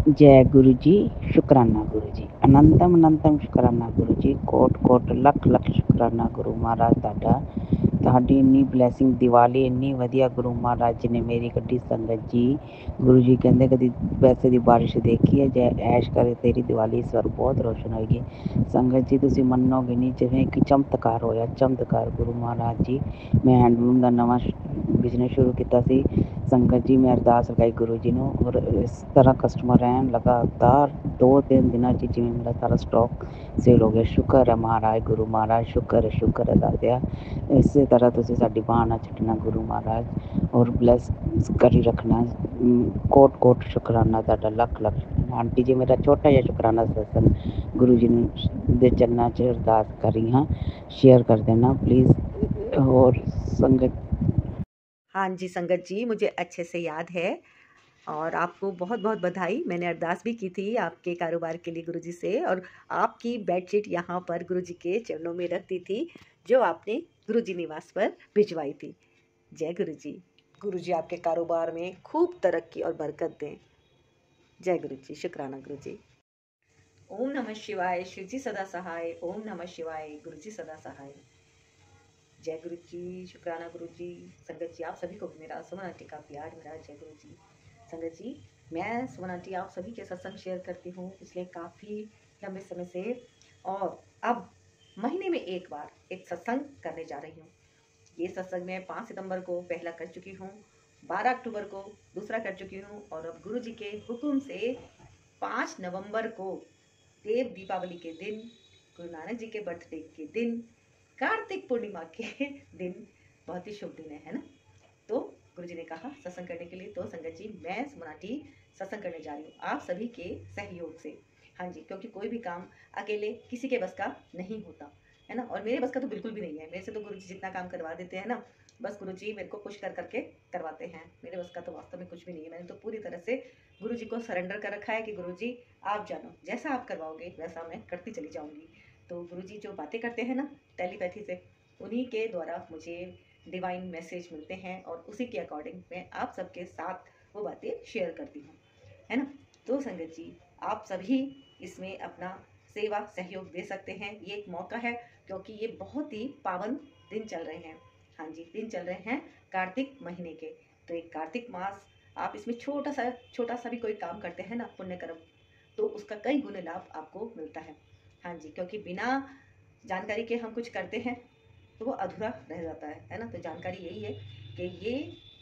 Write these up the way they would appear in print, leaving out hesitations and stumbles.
जय गुरु जी, शुकराना गुरु जी, अनंतम अनंतम शुकराना गुरु जी, कोट कोट लख लख शुकराना गुरु महाराज ਤੁਹਾਡੀ ਇੰਨੀ ਬਲੈਸਿੰਗ ਦੀਵਾਲੀ ਇੰਨੀ ਵਧੀਆ ਗੁਰੂ ਮਹਾਰਾਜ ਜੀ ਨੇ ਮੇਰੀ ਕੱਢੀ ਸੰਗਤ ਜੀ। ਗੁਰੂ ਜੀ ਕਹਿੰਦੇ ਕਦੀ ਪੈਸੇ ਦੀ ਬਾਰਿਸ਼ ਦੇਖੀ ਹੈ, ਜੈ ਐਸ਼ ਕਰੇ ਤੇਰੀ ਦੀਵਾਲੀ ਇਸ ਵਾਰ ਬਹੁਤ ਰੋਸ਼ਨ ਹੋਏਗੀ। ਸੰਗਤ ਜੀ ਤੁਸੀਂ ਮੰਨੋਗੇ ਨਹੀਂ, ਜਿਵੇਂ ਇੱਕ ਚਮਤਕਾਰ ਹੋਇਆ, ਚਮਤਕਾਰ ਗੁਰੂ ਮਹਾਰਾਜ ਜੀ। ਮੈਂ ਹੈਂਡਲੂਮ ਦਾ ਨਵਾਂ ਬਿਜ਼ਨਸ ਸ਼ੁਰੂ ਕੀਤਾ ਸੀ ਸੰਗਤ ਜੀ। ਮੈਂ ਅਰਦਾਸ ਲਗਾਈ ਗੁਰੂ ਜੀ ਨੂੰ, ਔਰ ਇਸ ਤਰ੍ਹਾਂ ਕਸਟਮਰ ਰਹਿਣ ਲਗਾਤਾਰ 2-3 ਦਿਨਾਂ 'ਚ ਜਿਵੇਂ ਮੇਰਾ ਸਾਰਾ ਸਟਾਕ ਸੇਲ ਹੋ ਗਿਆ। ਸ਼ੁਕਰ ਹੈ ਮਹਾਰਾਜ, ਗੁਰੂ ਮਹਾਰਾਜ ਸ਼ੁਕਰ ਹੈ ਦਾਤਿਆ। ਇਸੇ ਤਰ੍ਹਾਂ ਤੁਸੀਂ ਸਾਡੀ ਬਾਂਹ ਨਾ ਛੱਡਣਾ ਗੁਰੂ ਮਹਾਰਾਜ, ਔਰ ਬਲੈਸ ਕਰੀ ਰੱਖਣਾ। ਕੋਟ ਕੋਟ ਸ਼ੁਕਰਾਨਾ ਤੁਹਾਡਾ, ਲੱਖ ਲੱਖ। ਆਂਟੀ ਜੀ ਮੇਰਾ ਛੋਟਾ ਜਿਹਾ ਸ਼ੁਕਰਾਨਾ ਸਤਸੰਗ ਗੁਰੂ ਜੀ ਨੂੰ ਦੇ ਚਰਨਾਂ 'ਚ ਅਰਦਾਸ ਕਰ ਰਹੀ ਹਾਂ, शेयर कर देना प्लीज़। और संगत, हाँ जी संगत जी, मुझे अच्छे से याद है और आपको बहुत बहुत बधाई। मैंने अरदास भी की थी आपके कारोबार के लिए गुरुजी से, और आपकी बेडशीट यहाँ पर गुरुजी के चरणों में रख दी थी जो आपने गुरुजी निवास पर भिजवाई थी। जय गुरुजी। गुरुजी आपके कारोबार में खूब तरक्की और बरकत दें। जय गुरुजी, शुक्राना गुरुजी। ओम नमः शिवाय, शिव जी सदा सहाय। ओम नमः शिवाय, गुरुजी सदा सहाय। जय गुरु जी, शुक्राना गुरु जी। संगत जी आप सभी को मेरा सुमन आंटी का प्यार, मेरा जय गुरु जी। संगत जी मैं सुमन आंटी आप सभी के सत्संग शेयर करती हूँ पिछले काफ़ी लंबे समय से, और अब महीने में एक बार एक सत्संग करने जा रही हूँ। ये सत्संग मैं 5 सितंबर को पहला कर चुकी हूँ, 12 अक्टूबर को दूसरा कर चुकी हूँ, और अब गुरु जी के हुक्म से 5 नवंबर को देव दीपावली के दिन, गुरु नानक जी के बर्थडे के दिन, कार्तिक पूर्णिमा के दिन, बहुत ही शुभ दिन है ना। तो गुरुजी ने कहा सत्संग करने के लिए, तो संगत जी मैं सुमनाटी सत्संग करने जा रही हूँ आप सभी के सहयोग से। हाँ जी, क्योंकि कोई भी काम अकेले किसी के बस का नहीं होता है ना, और मेरे बस का तो बिल्कुल भी नहीं है। मेरे से तो गुरुजी जितना काम करवा देते हैं ना, बस गुरुजी मेरे को खुश कर करके करवाते हैं। मेरे बस का तो वास्तव में कुछ भी नहीं है। मैंने तो पूरी तरह से गुरुजी को सरेंडर कर रखा है कि गुरुजी आप जानो, जैसा आप करवाओगे वैसा मैं करती चली जाऊँगी। तो गुरुजी जो बातें करते हैं ना टेलीपैथी से, उन्हीं के द्वारा मुझे डिवाइन मैसेज मिलते हैं, और उसी के अकॉर्डिंग मैं आप सबके साथ वो बातें शेयर करती हूँ, है ना। तो संगत जी आप सभी इसमें अपना सेवा सहयोग दे सकते हैं। ये एक मौका है, क्योंकि ये बहुत ही पावन दिन चल रहे हैं। हाँ जी, दिन चल रहे हैं कार्तिक महीने के। तो एक कार्तिक मास, आप इसमें छोटा सा भी कोई काम करते हैं ना पुण्य कर्म, तो उसका कई गुना लाभ आपको मिलता है। हाँ जी, क्योंकि बिना जानकारी के हम कुछ करते हैं तो वो अधूरा रह जाता है ना। तो जानकारी यही है कि ये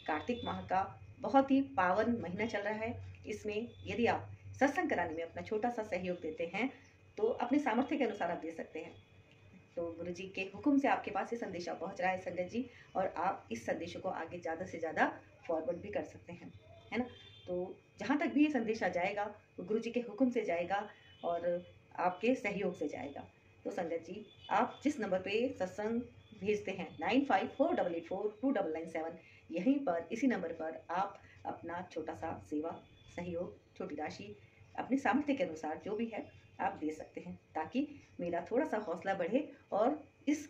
कार्तिक माह का बहुत ही पावन महीना चल रहा है। इसमें यदि आप सत्संग कराने में अपना छोटा सा सहयोग देते हैं तो अपने सामर्थ्य के अनुसार आप दे सकते हैं। तो गुरु जी के हुक्म से आपके पास ये संदेशा पहुंच रहा है संगत जी, और आप इस संदेश को आगे ज़्यादा से ज़्यादा फॉरवर्ड भी कर सकते हैं, है ना। तो जहाँ तक भी ये संदेशा जाएगा वो गुरु जी के हुक्म से जाएगा और आपके सहयोग से जाएगा। तो संगत जी आप जिस नंबर पे सत्संग भेजते हैं 9548842997, यहीं पर इसी नंबर पर आप अपना छोटा सा सेवा सहयोग, छोटी राशि अपने सामर्थ्य के अनुसार जो भी है आप दे सकते हैं, ताकि मेरा थोड़ा सा हौसला बढ़े और इस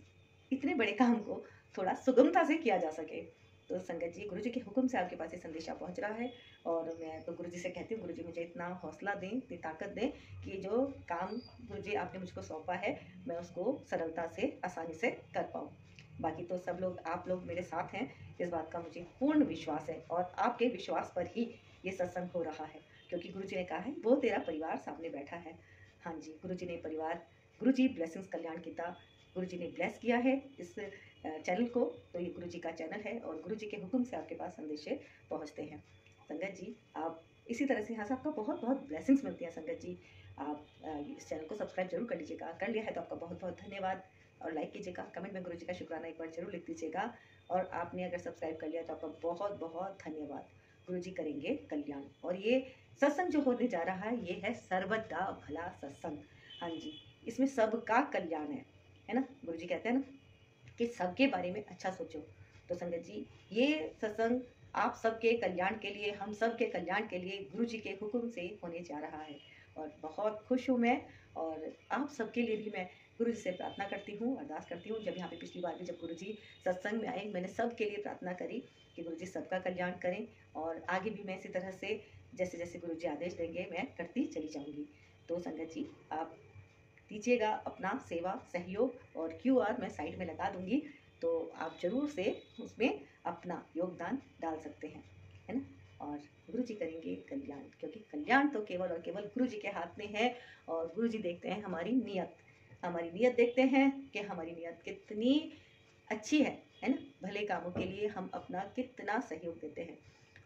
इतने बड़े काम को थोड़ा सुगमता से किया जा सके। तो संगत जी गुरु जी के हुक्म से आपके पास ये संदेशा पहुंच रहा है, और मैं तो गुरु जी से कहती हूँ गुरु जी मुझे इतना हौसला दें, इतनी ताकत दें कि जो काम गुरु जी आपने मुझको सौंपा है मैं उसको सरलता से आसानी से कर पाऊँ। बाकी तो सब लोग, आप लोग मेरे साथ हैं, इस बात का मुझे पूर्ण विश्वास है, और आपके विश्वास पर ही ये सत्संग हो रहा है, क्योंकि गुरु जी ने कहा है वो तेरा परिवार सामने बैठा है। हाँ जी, गुरु जी ने परिवार, गुरु जी ब्लेसिंग्स कल्याण गीता, गुरु जी ने ब्लेस किया है इस चैनल को, तो ये गुरु जी का चैनल है, और गुरु जी के हुक्म से आपके पास संदेशे पहुँचते हैं। संगत जी आप इसी तरह से यहाँ से आपको बहुत बहुत ब्लेसिंग्स मिलती हैं। संगत जी आप इस चैनल को सब्सक्राइब जरूर कर लीजिएगा, कर लिया है तो आपका बहुत बहुत धन्यवाद, और लाइक कीजिएगा, कमेंट में गुरु जी का शुक्राना एक बार जरूर लिख दीजिएगा, और आपने अगर सब्सक्राइब कर लिया तो आपका बहुत बहुत धन्यवाद। गुरु जी करेंगे कल्याण, और ये सत्संग जो होने जा रहा है ये है सर्वदा भला सत्संग। हाँ जी, इसमें सबका कल्याण है ना। गुरु जी कहते हैं ना कि सबके बारे में अच्छा सोचो। तो संगत जी ये सत्संग आप सबके कल्याण के लिए, हम सब के कल्याण के लिए गुरु जी के हुक्म से होने जा रहा है, और बहुत खुश हूँ मैं, और आप सबके लिए भी मैं गुरु जी से प्रार्थना करती हूँ, अरदास करती हूँ। जब यहाँ पे पिछली बार भी जब गुरु जी सत्संग में आए, मैंने सबके लिए प्रार्थना करी कि गुरु जी सबका कल्याण करें, और आगे भी मैं इसी तरह से जैसे जैसे गुरुजी आदेश देंगे मैं करती चली जाऊंगी। तो संगत जी, आप दीजिएगा अपना सेवा सहयोग, और क्यूआर मैं साइड में लगा दूंगी, तो आप जरूर से उसमें अपना योगदान डाल सकते हैं, है ना। और गुरु जी करेंगे कल्याण, क्योंकि कल्याण तो केवल और केवल गुरु जी के हाथ में है। और गुरु जी देखते हैं हमारी नीयत देखते हैं कि हमारी नीयत कितनी अच्छी है ना। भले कामों के लिए हम अपना कितना सहयोग देते हैं,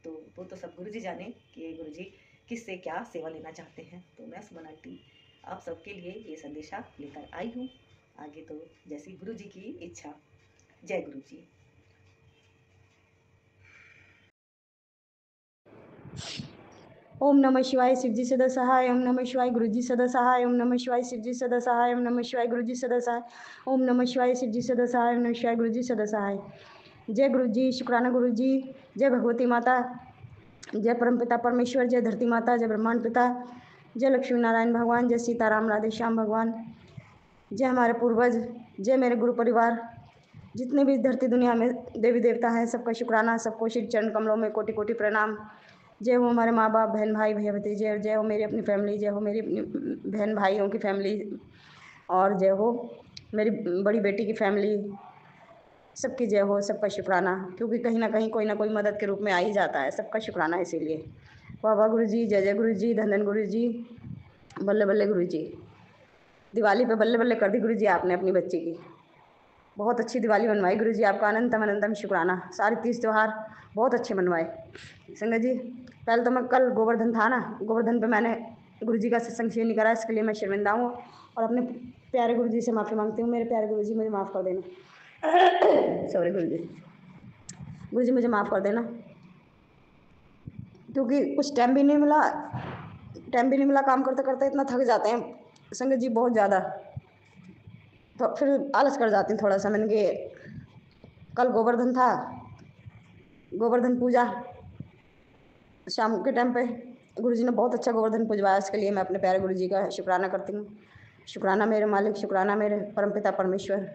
तो वो तो सब गुरु जी जाने कि गुरु जी किससे क्या सेवा लेना चाहते हैं। तो मैं सुमन आंटी आप सबके लिए ये संदेशा लेकर आई हूँ। आगे तो जैसी गुरु जी की इच्छा। जय गुरु जी। ओम नमः शिवाय शिव जी सदा सहाय। ओम नमः शिवाय गुरु जी सदा सहाय। ओम नमः शिवाय शिव जी सदा सहाय। ओम नमः शिवाय गुरु जी सदा सहाय। ओम नमः शिवाय शिव जी सदा सहाय। ओम नमः शिवाय गुरु जी सदा सहाय। जय गुरु जी, शुक्राना गुरु जी। जय भगवती माता, जय परमपिता परमेश्वर, जय धरती माता, जय ब्रह्मांड पिता, जय लक्ष्मी नारायण भगवान, जय सीताराम राधे श्याम भगवान, जय हमारे पूर्वज, जय मेरे गुरु परिवार, जितने भी धरती दुनिया में देवी देवता हैं, सबका शुक्राना, सबको श्री चरण कमलों में कोटि कोटि प्रणाम। जय हो हमारे माँ बाप, बहन भाई, भैया भतीजे, और जय हो मेरी अपनी फैमिली, जय हो मेरी अपनी बहन भाइयों की फैमिली, और जय हो मेरी बड़ी बेटी की फैमिली। सबकी जय हो, सबका शुक्राना, क्योंकि कहीं ना कोई मदद के रूप में आ ही जाता है। सबका शुक्राना इसीलिए। वाह वाह गुरु जी, जय जय गुरु जी, धन धन गुरु जी, बल्ले बल्ले गुरु जी। दिवाली पे बल्ले बल्ले कर दी गुरु जी आपने अपनी बच्ची की। बहुत अच्छी दिवाली मनवाई गुरु जी, आपका अनंतम अनंतम शुक्राना। सारे तीज त्यौहार बहुत अच्छे मनवाए संगत जी। पहले तो मैं कल गोवर्धन था ना, गोवर्धन पे मैंने गुरु जी का सत्संग शेयर नहीं करा, इसके लिए मैं शर्मिंदा हूँ और अपने प्यारे गुरु जी से माफ़ी मांगती हूँ। मेरे प्यारे गुरु जी मुझे माफ़ कर देना। सॉरी गुरु जी मुझे माफ़ कर देना, क्योंकि कुछ टाइम भी नहीं मिला। काम करते करते इतना थक जाते हैं संगत जी, बहुत ज़्यादा, तो फिर आलस कर जाती हूँ थोड़ा सा। मैंने कि कल गोवर्धन था, गोवर्धन पूजा शाम के टाइम पे गुरु जी ने बहुत अच्छा गोवर्धन पूजवाया। इसके लिए मैं अपने प्यारे गुरु जी का शुक्राना करती हूँ। शुक्राना मेरे मालिक, शुक्राना मेरे परमपिता परमेश्वर।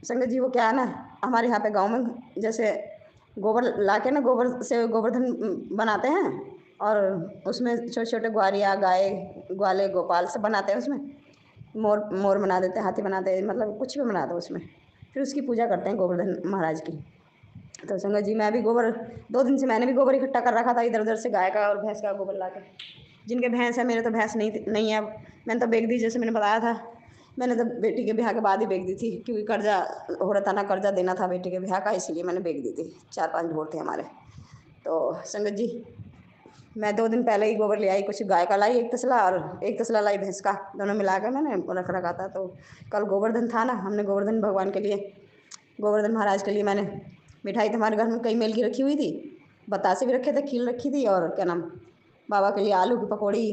संगत जी वो क्या है ना, हमारे यहाँ पे गांव में जैसे गोबर ला के ना, गोबर से गोवर्धन बनाते हैं, और उसमें छोटे छोटे ग्वारिया, गाय, ग्वाले, गोपाल सब बनाते हैं। उसमें मोर मोर बना देते हैं, हाथी बनाते हैं, मतलब कुछ भी बनाते हैं उसमें। फिर उसकी पूजा करते हैं गोवर्धन महाराज की। तो संगत जी मैं भी गोबर 2 दिन से मैंने भी गोबर इकट्ठा कर रखा था इधर उधर से, गाय का और भैंस का गोबर ला के। जिनके भैंस है, मेरे तो भैंस नहीं है अब। मैंने तो बेच दी, जैसे मैंने बताया था। मैंने तो बेटी के ब्याह के बाद ही बेच दी थी, क्योंकि कर्जा हो रहा था ना, कर्जा देना था बेटी के ब्याह का, इसलिए मैंने बेच दी थी। 4-5 ढोर थे हमारे। तो संगत जी मैं 2 दिन पहले ही गोबर ले आई, कुछ गाय का लाई 1 तसला और 1 तसला लाई भैंस का, दोनों मिला के मैंने रख रखा था। तो कल गोवर्धन था ना, हमने गोवर्धन भगवान के लिए, गोवर्धन महाराज के लिए मैंने मिठाई तो हमारे घर में कई मेल की रखी हुई थी, बतासे भी रखे थे, खीर रखी थी, और क्या नाम, बाबा के लिए आलू की पकौड़ी,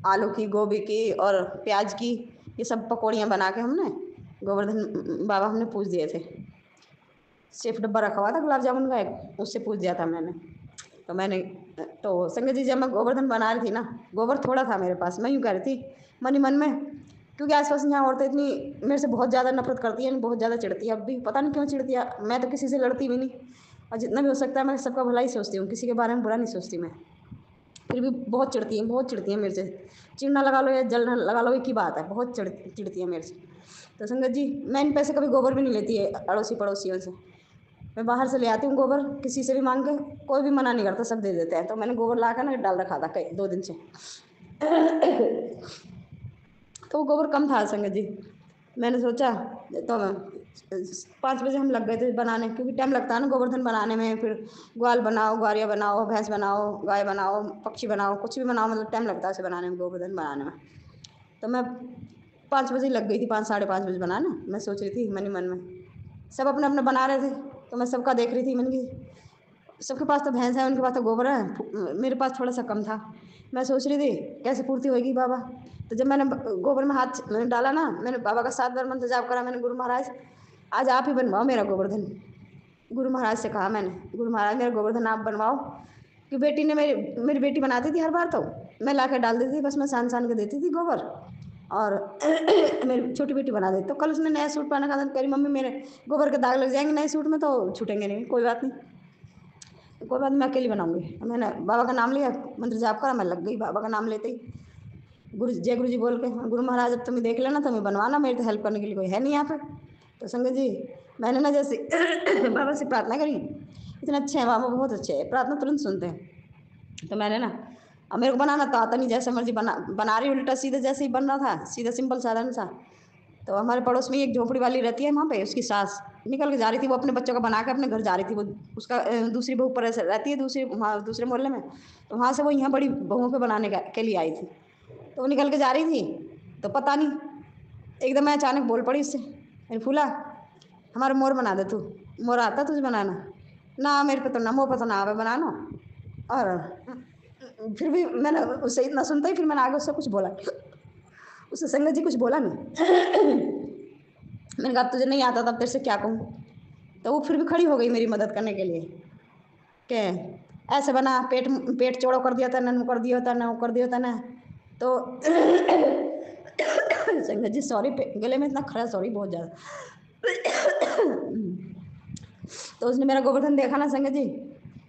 आलू की, गोभी की और प्याज की, ये सब पकौड़ियाँ बना के हमने गोवर्धन बाबा हमने पूज दिए थे। सिर्फ डब्बा रखा हुआ था गुलाब जामुन का एक, उससे पूज दिया था मैंने। तो संगत जी जब मैं गोवर्धन बना रही थी ना, गोबर थोड़ा था मेरे पास, मैं यूँ कह रही थी मन ही मन में, क्योंकि आसपास यहाँ औरतें इतनी मेरे से बहुत ज़्यादा नफरत करती हैं, बहुत ज़्यादा चिढ़ती है। अब भी पता नहीं क्यों चिढ़ती है। मैं तो किसी से लड़ती भी नहीं, और जितना भी हो सकता है मैं सबका भला ही सोचती हूँ, किसी के बारे में बुरा नहीं सोचती मैं। फिर भी बहुत चिढ़ती हैं मेरे से। चिढ़ना लगा लो या जलना लगा लो, एक ही बात है, बहुत चिढ़ती है मेरे से। तो संगत जी मैं इन पैसे कभी गोबर भी नहीं लेती है अड़ोसी पड़ोसियों से। मैं बाहर से ले आती हूँ गोबर, किसी से भी मांग के, कोई भी मना नहीं करता, सब दे देते हैं। तो मैंने गोबर ला कर ना डाल रखा था कई 2 दिन से। तो वो गोबर कम था संगत जी। मैंने सोचा, तो 5 बजे हम लग गए थे बनाने, क्योंकि टाइम लगता है ना गोवर्धन बनाने में। फिर ग्वाल बनाओ, ग्वारिया बनाओ, भैंस बनाओ, गाय बनाओ, पक्षी बनाओ, कुछ भी बनाओ, मतलब टाइम लगता है उसे बनाने में, गोवर्धन बनाने में। तो मैं 5 बजे लग गई थी, 5-5:30 बजे बनाने। मैं सोच रही थी मन ही मन में, सब अपना अपना बना रहे थे, तो मैं सबका देख रही थी। मैंने कि सबके पास तो भैंस है, उनके पास तो गोबर है, मेरे पास थोड़ा सा कम था। मैं सोच रही थी कैसे पूर्ति होगी बाबा। तो जब मैंने गोबर में हाथ मैंने डाला ना, मैंने बाबा का 7 बार मंत्र जाप करा। मैंने गुरु महाराज आज आप ही बनवाओ मेरा गोवर्धन। गुरु महाराज से कहा मैंने, गुरु महाराज मेरा गोवर्धन आप बनवाओ। कि बेटी ने मेरी बेटी बनाती थी हर बार, तो मैं ला कर डाल देती थी, बस मैं सान के देती थी गोबर, और मेरी छोटी बेटी बना देती। तो कल उसने नया सूट पहना, कहा कह रही मम्मी मेरे गोबर के दाग लग जाएंगे नए सूट में, तो छूटेंगे नहीं, कोई बात नहीं। कोई बात नहीं, मैं अकेली बनाऊंगी। मैंने बाबा का नाम लिया, मंत्र जाप करा, मैं लग गई बाबा का नाम लेते ही। गुरु जी बोल के, हाँ गुरु महाराज अब तुम्हें देख लेना, तुम्हें बनवाना, मेरी तो हेल्प करने के लिए कोई है नहीं यहाँ पे। तो संगत जी मैंने ना जैसे बाबा से प्रार्थना करी, इतने अच्छे हैं बाबा, बहुत अच्छे हैं, प्रार्थना तुरंत सुनते हैं। तो मैंने ना, अब मेरे को बनाना तो आता नहीं, जैसे मर्जी बना रही उल्टा सीधे जैसे ही बन रहा था, सीधा सिंपल साधारण सा। तो हमारे पड़ोस में एक झोपड़ी वाली रहती है, वहाँ पे उसकी सास निकल के जा रही थी, वो अपने बच्चों का बना के अपने घर जा रही थी। वो उसका दूसरी बहू पर ऐसे रहती है, वहाँ दूसरे मोहल्ले में। तो वहाँ से वो यहाँ बड़ी बहुओं पे बनाने के लिए आई थी। तो वो निकल के जा रही थी, तो पता नहीं एकदम मैं अचानक बोल पड़ी उससे, अरे फूला हमारा मोर बना दे तू, मोर आता तुझे बनाना? ना मेरे पे तो ना, मोर पे तो ना आवे बनाना। और फिर भी मैंने उससे इतना सुनता ही, फिर मैंने आगे उससे कुछ बोला, उससे संगत जी कुछ बोला नहीं। मैंने कहा अब तुझे नहीं आता तब तेरे से क्या कहूँ। तो वो फिर भी खड़ी हो गई मेरी मदद करने के लिए, कि ऐसे बना, पेट पेट चौड़ा कर दिया था, नन्हू कर दिया था, ना कर दिया था ना। तो संगत जी सॉरी, गले में इतना खरा सॉरी, बहुत ज़्यादा। तो उसने मेरा गोवर्धन देखा ना संगत जी,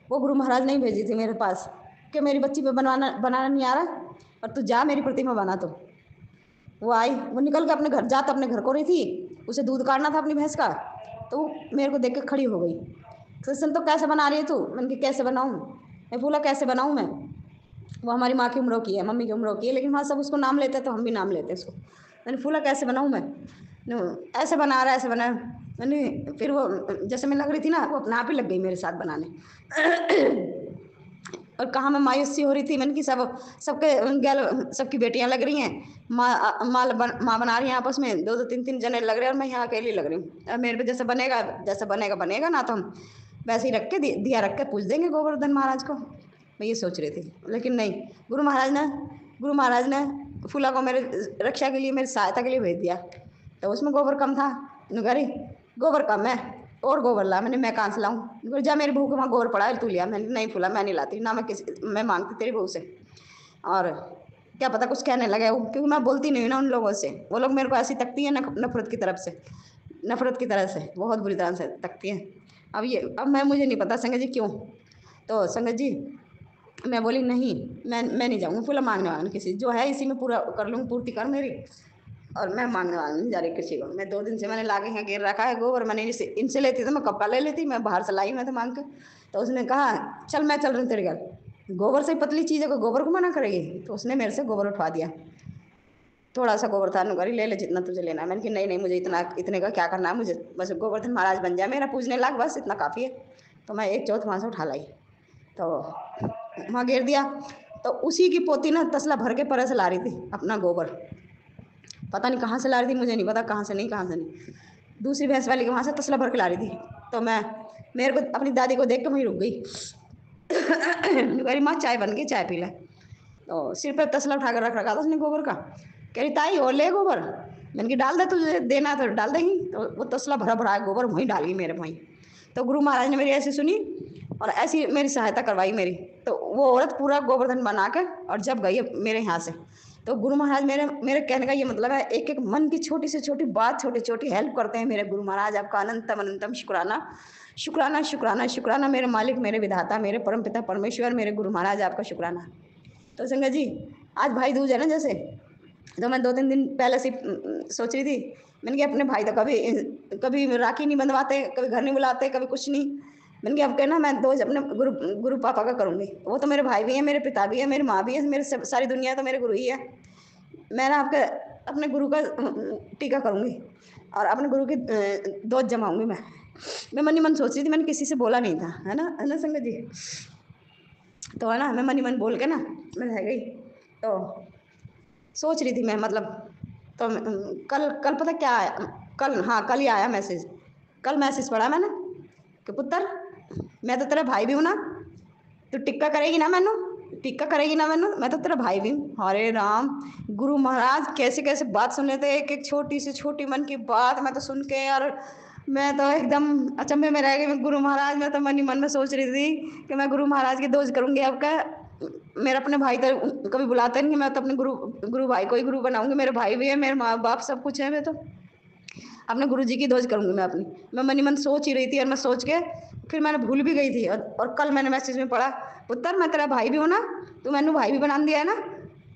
वो गुरु महाराज ने ही भेजी थी मेरे पास, कि मेरी बच्ची पे बनाना नहीं आ रहा और तू जा मेरी प्रतिमा बना। तो वो आई, वो निकल के अपने घर अपने घर को रही थी, उसे दूध काटना था अपनी भैंस का। तो वो मेरे को देख के खड़ी हो गई, तो कैसे बना रही है तू? मैंने कहा कैसे बनाऊँ? मैं बोला कैसे बनाऊँ मैं? वो हमारी माँ की उम्र की है, मम्मी की उम्र की है, लेकिन वहाँ सब उसको नाम लेते हैं तो हम भी नाम लेते हैं उसको। मैंने बोला कैसे बनाऊँ मैं? ऐसे बना रहा है, ऐसे बना। मैंने फिर वो जैसे मैं लग रही थी ना, वो अपने आप ही लग गई मेरे साथ बनाने। और कहाँ मैं मायूसी हो रही थी, मैंने कि सबके गैल सबकी बेटियां लग रही हैं, माँ बना रही हैं आपस में, दो दो तीन तीन जने लग रहे हैं और मैं यहाँ अकेली लग रही हूँ। अब मेरे पे जैसे बनेगा बनेगा ना, तो हम वैसे ही रख के दिया रख के पूछ देंगे गोवर्धन महाराज को। मैं ये सोच रही थी, लेकिन नहीं, गुरु महाराज ने फूला को मेरे रक्षा के लिए, मेरी सहायता के लिए भेज दिया। तो उसमें गोबर कम था, गरी गोबर कम है और गोबर ला। मैंने मैं कहाँ से लाऊं? जा मेरी बहू के वहाँ गोबर पड़ा है, तू लिया। मैंने नहीं फूला, मैं नहीं लाती ना, मैं मांगती तेरी बहू से। और क्या पता कुछ कहने लगे वो, क्योंकि मैं बोलती नहीं ना उन लोगों से, वो लोग मेरे को ऐसी तकती है नफरत की तरफ से, नफरत की तरह से, बहुत बुरी तरह से तकती है। अब मुझे नहीं पता संगत जी क्यों। तो संगत जी मैं बोली नहीं, मैं नहीं जाऊँगी फूला मांगने किसी, जो है इसी में पूरा कर लूँगी, पूर्ति कर मेरी। और मैं मांगने वाली नहीं जा रही किसी को। मैं 2 दिन से मैंने लाके यहाँ गिर रखा है गोबर। मैंने इनसे लेती तो मैं कपड़ा ले लेती, मैं बाहर से लाई मैं तो मांग के। तो उसने कहा चल मैं चल रही हूँ तेरे घर, गोबर से पतली चीज़ है को गोबर को मना करेगी? तो उसने मेरे से गोबर उठवा दिया, थोड़ा सा गोबर था, नुकरी ले ले जितना तुझे लेना है। मैंने कहा नहीं मुझे इतने का क्या करना है, मुझे बस गोवर्धन महाराज बन जाए मेरा पूजने लाग, बस इतना काफ़ी है। तो मैं 1/4 वहाँ से उठा लाई, तो वहाँ गिर दिया। तो उसी की पोती ना तसला भर के परस ला रही थी अपना गोबर, पता नहीं कहाँ से ला रही थी, मुझे नहीं पता कहाँ से नहीं। दूसरी भैंस वाली के वहाँ से तसला भर के ला रही थी। तो मेरे को अपनी दादी को देख के वहीं रुक गई। अरे माँ चाय बन गई, चाय पी ले। तो सिर पर तसला उठा कर रख रखा था उसने गोबर का। कह रही ताई और ले गोबर। मैंने कि डाल दे, तुझे देना तो डाल देंगी। तो वो तसला भरा भरा गोबर वहीं डाल गई मेरे वहीं। तो गुरु महाराज ने मेरी ऐसी सुनी और ऐसी मेरी सहायता करवाई मेरी। तो वो औरत पूरा गोवर्धन बना कर और जब गई मेरे यहाँ से। तो गुरु महाराज मेरे कहने का ये मतलब है, एक एक मन की छोटी से छोटी बात, छोटी छोटी हेल्प करते हैं मेरे गुरु महाराज। आपका अनंतम अनंतम शुक्राना, शुक्राना शुक्राना शुक्राना, मेरे मालिक, मेरे विधाता, मेरे परम पिता परमेश्वर, मेरे गुरु महाराज, आपका शुक्राना। तो संगत जी आज भाई दूज है ना, जैसे तो मैं 2-3 दिन पहले से सोच रही थी। मैंने कहा अपने भाई तो कभी राखी नहीं बंधवाते, कभी घर नहीं बुलाते, कभी कुछ नहीं। मैंने कहा अब कहना मैं दोज अपने गुरु पापा का करूँगी। वो तो मेरे भाई भी हैं, मेरे पिता भी है, मेरी माँ भी है, मेरे सारी दुनिया तो मेरे गुरु ही है। मैं ना अपने गुरु का टीका करूँगी और अपने गुरु की दोज जमाऊँगी। मैं मन ही मन सोच रही थी, मैंने किसी से बोला नहीं था, है ना संगत जी। तो है ना, मैं मन ही मन बोल के ना मैं रह गई। तो सोच रही थी मैं, मतलब तो कल पता क्या आया, कल ही आया मैसेज। कल मैसेज पढ़ा मैंने कि पुत्र मैं तो तेरा भाई भी हूँ ना, तू टिक्का करेगी ना मैनू, मैं तो तेरा भाई भी हूँ। हरे राम, गुरु महाराज कैसे कैसे बात सुन लेते, एक एक छोटी से छोटी मन की बात मैं तो सुन के यार मैं तो एकदम अचंभे में रह गई। मैं गुरु महाराज, मैं तो मन ही मन में सोच रही थी कि मैं गुरु महाराज की दोज करूँगी। आपका मेरा अपने भाई तो कभी बुलाते नहीं, मैं तो अपने गुरु भाई को ही गुरु बनाऊंगी। मेरे भाई भी है, मेरे माँ बाप सब कुछ है, मैं तो अपने गुरु जी की दोज करूंगी मैं अपनी। मैं मन ही मन सोच ही रही थी और मैं सोच के फिर मैंने भूल भी गई थी और कल मैंने मैसेज में पढ़ा, पुत्र मैं तेरा भाई भी हूँ ना, तू मैनू भाई भी बना दिया है ना,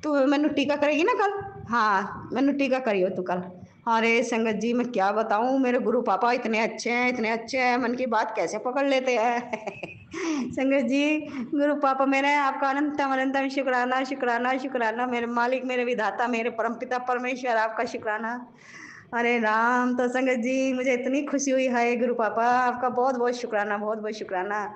तू मैनू टीका करेगी ना कल। हाँ मैनू टीका करियो तू कल। अरे संगत जी मैं क्या बताऊँ, मेरे गुरु पापा इतने अच्छे हैं, इतने अच्छे हैं, मन की बात कैसे पकड़ लेते हैं। संगत जी गुरु पापा मेरे, आपका अनंतम अनंतम शुक्राना शुक्राना शुक्राना, मेरे मालिक, मेरे विधाता, मेरे परमपिता परमेश्वर, आपका शुक्राना। अरे राम, तो संगत जी मुझे इतनी खुशी हुई है गुरु पापा, आपका बहुत बहुत शुक्राना, बहुत बहुत शुक्राना।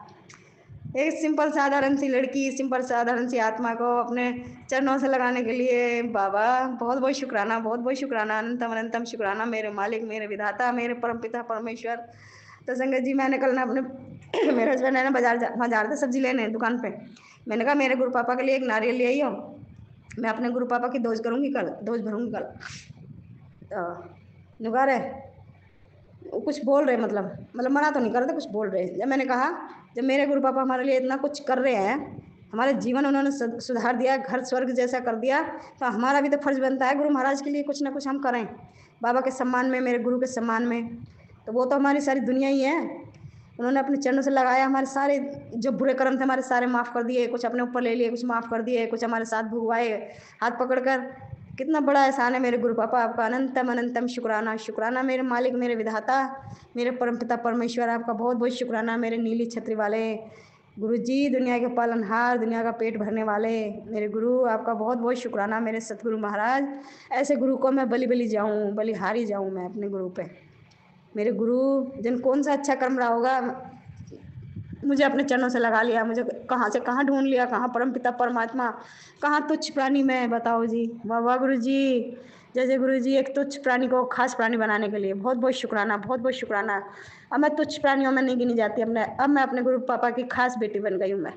एक सिंपल साधारण सी लड़की, सिंपल साधारण सी आत्मा को अपने चरणों से लगाने के लिए बाबा बहुत बहुत शुक्राना, बहुत बहुत शुक्राना, अनंतम अनंतम शुक्राना, मेरे मालिक, मेरे विधाता, मेरे परमपिता परमेश्वर। तो संगत जी मैंने कल ना अपने मेरे हस्बैंड है ना बाजार थे सब्जी लेने दुकान पे, मैंने कहा मेरे गुरु पापा के लिए एक नारियल ले आई हो, मैं अपने गुरु पापा की डोज करूँगी कल, डोज भरूँगी कल। तो नुगार है वो कुछ बोल रहे, मतलब मना तो नहीं कर रहे, कुछ बोल रहे। जब मैंने कहा जब मेरे गुरु पापा हमारे लिए इतना कुछ कर रहे हैं, हमारे जीवन उन्होंने सुधार दिया, घर स्वर्ग जैसा कर दिया, तो हमारा भी तो फर्ज बनता है गुरु महाराज के लिए कुछ ना कुछ हम करें, बाबा के सम्मान में, मेरे गुरु के सम्मान में। तो वो तो हमारी सारी दुनिया ही है, उन्होंने अपने चरणों से लगाया, हमारे सारे जो बुरे कर्म थे हमारे सारे माफ़ कर दिए, कुछ अपने ऊपर ले लिए, कुछ माफ़ कर दिए, कुछ हमारे साथ भुगवाए हाथ पकड़कर। कितना बड़ा एहसान है मेरे गुरु पापा, आपका अनंतम अनंतम शुक्राना शुक्राना, मेरे मालिक, मेरे विधाता, मेरे परमपिता परमेश्वर, आपका बहुत बहुत शुक्राना। मेरे नीली छतरी वाले गुरु जी, दुनिया के पालनहार, दुनिया का पेट भरने वाले मेरे गुरु, आपका बहुत बहुत शुक्राना। मेरे सतगुरु महाराज, ऐसे गुरु को मैं बलि बलि जाऊँ, बलिहारी जाऊँ मैं अपने गुरु पे। मेरे गुरु जिन कौन सा अच्छा कर्म रहा होगा, मुझे अपने चरणों से लगा लिया, मुझे कहाँ से कहाँ ढूंढ लिया, कहाँ परमपिता परमात्मा, कहाँ तुच्छ प्राणी में, बताओ जी। वाह वाह गुरु जी, जय जय गुरु जी। एक तुच्छ प्राणी को खास प्राणी बनाने के लिए बहुत बहुत शुक्राना, बहुत बहुत शुक्राना। अब मैं तुच्छ प्राणियों में नहीं गिनी जाती, अब मैं अपने गुरु पापा की खास बेटी बन गई हूँ, मैं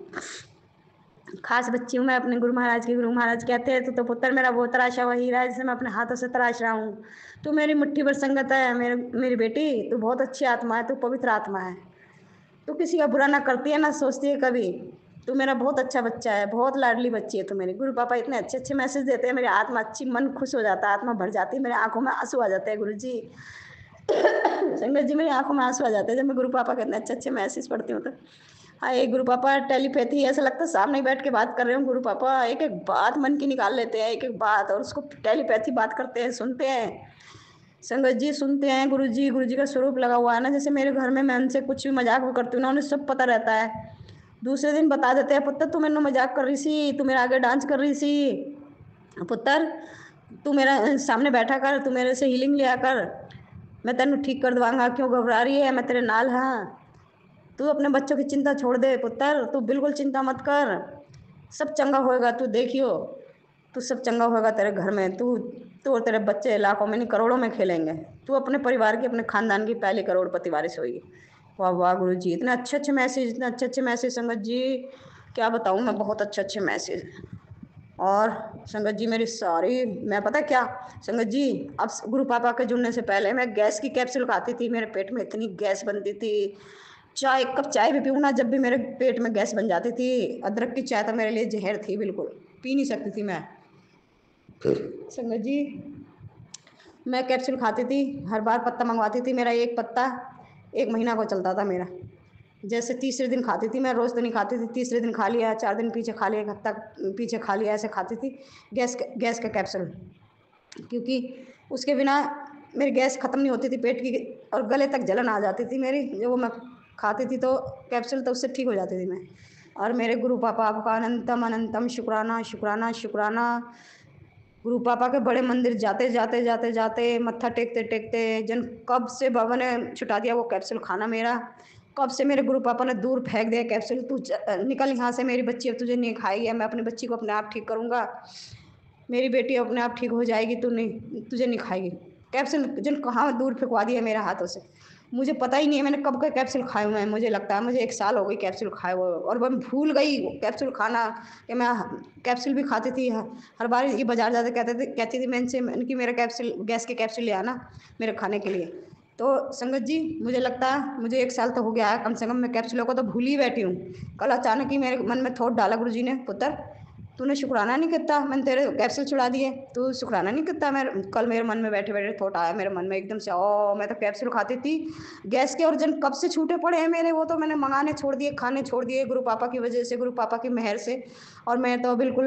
खास बच्ची हूँ मैं अपने गुरु महाराज की। गुरु महाराज कहते हैं तो पुत्र मेरा वो तराशा हुआ हीरा है जिसे मैं अपने हाथों से तराश रहा हूँ। तू मेरी मुट्ठी भर संगत है, मेरी बेटी, तू बहुत अच्छी आत्मा है, तू पवित्र आत्मा है, तू किसी का बुरा ना करती है ना सोचती है कभी, तू मेरा बहुत अच्छा बच्चा है, बहुत लाडली बच्ची है तू मेरी। गुरु पापा इतने अच्छे अच्छे मैसेज देते हैं, मेरी आत्मा अच्छी, मन खुश हो जाता है, आत्मा भर जाती है, मेरी आंखों में आंसू आ जाते हैं गुरु जी। संगत जी मेरी आंखों में आंसू आ जाते हैं जब मैं गुरु पापा के इतने अच्छे अच्छे मैसेज पढ़ती हूँ तो। हाँ एक गुरु पापा टेलीपैथी, ऐसा लगता है सामने ही बैठ के बात कर रहे हो। गुरु पापा एक एक बात मन की निकाल लेते हैं, एक एक बात, और उसको टेलीपैथी बात करते हैं, सुनते हैं संगत जी, सुनते हैं। गुरु जी का स्वरूप लगा हुआ है ना, जैसे मेरे घर में मैं उनसे कुछ भी मजाक भी करती हूँ ना, उन्हें सब पता रहता है। दूसरे दिन बता देते हैं, पुत्र तू मेरे मजाक कर रही सी, तू मेरे आगे डांस कर रही सी, पुत्र तू मेरा सामने बैठा कर, तू मेरे से हीलिंग लिया कर, मैं तेन ठीक कर दवांगा, क्यों घबरा रही है, मैं तेरे नाल हाँ। तू अपने बच्चों की चिंता छोड़ दे पुत्र, तू बिल्कुल चिंता मत कर, सब चंगा होएगा, तू देखियो, तू सब चंगा होएगा तेरे घर में, तू और तेरे बच्चे लाखों में नहीं करोड़ों में खेलेंगे, तू अपने परिवार की, अपने खानदान की पहली करोड़पति वारिस होगी। वाह वाह गुरु जी, इतने अच्छे अच्छे मैसेज, इतने अच्छे अच्छे मैसेज संगत जी, क्या बताऊँ मैं, बहुत अच्छे अच्छे मैसेज। और संगत जी मेरी सारी, मैं पता क्या संगत जी, अब गुरु पापा के जुड़ने से पहले मैं गैस की कैप्सूल खाती थी, मेरे पेट में इतनी गैस बनती थी, चाय, एक कप चाय भी पीऊँ ना जब भी मेरे पेट में गैस बन जाती थी। अदरक की चाय तो मेरे लिए जहर थी, बिल्कुल पी नहीं सकती थी मैं। संगत जी मैं कैप्सूल खाती थी, हर बार पत्ता मंगवाती थी, मेरा एक पत्ता 1 महीना को चलता था मेरा। जैसे तीसरे दिन खाती थी मैं, रोज़ तो नहीं खाती थी, तीसरे दिन खा लिया, 4 दिन पीछे खा लिया, 1 हफ्ता पीछे खा लिया, ऐसे खाती थी गैस का कैप्सूल, क्योंकि उसके बिना मेरी गैस ख़त्म नहीं होती थी पेट की, और गले तक जलन आ जाती थी मेरी, जो वो मैं खाती थी तो कैप्सूल, तो उससे ठीक हो जाती थी मैं। और मेरे गुरु पापा आपका अनंतम अनंतम शुक्राना शुक्राना शुक्राना। गुरु पापा के बड़े मंदिर जाते जाते जाते जाते, मत्था टेकते टेकते, जन कब से बाबा ने छुटा दिया वो कैप्सूल खाना मेरा, कब से मेरे गुरु पापा ने दूर फेंक दिया कैप्सूल, तू निकल यहाँ से, मेरी बच्ची अब तुझे नहीं खाएगी, मैं अपनी बच्ची को अपने आप ठीक करूँगा, मेरी बेटी अपने आप ठीक हो जाएगी, तू नहीं, तुझे नहीं खाएगी। कैप्सूल जिन कहाँ दूर फेंकवा दिया मेरे हाथों से, मुझे पता ही नहीं है मैंने कब का कैप्सूल खाए हुए हैं, मुझे लगता है मुझे 1 साल हो गई कैप्सूल खाए हुए, और मैं भूल गई कैप्सूल खाना, कि मैं कैप्सूल भी खाती थी। हर बार ये बाजार जाते कहती थी मैं इनसे इनकी मेरा कैप्सूल, गैस के कैप्सूल ले आना मेरे खाने के लिए। तो संगत जी मुझे लगता है मुझे 1 साल तो हो गया है कम से कम, मैं कैप्सूलों को तो भूल ही बैठी हूँ। कल अचानक ही मेरे मन में थॉट डाला गुरु जी ने, पुत्र तूने शुक्राना नहीं किया, मैंने तेरे कैप्सूल छुड़ा दिए, तू शुक्राना नहीं किया। मैं कल मेरे मन में बैठे बैठे थॉट आया मेरे मन में एकदम से, ओ मैं तो कैप्सूल खाती थी गैस के, और जन कब से छूटे पड़े हैं मेरे, वो तो मैंने मंगाने छोड़ दिए, खाने छोड़ दिए गुरु पापा की वजह से, गुरु पापा की मेहर से। और मैं तो बिल्कुल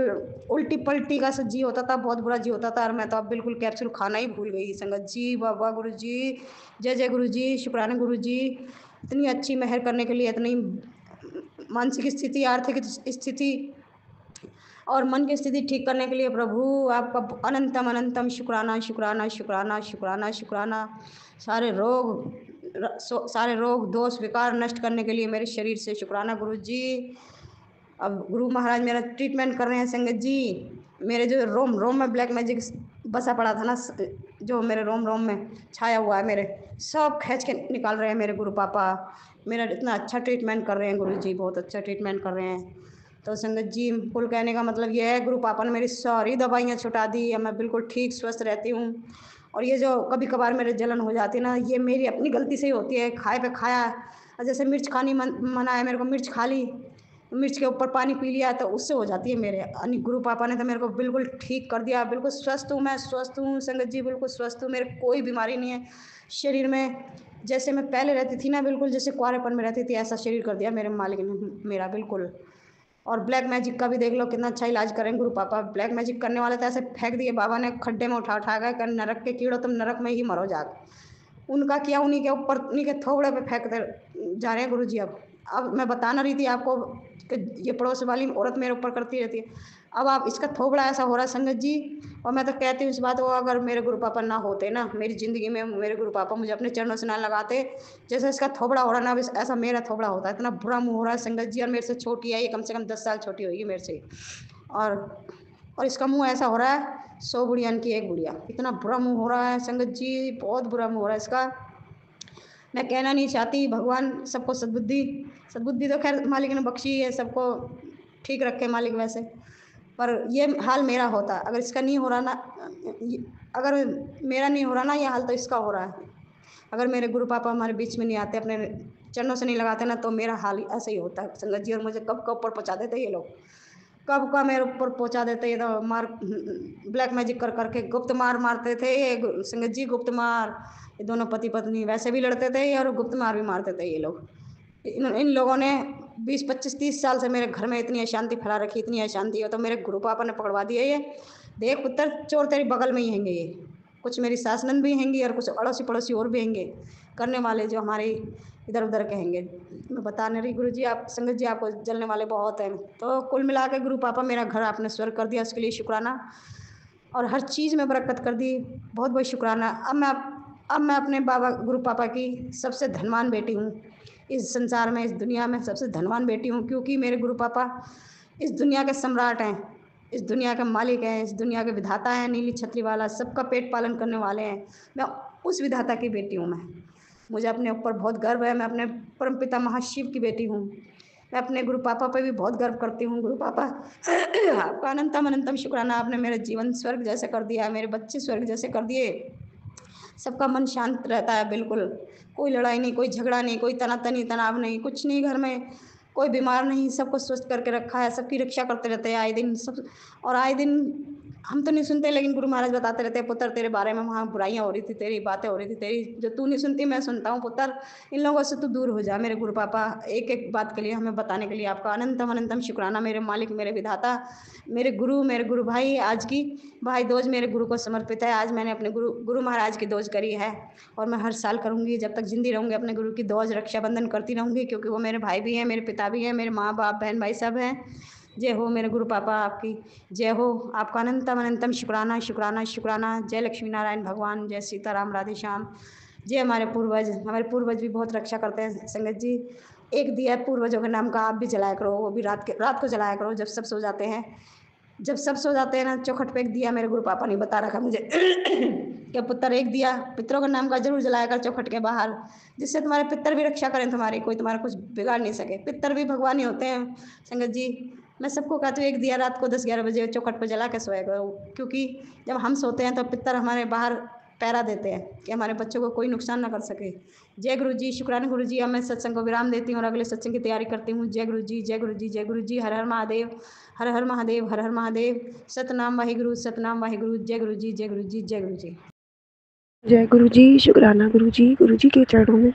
उल्टी पल्टी का जी होता था, बहुत बुरा जी होता था, और मैं तो अब बिल्कुल कैप्सूल खाना ही भूल गई। संगत जी, बाबा गुरु जी, जय जय गुरु जी, शुक्राना गुरु जी, इतनी अच्छी मेहर करने के लिए, इतनी मानसिक स्थिति, आर्थिक स्थिति और मन की स्थिति ठीक करने के लिए प्रभु आपका अनंतम अनंतम शुक्राना शुक्राना शुक्राना शुक्राना शुक्राना। सारे रोग दोष विकार नष्ट करने के लिए मेरे शरीर से शुक्राना गुरु जी। अब गुरु महाराज मेरा ट्रीटमेंट कर रहे हैं संगत जी। मेरे जो रोम रोम में ब्लैक मैजिक बसा पड़ा था ना, जो मेरे रोम रोम में छाया हुआ है, मेरे सब खींच के निकाल रहे हैं मेरे गुरु पापा। मेरा इतना अच्छा ट्रीटमेंट कर रहे हैं गुरु जी, बहुत अच्छा ट्रीटमेंट कर रहे हैं। तो संगत जी, कुल कहने का मतलब ये है, गुरु पापा ने मेरी सारी दवाइयाँ छुटा दी, अब मैं बिल्कुल ठीक स्वस्थ रहती हूँ। और ये जो कभी कभार मेरे जलन हो जाती है ना, ये मेरी अपनी गलती से ही होती है। खाए पे खाया, जैसे मिर्च खानी मना है मेरे को, मिर्च खा ली, मिर्च के ऊपर पानी पी लिया, तो उससे हो जाती है मेरे। यानी गुरु पापा ने तो मेरे को बिल्कुल ठीक कर दिया, बिल्कुल स्वस्थ हूँ, मैं स्वस्थ हूँ संगत जी, बिल्कुल स्वस्थ हूँ, मेरे कोई बीमारी नहीं है शरीर में। जैसे मैं पहले रहती थी ना, बिल्कुल जैसे कुंवारेपन में रहती थी, ऐसा शरीर कर दिया मेरे मालिक ने मेरा, बिल्कुल। और ब्लैक मैजिक का भी देख लो कितना अच्छा इलाज करें गुरु पापा। ब्लैक मैजिक करने वाले तो ऐसे फेंक दिए बाबा ने खड्डे में, उठा उठा कर, नरक के कीड़ो तुम नरक में ही मरो जाकर। उनका किया उन्हीं के ऊपर, उन्हीं के थोबड़े पे फेंकते जा रहे हैं गुरु जी। अब मैं बता ना रही थी आपको कि ये पड़ोस वाली औरत मेरे ऊपर करती रहती है, अब आप इसका थोबड़ा ऐसा हो रहा है संगत जी। और मैं तो कहती हूँ इस बात को, अगर मेरे गुरु पापा ना होते ना मेरी ज़िंदगी में, मेरे गुरु पापा मुझे अपने चरणों से ना लगाते, जैसे इसका थोबड़ा हो रहा ना, अब ऐसा मेरा थोबड़ा होता है। इतना बुरा मुँह हो रहा है संगत जी, और मेरे से छोटी है ये, कम से कम 10 साल छोटी होगी मेरे से। और इसका मुँह ऐसा हो रहा है 100 बुढ़ियान की एक बुढ़िया, इतना बुरा मुँह हो रहा है संगत जी, बहुत बुरा मुँह हो रहा है इसका। मैं कहना नहीं चाहती, भगवान सबको सद्बुद्धि, सद्बुद्धि तो खैर मालिक ने बख्शी है, सबको ठीक रखे मालिक वैसे। पर ये हाल मेरा होता, अगर इसका नहीं हो रहा ना, अगर मेरा नहीं हो रहा ना ये हाल, तो इसका हो रहा है। अगर मेरे गुरु पापा हमारे बीच में नहीं आते, अपने चरणों से नहीं लगाते ना, तो मेरा हाल ऐसा ही होता है संगत जी। और मुझे कब कब ऊपर पहुँचा देते ये लोग, कब का मेरे ऊपर पहुँचा देते ये, तो मार ब्लैक मैजिक कर करके गुप्त मार मारते थे ये संगत जी, गुप्त मार। ये दोनों पति पत्नी वैसे भी लड़ते थे और गुप्त मार भी मारते थे ये लोग। इन लोगों ने 20 25 30 साल से मेरे घर में इतनी अशांति फैला रखी, इतनी अशांति हो, तो मेरे गुरु पापा ने पकड़वा दिया ये, देख पुत्र चोर तेरी बगल में ही हैंगे ये। कुछ मेरी सास नंद भी हैंगी और कुछ अड़ोसी पड़ोसी और भी हैंगे करने वाले, जो हमारे इधर उधर के हैंगे। मैं बता नहीं रही गुरु जी, आप संगत जी आपको जलने वाले बहुत हैं। तो कुल मिला के गुरु पापा मेरा घर आपने स्वर्ग कर दिया, उसके लिए शुक्राना। और हर चीज़ में बरकत कर दी, बहुत बहुत शुक्राना। अब मैं अपने बाबा गुरु पापा की सबसे धनवान बेटी हूँ इस संसार में, इस दुनिया में सबसे धनवान बेटी हूँ, क्योंकि मेरे गुरु पापा इस दुनिया के सम्राट हैं, इस दुनिया के मालिक हैं, इस दुनिया के विधाता हैं, नीली छतरी वाला, सबका पेट पालन करने वाले हैं। मैं उस विधाता की बेटी हूँ। मुझे अपने ऊपर बहुत गर्व है, मैं अपने परमपिता महाशिव की बेटी हूँ। मैं अपने गुरु पापा पर भी बहुत गर्व करती हूँ। गुरु पापा आपका अनंतम अनंतम शुक्राना, आपने मेरा जीवन स्वर्ग जैसे कर दिया, मेरे बच्चे स्वर्ग जैसे कर दिए। सबका मन शांत रहता है बिल्कुल, कोई लड़ाई नहीं, कोई झगड़ा नहीं, कोई तनातनी तनाव नहीं, कुछ नहीं घर में, कोई बीमार नहीं, सबको स्वस्थ करके रखा है, सबकी रक्षा करते रहते हैं आए दिन सब। और आए दिन हम तो नहीं सुनते, लेकिन गुरु महाराज बताते रहते हैं, पुत्र तेरे बारे में वहाँ बुराइयाँ हो रही थी, तेरी बातें हो रही थी, तेरी जो तू नहीं सुनती मैं सुनता हूँ पुत्र, इन लोगों से तू दूर हो जा। मेरे गुरु पापा एक एक बात के लिए हमें बताने के लिए आपका अनंतम अनंतम शुक्राना। मेरे मालिक, मेरे विधाता, मेरे गुरु भाई, आज की भाई दोज मेरे गुरु को समर्पित है। आज मैंने अपने गुरु महाराज की दोज करी है, और मैं हर साल करूँगी जब तक जिंदी रहूँगी, अपने गुरु की दोज रक्षाबंधन करती रहूँगी, क्योंकि वो मेरे भाई भी हैं, मेरे पिता भी हैं, मेरे माँ बाप बहन भाई सब हैं। जय हो मेरे गुरु पापा, आपकी जय हो, आपका अनंतम अनंतम शुक्राना शुक्राना शुक्राना। जय लक्ष्मी नारायण भगवान, जय सीताराम राधे श्याम, जय हमारे पूर्वज भी बहुत रक्षा करते हैं संगत जी। एक दिया पूर्वजों के नाम का आप भी जलाया करो, वो भी रात को जलाया करो जब सब सो जाते हैं। जब सब सो जाते हैं ना, चौखट पे एक दिया मेरे गुरु पापा ने बता रखा मुझे कि पुत्र एक दिया पितरों के नाम का जरूर जलाया कर चौखट के बाहर, जिससे तुम्हारे पितर भी रक्षा करें, तुम्हारी कोई तुम्हारा कुछ बिगाड़ नहीं सके। पितर भी भगवान ही होते हैं संगत जी। मैं सबको कहती हूँ एक दिया रात को 10 11 बजे चौखट पर जला के सोया करो, क्योंकि जब हम सोते हैं तो पितर हमारे बाहर पहरा देते हैं कि हमारे बच्चों को कोई नुकसान ना कर सके। जय गुरु जी, शुक्राना गुरु जी। अब मैं सत्संग को विराम देती हूँ और अगले सत्संग की तैयारी करती हूँ। जय गुरु जी, जय गुरु जी, जय गुरु जी। हर हर महादेव, हर हर महादेव, हर हर महादेव। सतनाम वाहिगुरु, सतनाम वाहिगुरु। जय गुरु जी, जय गुरु जी, जय गुरु जी। जय गुरु जी, शुक्राना गुरु जी के चरणों में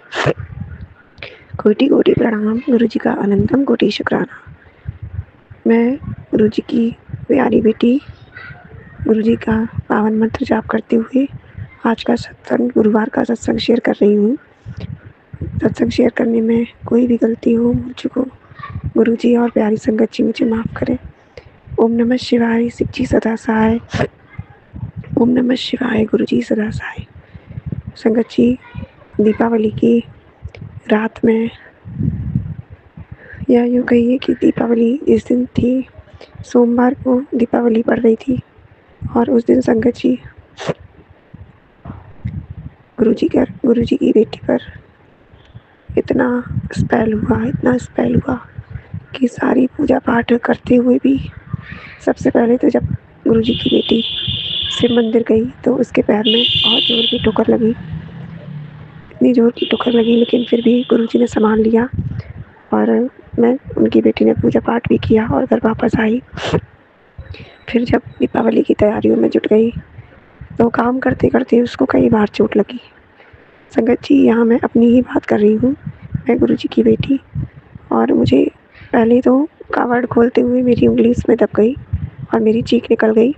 कोटि कोटि प्रणाम। गुरु जी का अनंतम कोटि शुक्राना। मैं गुरु जी की प्यारी बेटी गुरु जी का पावन मंत्र जाप करते हुए आज का सत्संग, गुरुवार का सत्संग शेयर कर रही हूँ। सत्संग शेयर करने में कोई भी गलती हो मुझको गुरु जी और प्यारी संगत जी मुझे माफ़ करें। ओम नमः शिवाय, शिव जी सदा सहाय। ओम नमः शिवाय, गुरु जी सदा सहाय। संगत जी, दीपावली की रात में, या यूँ कहिए कि दीपावली जिस दिन थी, सोमवार को दीपावली पड़ रही थी और उस दिन संगत जी गुरु जी की बेटी पर इतना स्पेल हुआ कि सारी पूजा पाठ करते हुए भी, सबसे पहले तो जब गुरु जी की बेटी शिव मंदिर गई तो उसके पैर में बहुत जोर की ठोकर लगी, इतनी जोर की ठोकर लगी, लेकिन फिर भी गुरु जी ने संभाल लिया और उनकी बेटी ने पूजा पाठ भी किया और घर वापस आई। फिर जब दीपावली की तैयारियों में जुट गई तो काम करते करते उसको कई बार चोट लगी। संगत जी, यहाँ मैं अपनी ही बात कर रही हूँ। मैं गुरु जी की बेटी, और मुझे पहले तो कवर्ड खोलते हुए मेरी उंगली इसमें दब गई और मेरी चीख निकल गई,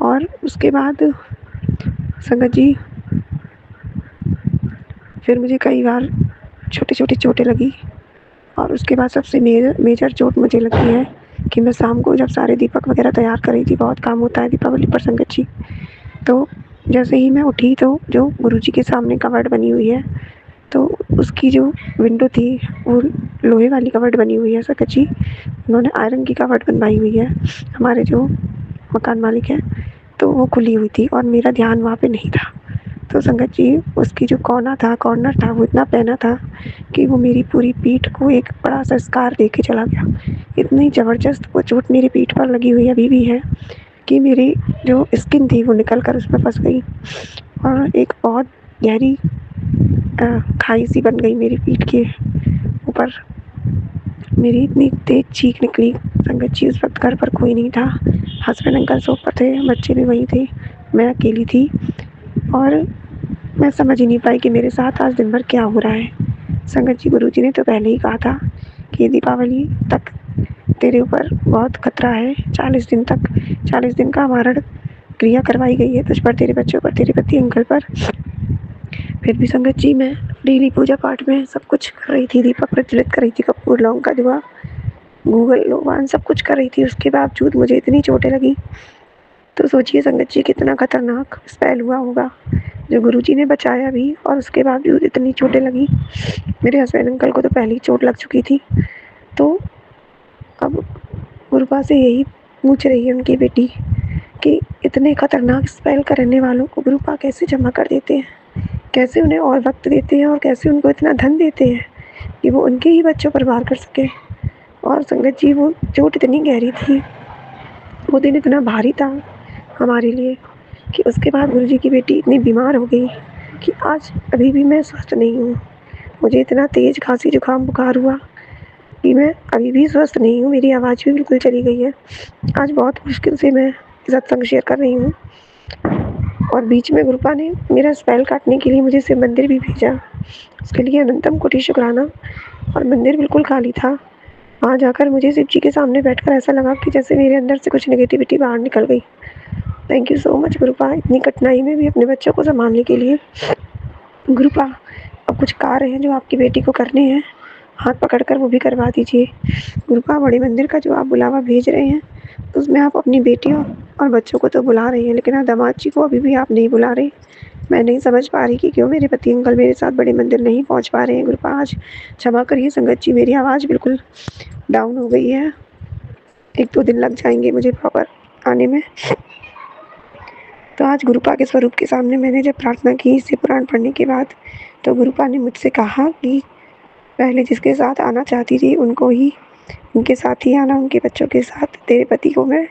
और उसके बाद संगत जी फिर मुझे कई बार छोटी छोटी चोटें लगी, और उसके बाद सबसे मेजर चोट मुझे लगी है कि मैं शाम को जब सारे दीपक वगैरह तैयार कर रही थी, बहुत काम होता है दीपावली पर संगत जी, तो जैसे ही मैं उठी तो जो गुरु जी के सामने कवर्ड बनी हुई है, तो उसकी जो विंडो थी वो लोहे वाली कवर्ड बनी हुई है संगत जी, उन्होंने आयरन की कवर्ड बनवाई हुई है, हमारे जो मकान मालिक हैं, तो वो खुली हुई थी और मेरा ध्यान वहाँ पे नहीं था। तो संगत जी, उसकी जो कॉर्नर था वो इतना पहना था कि वो मेरी पूरी पीठ को एक बड़ा सा स्कार दे के चला गया। इतनी ज़बरदस्त वो चोट मेरी पीठ पर लगी हुई अभी भी है कि मेरी जो स्किन थी वो निकल कर उसमें फंस गई और एक बहुत गहरी खाई सी बन गई मेरी पीठ के ऊपर। मेरी इतनी तेज चीख निकली संगत जी, उस वक्त घर पर कोई नहीं था, हस्बैंड अंकल सोप पर थे, बच्चे भी वहीं थे, मैं अकेली थी और मैं समझ ही नहीं पाई कि मेरे साथ आज दिन भर क्या हो रहा है। संगत जी, गुरु जी ने तो पहले ही कहा था कि दीपावली तक तेरे ऊपर बहुत खतरा है, 40 दिन का मारण क्रिया करवाई गई है तुझ पर, तेरे बच्चों पर, तेरे पति अंकल पर। फिर भी संगत जी, मैं डेली पूजा पाठ में सब कुछ कर रही थी, दीपक प्रज्वलित कर रही थी, कपूर लौंग का धुआं, गूगल लोबान सब कुछ कर रही थी, उसके बावजूद मुझे इतनी चोटें लगी। तो सोचिए संगत जी, कितना खतरनाक स्पेल हुआ होगा, जो गुरु जी ने बचाया भी और उसके बावजूद इतनी चोटें लगी। मेरे हस्बैंड अंकल को तो पहले ही चोट लग चुकी थी। तो अब गुरुपा से यही पूछ रही है उनकी बेटी कि इतने खतरनाक स्पेल करने वालों को गुरुपा कैसे जमा कर देते हैं, कैसे उन्हें और वक्त देते हैं और कैसे उनको इतना धन देते हैं कि वो उनके ही बच्चों पर वार कर सके। और संगत जी, वो चोट इतनी गहरी थी, वो दिन इतना भारी था हमारे लिए कि उसके बाद गुरु जी की बेटी इतनी बीमार हो गई कि आज अभी भी मैं स्वस्थ नहीं हूँ। मुझे इतना तेज़ खांसी जुकाम बुखार हुआ कि मैं अभी भी स्वस्थ नहीं हूँ, मेरी आवाज़ भी बिल्कुल चली गई है। आज बहुत मुश्किल से मैं सत्संग शेयर कर रही हूँ, और बीच में गुरुपा ने मेरा स्पेल काटने के लिए मुझे शिव मंदिर भी भेजा, उसके लिए अनंतम कोटि शुक्राना। और मंदिर बिल्कुल खाली था, वहाँ जाकर मुझे शिव जी के सामने बैठकर ऐसा लगा कि जैसे मेरे अंदर से कुछ नेगेटिविटी बाहर निकल गई। थैंक यू सो मच गुरुपा, इतनी कठिनाई में भी अपने बच्चों को संभालने के लिए। गुरुपा, अब कुछ कार्य हैं जो आपकी बेटी को करने हैं, हाथ पकड़कर वो भी करवा दीजिए। गुरुपा, बड़े मंदिर का जो आप बुलावा भेज रहे हैं उसमें आप अपनी बेटियों और बच्चों को तो बुला रही हैं, लेकिन दामाद जी को अभी भी आप नहीं बुला रहे। मैं नहीं समझ पा रही कि क्यों मेरे पति अंकल मेरे साथ बड़े मंदिर नहीं पहुंच पा रहे हैं। गुरुपा, आज क्षमा करिए संगत जी, मेरी आवाज़ बिल्कुल डाउन हो गई है, 1-2 दिन लग जाएंगे मुझे प्रॉपर आने में। तो आज गुरुपा के स्वरूप के सामने मैंने जब प्रार्थना की शिव पुराण पढ़ने के बाद, तो गुरुपा ने मुझसे कहा कि पहले जिसके साथ आना चाहती थी उनको ही, उनके साथ ही आना, उनके बच्चों के साथ। तेरे पति को मैं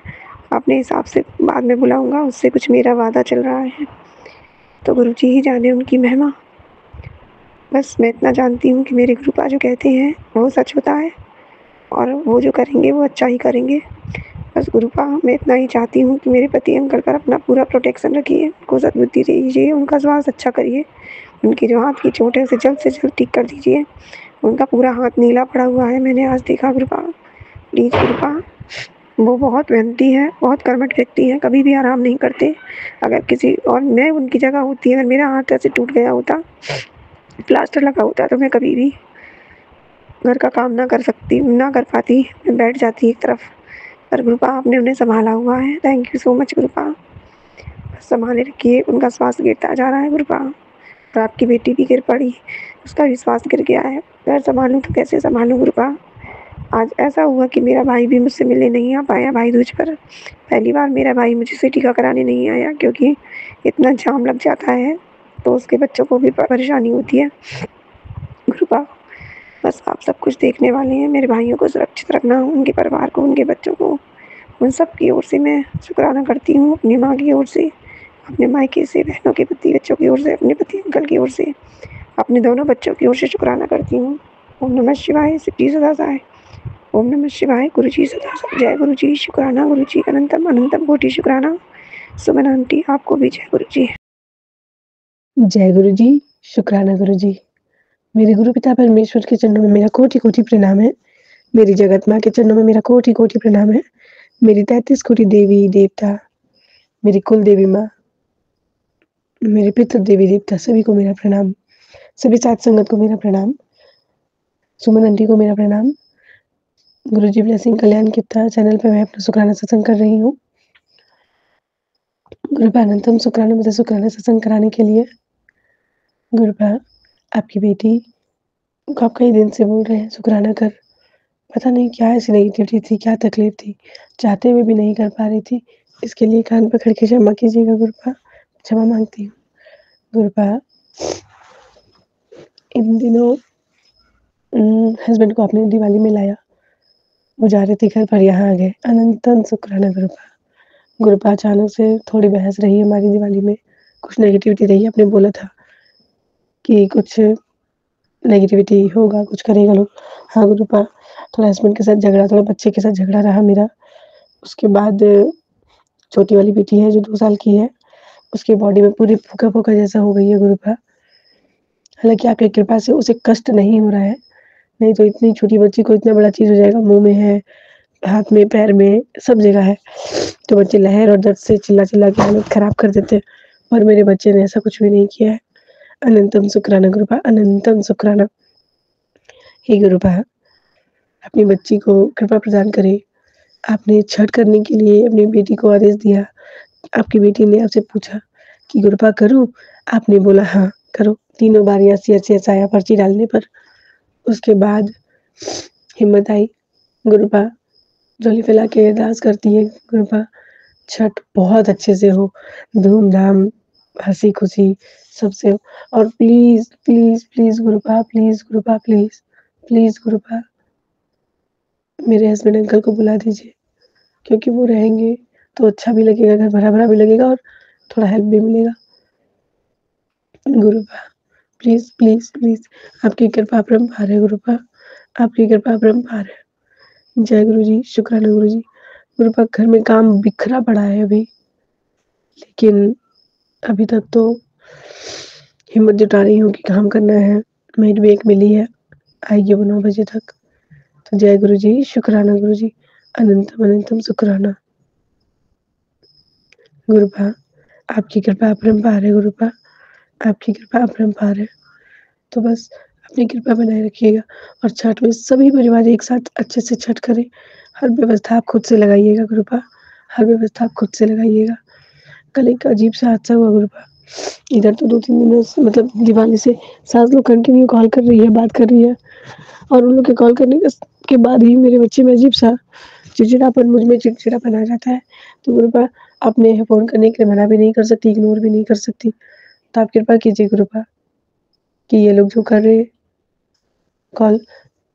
अपने हिसाब से बाद में बुलाऊंगा, उससे कुछ मेरा वादा चल रहा है। तो गुरुजी ही जाने उनकी महिमा। बस मैं इतना जानती हूँ कि मेरे गुरुपा जो कहते हैं वो सच होता है और वो जो करेंगे वो अच्छा ही करेंगे। बस गुरुपा मैं इतना ही चाहती हूँ कि मेरे पति अंकल पर अपना पूरा प्रोटेक्शन रखिए, उनको सद्बुद्धि दीजिए, उनका स्वास्थ्य अच्छा करिए, उनकी जो हाथ की चोट है उसे जल्द से जल्द ठीक कर दीजिए। उनका पूरा हाथ नीला पड़ा हुआ है, मैंने आज देखा गुरुपा। प्लीज़ गुरुपा, वो बहुत मेहनती हैं, बहुत कर्मठ व्यक्ति हैं, कभी भी आराम नहीं करते। अगर किसी और मैं उनकी जगह होती, अगर मेरा हाथ ऐसे टूट गया होता, प्लास्टर लगा होता, तो मैं कभी भी घर का काम ना कर पाती, मैं बैठ जाती एक तरफ। पर गुरुपा आपने उन्हें संभाला हुआ है, थैंक यू सो मच गुरुपा। बस संभाले रखिए, उनका स्वास्थ्य गिरता जा रहा है गुरुपा। और आपकी बेटी भी गिर पड़ी, उसका भी स्वास्थ्य गिर गया है। अगर संभालूँ तो कैसे संभालूँ गुरुपा। आज ऐसा हुआ कि मेरा भाई भी मुझसे मिलने नहीं आ पाया भाई दूज पर। पहली बार मेरा भाई मुझसे टीका कराने नहीं आया, क्योंकि इतना जाम लग जाता है तो उसके बच्चों को भी परेशानी होती है। गुरुपा, बस आप सब कुछ देखने वाले हैं, मेरे भाइयों को सुरक्षित रखना, उनके परिवार को, उनके बच्चों को, उन सब की ओर से मैं शुक्राना करती हूँ, अपनी माँ की ओर से, अपने मायके से, बहनों के पति बच्चों की ओर से, अपने पति अंकल की ओर से, अपने दोनों बच्चों की ओर से शुक्राना करती हूँ। ओम नमः शिवाय, सिद्धि सदा साई। ओम नमः शिवाय, गुरुजी सदा साई। जय गुरुजी, शुक्राना गुरुजी, अनंतम अनंतम कोटि शुक्राना। सुमन आंटी, आपको भी जय गुरुजी। जय गुरु जी, शुक्राना गुरु जी। मेरे गुरु पिता परमेश्वर के चरणों में मेरा कोटि-कोटि प्रणाम है। मेरी जगत माँ के चरणों में मेरा कोटि-कोटि प्रणाम है। मेरी 33 कोटि देवी-देवता, मेरी कुल देवी माँ, मेरे पितृ देवी-देवता सभी को मेरा प्रणाम। सभी साध संगत को मेरा प्रणाम। सुमन आंटी को मेरा प्रणाम। गुरुजी ब्लेसिंग कल्याण कीर्तन चैनल पे मैं अपना शुक्राना सत्संग कर रही हूँ। गुरुपा अनंतम शुक्राना मुझे शुक्राना सत्संग कराने के लिए। गुरुपा, आपकी बेटी को आप कई दिन से बोल रहे हैं शुक्राना कर। पता नहीं क्या ऐसी नेगेटिविटी थी, क्या तकलीफ थी, चाहते हुए भी नहीं कर पा रही थी। इसके लिए कान पकड़ के क्षमा कीजिएगा गुरुपा, क्षमा माँगती हूँ। गुरुपा, इन दिनों हस्बैंड को आपने दिवाली में लाया, वो जा रहे थे घर पर, यहाँ आ गए। अनंतम शुक्राना गुरुपा। गुरुपा, अचानक से थोड़ी बहस रही हमारी दिवाली में, कुछ नेगेटिविटी रही। आपने बोला था कि कुछ नेगेटिविटी होगा, कुछ करेगा लोग। हाँ गुरुपा, थोड़ा हस्बैंड के साथ झगड़ा, थोड़ा बच्चे के साथ झगड़ा रहा मेरा। उसके बाद छोटी वाली बेटी है जो 2 साल की है, उसकी बॉडी में पूरी फूका-फूका जैसा हो गई है गुरुपा। हालाँकि आपकी कृपा से उसे कष्ट नहीं हो रहा है, नहीं तो इतनी छोटी बच्ची को इतना बड़ा चीज़ हो जाएगा, मुँह में है, हाथ में, पैर में, सब जगह है। तो बच्चे लहर और दर्द से चिल्ला-चिल्ला के हालत खराब कर देते हैं, और मेरे बच्चे ने ऐसा कुछ भी नहीं किया है। अनंतम शुक्राना गुरुपा, अनंतम शुक्राना। हे गुरुपा, अपनी बच्ची को कृपा प्रदान करें। आपने छठ करने के लिए अपनी बेटी को आदेश दिया। आपकी बेटी ने आपसे पूछा कि गुरुपा करूँ? आपने बोला हाँ, करो। तीनों बार यस आया पर्ची डालने पर। उसके बाद हिम्मत आई। गुरुपा झोली फैला के अरदास करती है, गुरुपा छठ बहुत अच्छे से हो, धूम-धाम, हँसी-खुशी सबसे हो। और please, please, please Gurupa, please Gurupa, please, please Gurupa, मेरे हस्बैंड अंकल को बुला दीजिए, क्योंकि वो रहेंगे तो अच्छा भी लगेगा, घर भरा-भरा भी लगेगा और थोड़ा हेल्प भी मिलेगा। गुरुपा, प्लीज़, प्लीज़, प्लीज़, आपकी कृपा अपरंपार है गुरुपा, आपकी कृपा अपरंपार है। जय गुरुजी, शुक्राना गुरुजी। गुरुपा, घर में काम बिखरा पड़ा है अभी, लेकिन अभी तक तो हिम्मत जुटा रही हूँ कि काम करना है। मेड भी एक मिली है, आएगी वो 9 बजे तक। तो जय गुरुजी, शुक्राना गुरुजी, अनंतम अनंतम शुक्राना। गुरुपा, आपकी कृपा अपरंपार है गुरुपा, आपकी कृपा अपरंपार है। तो बस अपनी कृपा बनाए रखिएगा, और छठ में सभी परिवार एक साथ अच्छे से छठ करें। हर व्यवस्था आप खुद से लगाइएगा गुरुपा, हर व्यवस्था आप खुद से लगाइएगा। कल एक अजीब-सा हादसा हुआ गुरुपा। इधर तो 2-3 दिनों से, मतलब दिवाली से सास लोग कंटिन्यू कॉल कर रही है, बात कर रही है, और उन लोग के कॉल करने के बाद ही मेरे बच्चे में अजीब-सा चिड़चिड़ापन, मुझ में चिड़चिड़ापन आ जाता है। तो गुरुपा, आपने फ़ोन करने के लिए मना भी नहीं कर सकती, इग्नोर भी नहीं कर सकती। तो आप कृपा कीजिए गुरुपा कि ये लोग जो कर रहे हैं कॉल,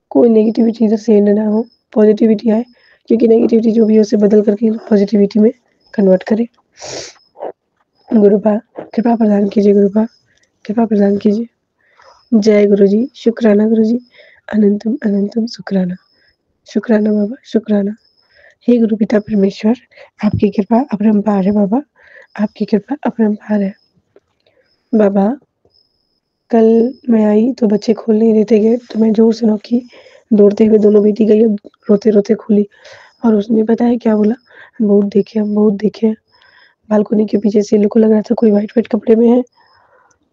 कोई नेगेटिविटी इधर से एंड ना हो, पॉजिटिविटी आए, क्योंकि नेगेटिविटी जो भी है उसे बदल करके पॉजिटिविटी में कन्वर्ट करें। गुरुपा कृपा प्रदान कीजिए, गुरुपा कृपा प्रदान कीजिए। जय गुरु जी, शुक्राना गुरु जी, अनंतम अनंतम शुक्राना, शुक्राना बाबा, शुक्राना। हे गुरु पिता परमेश्वर, आपकी कृपा अपरंपार है बाबा, आपकी कृपा अपरंपार है। बाबा, कल मैं आई तो बच्चे खोल नहीं रहे थे गेट, तो मैं ज़ोर से नॉक की, दौड़ते हुए दोनों बेटी गई और रोते-रोते खोली और उसने पता है क्या बोला? हम बहुत देखे हैं। बालकनी के पीछे से इन लोग को लग रहा था कोई व्हाइट-व्हाइट कपड़े में है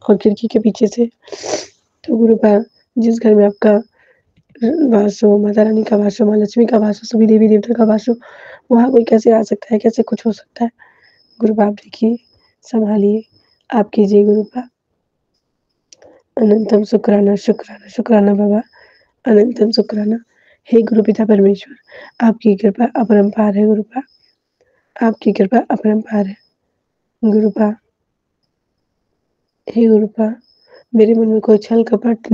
और खिड़की के पीछे से। तो गुरुपा, जिस घर में आपका वास हो, माता रानी का वास हो, माँ लक्ष्मी का वास हो, सभी देवी-देवता का वास हो, वहाँ कोई कैसे आ सकता है? कैसे कुछ हो सकता है? गुरुपा आप देखिए, सँभालिए, आप कीजिए गुरुपा। अनंतम शुक्राना, शुक्राना, शुक्राना बाबा, अनंतम शुक्राना। हे गुरु पिता परमेश्वर, आपकी कृपा अपरंपार है गुरुपा, आपकी कृपा अपरंपार है। गुरुपा, हे गुरुपा, मेरे मन में कोई छल कपट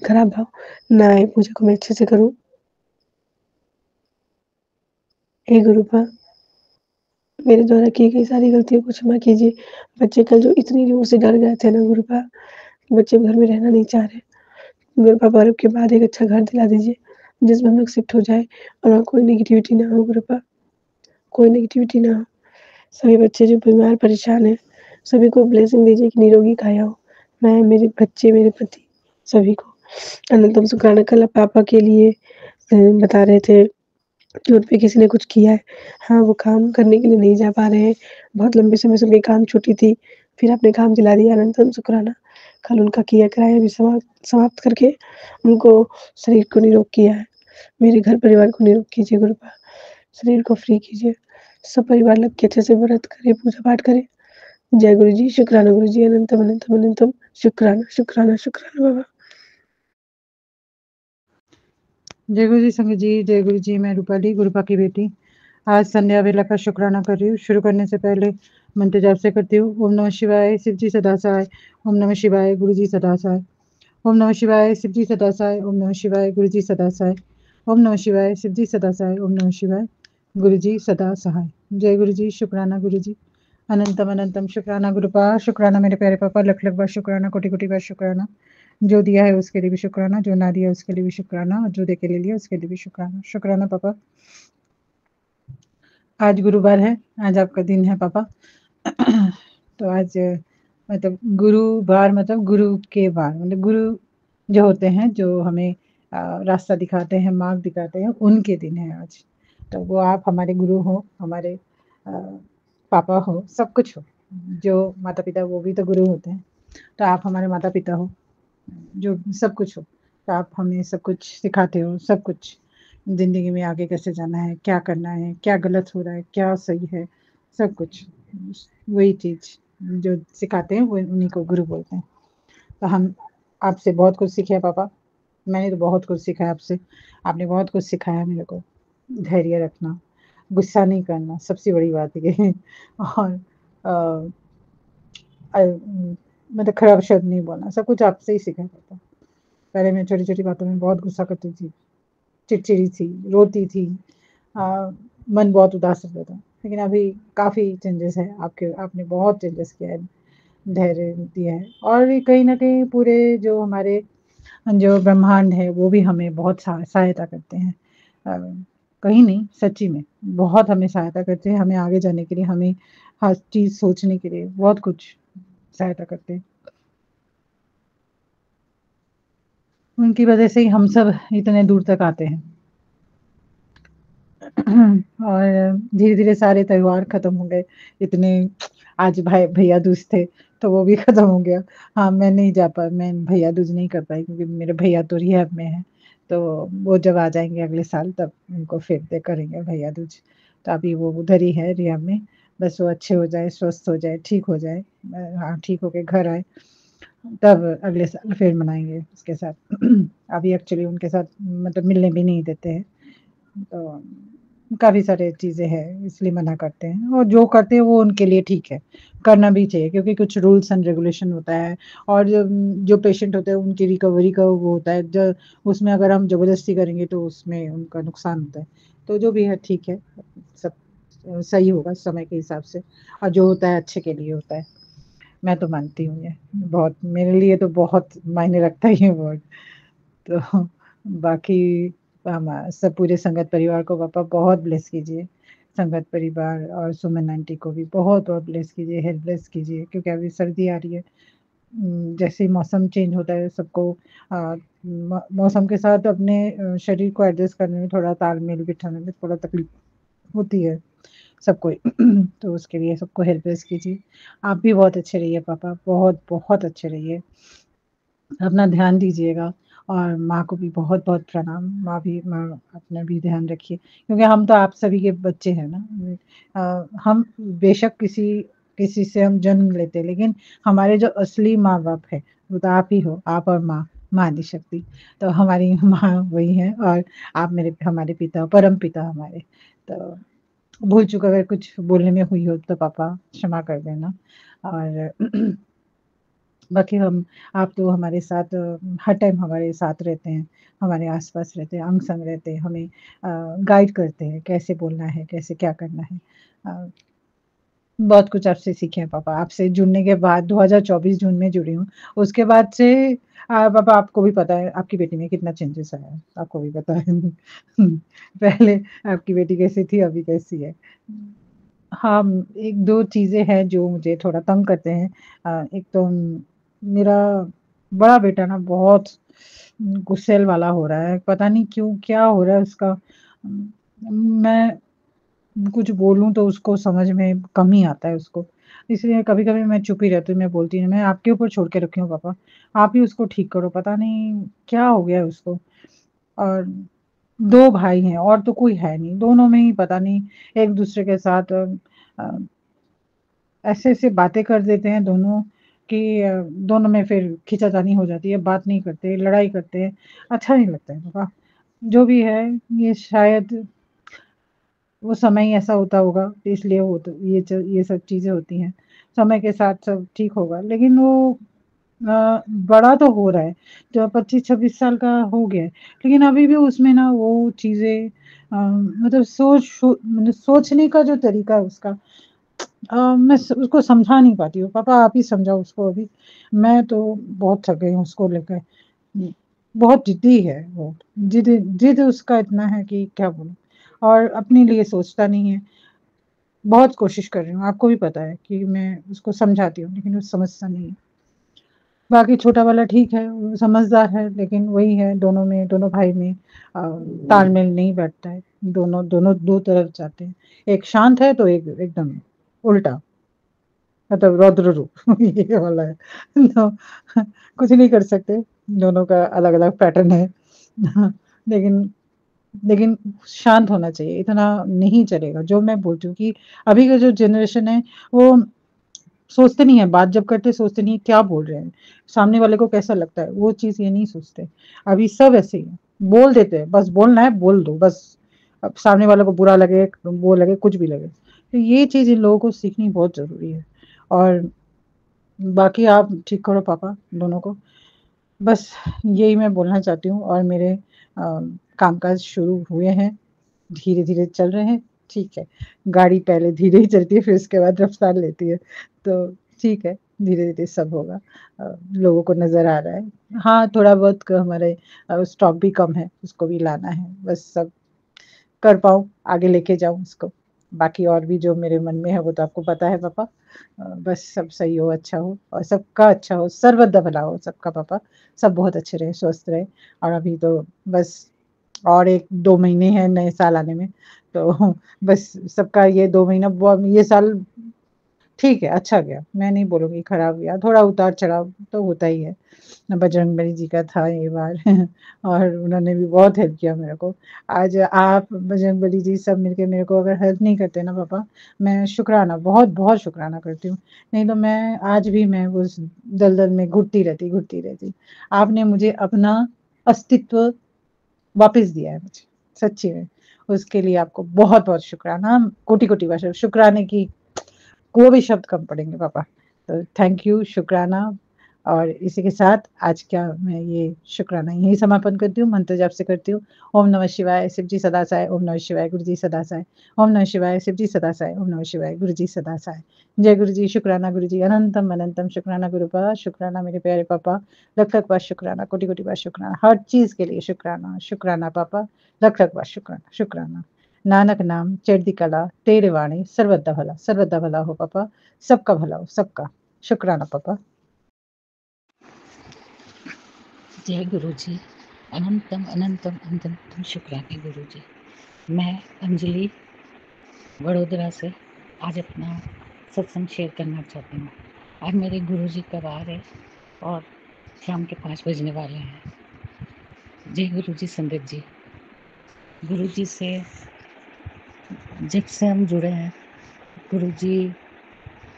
खराब भाव ना आए, पूजा को मैं अच्छे से करूँ। हे गुरुपा, मेरे द्वारा की गई सारी गलतियों को क्षमा कीजिए। बच्चे कल जो इतनी जोर से डर गए थे ना गुरुपा, बच्चे घर में रहना नहीं चाह रहे। गुरुपा पर्व के बाद एक अच्छा घर दिला दीजिए, जिसमें हम लोग शिफ्ट हो जाएँ और वहाँ कोई नेगेटिविटी ना हो गुरुपा, कोई नेगेटिविटी ना हो। सभी बच्चे जो बीमार परेशान हैं, सभी को ब्लेसिंग दीजिए कि निरोगी काया हो। मैं, मेरे बच्चे, मेरे पति, सभी को। अनंतम शुक्राना। कल आप पापा के लिए बता रहे थे कि उन पे किसी ने कुछ किया है। हाँ, वो काम करने के लिए नहीं जा पा रहे हैं। बहुत लंबे समय से उनकी काम छुट्टी थी, फिर आपने काम दिला दिया, अनंतम शुक्राना। कल उनका किया कराया भी समाप्त करके उनको शरीर को निरोग किया है। मेरे घर परिवार को निरोग कीजिए गुरुपा, शरीर को फ्री कीजिए। सब परिवार लग के अच्छे से व्रत करे, पूजा पाठ करे। जय गुरु जी, शुक्राना गुरु जी, अनंतम अनंतम अनंतम शुक्राना, शुक्राना, शुक्राना बाबा। जय गुरु जी संगत जी, जय गुरु जी। मैं रूपाली, गुरुपा की बेटी, आज संध्या वेला का शुक्राना कर रही हूँ। शुरू करने से पहले मंत्र जाप से करती हूँ। ओम नमः शिवाय, शिव जी सदा सहाय। ओम नमः शिवाय, गुरु जी सदा सहाय। ओम नमः शिवाय, शिव जी सदा सहाय। ओम नमः शिवाय, गुरु जी सदा सहाय। ओम नमः शिवाय, शिव जी सदा सहाय। ओम नमः शिवाय, गुरु जी सदा सहाय। जय गुरु जी, शुक्राना गुरु जी, अनंतम अनंतम शुक्राना गुरुपा, शुक्राना मेरे प्यारे पापा, लख लख बार शुक्राना, कोटि कोटि बार शुक्राना। जो दिया है उसके लिए भी शुक्राना, जो ना दिया उसके लिए भी शुक्राना, और जो दे के ले लिया उसके लिए भी शुक्राना। शुक्राना पापा। आज गुरुवार है, आज आपका दिन है पापा। तो आज मतलब गुरुवार मतलब गुरु के वार, मतलब गुरु जो होते हैं, जो हमें रास्ता दिखाते हैं, मार्ग दिखाते हैं, उनके दिन है आज। तो वो आप हमारे गुरु हो, हमारे पापा हो, सब कुछ हो। जो माता पिता वो भी तो गुरु होते हैं, तो आप हमारे माता पिता हो, जो सब कुछ हो। तो आप हमें सब कुछ सिखाते हो, सब कुछ ज़िंदगी में आगे कैसे जाना है, क्या करना है, क्या गलत हो रहा है, क्या सही है, सब कुछ वही चीज़ जो सिखाते हैं, वो उन्हीं को गुरु बोलते हैं। तो हम आपसे बहुत कुछ सीखे हैं पापा। मैंने तो बहुत कुछ सीखा है आपसे। आपने बहुत कुछ सिखाया मेरे को। धैर्य रखना, गुस्सा नहीं करना, सबसे बड़ी बात ये है। और मतलब खराब शब्द नहीं बोलना, सब कुछ आपसे ही सीखा पापा। पहले मैं छोटी-छोटी बातों में बहुत गुस्सा करती थी, चिड़चिड़ी थी, रोती थी, मन बहुत उदास रहता था। लेकिन अभी काफ़ी चेंजेस है, आपके आपने बहुत चेंजेस किया है, धैर्य दिया है, और ये कहीं न कहीं पूरे जो हमारे जो ब्रह्मांड है, वो भी हमें बहुत सहायता करते हैं। कहीं नहीं, सच्ची में बहुत हमें सहायता करते हैं, हमें आगे जाने के लिए, हमें हर चीज़ सोचने के लिए बहुत कुछ सहायता करते हैं। उनकी वजह से ही हम सब इतने दूर तक आते हैं। और धीरे-धीरे सारे त्योहार खत्म हो गए। इतने आज भैया दूज थे, तो वो भी खत्म हो गया। हाँ, मैं नहीं जा पाई, मैं भैया दूज नहीं कर पाई क्योंकि मेरे भैया तो रिहैब में हैं। तो वो जब आ जाएँगे अगले साल, तब उनको फिर से करेंगे भैया दूज। तो अभी वो उधर ही है रिहैब में। बस वो अच्छे हो जाए, स्वस्थ हो जाए, ठीक हो जाए, हाँ, ठीक होके घर आए, तब अगले साल फिर मनाएँगे उसके साथ। अभी एक्चुअली उनके साथ मतलब मिलने भी नहीं देते हैं। तो काफ़ी सारे चीज़ें हैं, इसलिए मना करते हैं, और जो करते हैं वो उनके लिए ठीक है, करना भी चाहिए, क्योंकि कुछ रूल्स एंड रेगुलेशन होता है, और जो पेशेंट होते हैं उनकी रिकवरी का वो होता है, ज उसमें अगर हम ज़बरदस्ती करेंगे तो उसमें उनका नुकसान होता है। तो जो भी है ठीक है, सब सही होगा समय के हिसाब से, और जो होता है अच्छे के लिए होता है। मैं तो मानती हूँ ये बहुत, मेरे लिए तो बहुत मायने रखता है ये वर्ड। तो बाकी हम सब पूरे संगत परिवार को पापा बहुत ब्लेस कीजिए। संगत परिवार और सुमन आंटी को भी बहुत-बहुत ब्लेस कीजिए, हेल्प ब्लेस कीजिए, क्योंकि अभी सर्दी आ रही है। जैसे ही मौसम चेंज होता है सबको मौसम के साथ अपने शरीर को एडजस्ट करने में, थोड़ा तालमेल बिठाने में थोड़ा तकलीफ होती है सबको ही। तो उसके लिए सबको हेल्प ब्लेस कीजिए। आप भी बहुत अच्छे रहिए पापा, बहुत बहुत अच्छे रहिए। अपना ध्यान दीजिएगा और माँ को भी बहुत-बहुत प्रणाम। माँ अपना भी ध्यान रखिए, क्योंकि हम तो आप सभी के बच्चे हैं ना। हम बेशक किसी से हम जन्म लेते हैं, लेकिन हमारे जो असली माँ-बाप हैं, वो तो आप ही हो, आप और माँ आदिशक्ति। तो हमारी माँ वही हैं और आप हमारे पिता, परम पिता हमारे। तो भूल-चूक अगर कुछ बोलने में हुई हो तो पापा क्षमा कर देना। और बाकी आप तो हमारे साथ हर टाइम हमारे साथ रहते हैं, हमारे आस-पास रहते हैं, अंग-संग रहते हैं, हमें गाइड करते हैं, कैसे बोलना है, कैसे क्या करना है। अ, बहुत कुछ आपसे सीखे हैं पापा, आपसे जुड़ने के बाद 2024 जून में जुड़ी हूँ, उसके बाद से पापा आपको भी पता है आपकी बेटी में कितना चेंजेस आया है, आपको भी पता है। पहले आपकी बेटी कैसी थी, अभी कैसी है। हाँ, 1-2 चीज़ें हैं जो मुझे थोड़ा तंग करते हैं। एक तो मेरा बड़ा बेटा ना बहुत गुस्सैल वाला हो रहा है, पता नहीं क्यों, क्या हो रहा है उसका। मैं कुछ बोलूँ तो उसको समझ में कम ही आता है उसको। इसलिए कभी-कभी मैं चुप ही रहती हूँ, मैं बोलती नहीं, मैं आपके ऊपर छोड़ के रखी हूँ पापा। आप ही उसको ठीक करो, पता नहीं क्या हो गया है उसको। और 2 भाई हैं और तो कोई है नहीं, दोनों में ही पता नहीं एक-दूसरे के साथ अ, ऐसे-ऐसे बातें कर देते हैं दोनों कि दोनों में फिर खींचातानी हो जाती है, बात नहीं करते, लड़ाई करते हैं, अच्छा नहीं लगता है पापा। जो भी है, ये शायद वो समय ही ऐसा होता होगा, इसलिए ये सब चीज़ें होती हैं। समय के साथ सब ठीक होगा, लेकिन वो बड़ा तो हो रहा है, जो 25-26 साल का हो गया है, लेकिन अभी भी उसमें ना वो चीज़ें मतलब मतलब सोचने का जो तरीका है उसका, मैं उसको समझा नहीं पाती हूँ। पापा आप ही समझाओ उसको अभी। मैं तो बहुत थक गई हूँ उसको लेकर। बहुत ज़िद्दी है वो। ज़िद उसका इतना है कि क्या बोलूँ, और अपने लिए सोचता नहीं है। बहुत कोशिश कर रही हूँ, आपको भी पता है कि मैं उसको समझाती हूँ, लेकिन वो समझता नहीं है। बाकी छोटा वाला ठीक है, वो समझदार है, लेकिन वही है, दोनों भाई में तालमेल नहीं बैठता है। दोनों दोनों 2 तरफ जाते हैं। एक शांत है तो एक एकदम उल्टा, मतलब रौद्र रूप। ये वाला है। तो कुछ नहीं कर सकते, दोनों का अलग-अलग पैटर्न है। लेकिन लेकिन शांत होना चाहिए, इतना नहीं चलेगा। जो मैं बोलती हूँ कि अभी का जो जनरेशन है, वो सोचते नहीं है, बात जब करते सोचते नहीं है क्या बोल रहे हैं, सामने वाले को कैसा लगता है, वो चीज़ ये नहीं सोचते। अभी सब ऐसे ही है, बोल देते हैं, बस बोलना है बोल दो बस। अब सामने वाले को बुरा लगे, वो लगे, कुछ भी लगे। तो ये चीज़ इन लोगों को सीखनी बहुत ज़रूरी है। और बाकी आप ठीक करो पापा दोनों को। बस यही मैं बोलना चाहती हूँ, और मेरे कामकाज शुरू हुए हैं, धीरे-धीरे चल रहे हैं, ठीक है। गाड़ी पहले धीरे ही चलती है, फिर उसके बाद रफ्तार लेती है, तो ठीक है, धीरे-धीरे सब होगा। लोगों को नज़र आ रहा है। हाँ, थोड़ा बहुत हमारे स्टॉक भी कम है, उसको भी लाना है, बस सब कर पाऊँ, आगे लेके जाऊँ उसको। बाकी और भी जो मेरे मन में है वो तो आपको पता है पापा। बस सब सही हो, अच्छा हो और सबका अच्छा हो, सर्वदा भला हो सबका पापा। सब बहुत अच्छे रहें, स्वस्थ रहें, और अभी तो बस और 1-2 महीने हैं नए साल आने में, तो बस सबका ये 2 महीना ये साल ठीक है, अच्छा गया। मैं नहीं बोलूँगी खराब गया, थोड़ा उतार-चढ़ाव तो होता ही है। बजरंगबली जी का था ये बार। और उन्होंने भी बहुत हेल्प किया मेरे को। आज आप, बजरंगबली जी सब मिलके मेरे को अगर हेल्प नहीं करते ना पापा, मैं शुक्राना, बहुत-बहुत शुक्राना करती हूँ। नहीं तो मैं आज भी मैं उस दलदल में घुटती रहती। आपने मुझे अपना अस्तित्व वापस दिया है मुझे, सच्ची में। उसके लिए आपको बहुत-बहुत शुक्राना, कोटि-कोटि वाषव शुक्राने की वो भी शब्द कम पड़ेंगे पापा। तो थैंक यू, शुक्राना। और इसी के साथ आज का मैं ये शुक्राना यही समापन करती हूँ, मंत्र जाप से करती हूँ। ओम नमः शिवाय, शिव जी सदा सहाय, ओम नमः शिवाय, गुरु जी सदा सहाय, ओम नमः शिवाय, शिव जी सदा सहाय, ओम नमः शिवाय, गुरु जी सदा सहाय। जय गुरु जी, शुक्राना गुरु जी, अनंतम अनंतम शुक्राना गुरुपा, शुक्राना मेरे प्यारे पापा, लख लख बार शुक्राना, कोटि कोटि बार शुक्राना, हर चीज के लिए शुक्राना, शुक्राना पापा, लख लख बार शुक्राना, शुक्राना। नानक नाम चढ़ती कला तेरे वाणी सर्वदा भला हो पापा, सबका भला हो सबका। शुक्राना पापा। जय गुरु जी, अनंतम अनंतम अनंतम शुक्राना गुरु जी। मैं अंजलि वडोदरा से आज अपना सत्संग शेयर करना चाहती हूँ। आज मेरे गुरु जी का वार है और शाम के 5 बजने वाले हैं। जय गुरु जी संगत जी। गुरु जी से जब से हम जुड़े हैं, गुरु जी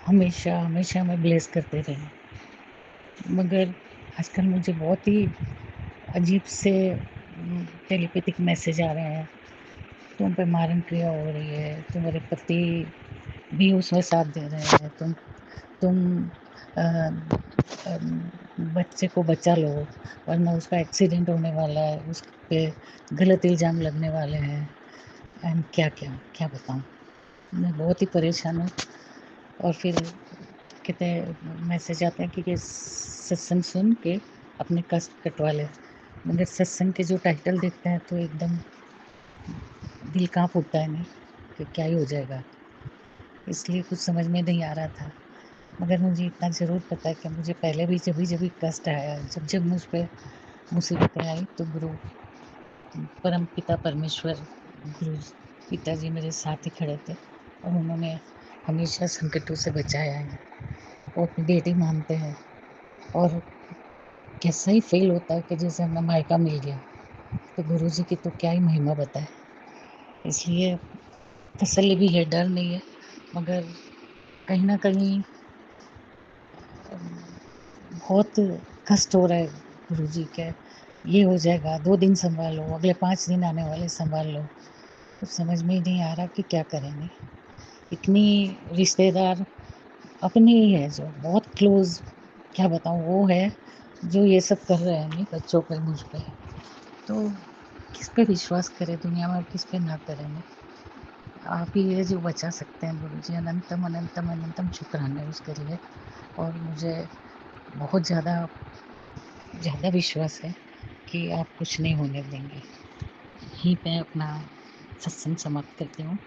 हमेशा हमेशा हमें ब्लेस करते रहे। मगर आजकल मुझे बहुत ही अजीब से टेलीपैथिक मैसेज आ रहे हैं, तुम पे मारण क्रिया हो रही है, तुम्हारे पति भी उसमें साथ दे रहे हैं, तुम बच्चे को बचा लो वरना उसका एक्सीडेंट होने वाला है, उस पे गलत इल्ज़ाम लगने वाले हैं। एंड क्या क्या क्या बताऊँ, मैं बहुत ही परेशान हूँ। और फिर कहते हैं मैसेज आते हैं कि सत्संग सुन के अपने कष्ट कटवा ले। मगर सत्संग के जो टाइटल देखते हैं तो एकदम दिल कांप उठता है नहीं कि क्या ही हो जाएगा। इसलिए कुछ समझ में नहीं आ रहा था। मगर मुझे इतना ज़रूर पता है कि मुझे पहले भी जब भी कष्ट आया, जब मुझ पर मुसीबतें आई तो गुरु परम पिता परमेश्वर गुरु पिताजी मेरे साथ ही खड़े थे और उन्होंने हमेशा संकटों से बचाया है। वो अपनी बेटी मानते हैं और कैसा ही फील होता है कि जैसे हमें मायका मिल गया। तो गुरु जी की तो क्या ही महिमा बताए। इसलिए तसल्ली भी है, डर नहीं है, मगर कहीं ना कहीं बहुत कष्ट हो रहा है। गुरु जी के ये हो जाएगा, 2 दिन संभालो, अगले 5 दिन आने वाले संभाल लो। कुछ समझ में ही नहीं आ रहा कि क्या करेंगे। इतनी रिश्तेदार अपने ही है जो बहुत क्लोज, क्या बताऊँ, वो है जो ये सब कर रहे हैं नहीं बच्चों पे, मुझ पे। तो किस पे विश्वास करें दुनिया में, किस पे ना करें नहीं। आप ही है जो बचा सकते हैं गुरु जी। अनंतम अनंतम अनंतम शुक्राना उसके लिए। और मुझे बहुत ज़्यादा विश्वास है कि आप कुछ नहीं होने देंगे। यहीं पे अपना सत्संग समाप्त करती हूँ।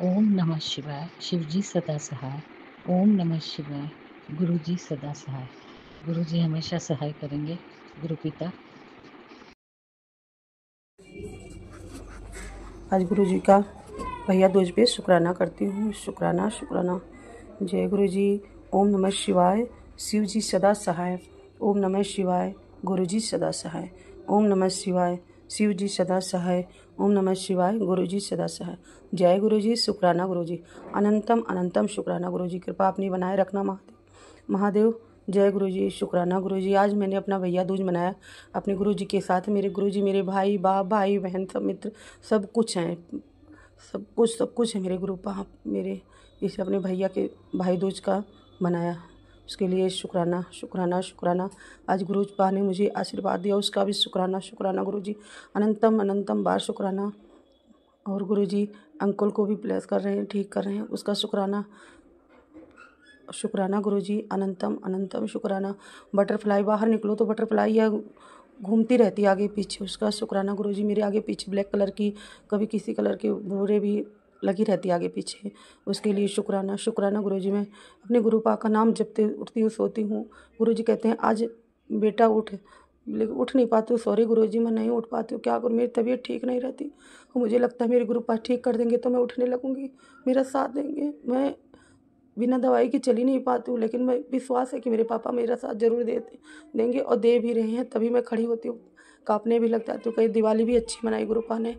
ओम नमः शिवाय, शिव जी सदा सहाय। ओम नमः शिवाय, गुरु जी सदा सहाय। गुरु जी हमेशा सहाय करेंगे। गुरु पिता। आज गुरु जी का भैया दूज पे शुक्राना करती हूँ। शुक्राना शुक्राना। जय गुरु जी। ओम नमः शिवाय, शिव जी सदा सहाय। ओम नमः शिवाय, गुरु जी सदा सहाय। ओम नमः शिवाय, शिव जी सदा सहाय। ओम नमः शिवाय, गुरु जी सदा सहाय। जय गुरु जी। शुक्राना गुरु जी। अनंतम अनंतम शुक्राना गुरु जी। कृपा अपनी बनाए रखना महादेव। जय गुरु जी। शुक्राना गुरु जी। आज मैंने अपना भैया दूज मनाया अपने गुरु जी के साथ। मेरे गुरु जी मेरे भाई बाप भाई बहन सब मित्र सब कुछ हैं, सब कुछ है मेरे गुरु बाप मेरे। इसे अपने भैया के भाई दूज का मनाया, उसके लिए शुक्राना शुक्राना शुक्राना। आज गुरु पा ने मुझे आशीर्वाद दिया, उसका भी शुक्राना शुक्राना गुरु जी। अनंतम अनंतम बार शुक्राना। और गुरु जी अंकल को भी ब्लेस कर रहे हैं, ठीक कर रहे हैं, उसका शुक्राना शुक्राना गुरु जी। अनंतम अनंतम शुक्राना। बटरफ्लाई बाहर निकलो तो बटरफ्लाई या घूमती रहती है आगे पीछे, उसका शुक्राना गुरु जी। मेरे आगे पीछे ब्लैक कलर की, कभी किसी कलर के भूरे भी लगी रहती है आगे पीछे, उसके लिए शुक्राना शुक्राना गुरु जी। मैं अपने गुरु पा का नाम जपते उठती हूँ, सोती हूँ। गुरु जी कहते हैं आज बेटा उठ, लेकिन उठ नहीं पाती हूँ। सॉरी गुरु जी, मैं नहीं उठ पाती हूँ, क्या करूँ, मेरी तबीयत ठीक नहीं रहती। और मुझे लगता है मेरे गुरु पा ठीक कर देंगे तो मैं उठने लगूँगी, मेरा साथ देंगे। मैं बिना दवाई की चल ही नहीं पाती हूँ, लेकिन मैं विश्वास है कि मेरे पापा मेरा साथ जरूर देंगे और दे भी रहे हैं, तभी मैं खड़ी होती हूँ। काँपने भी लग जाती हूँ। कई दिवाली भी अच्छी मनाई गुरु पा ने,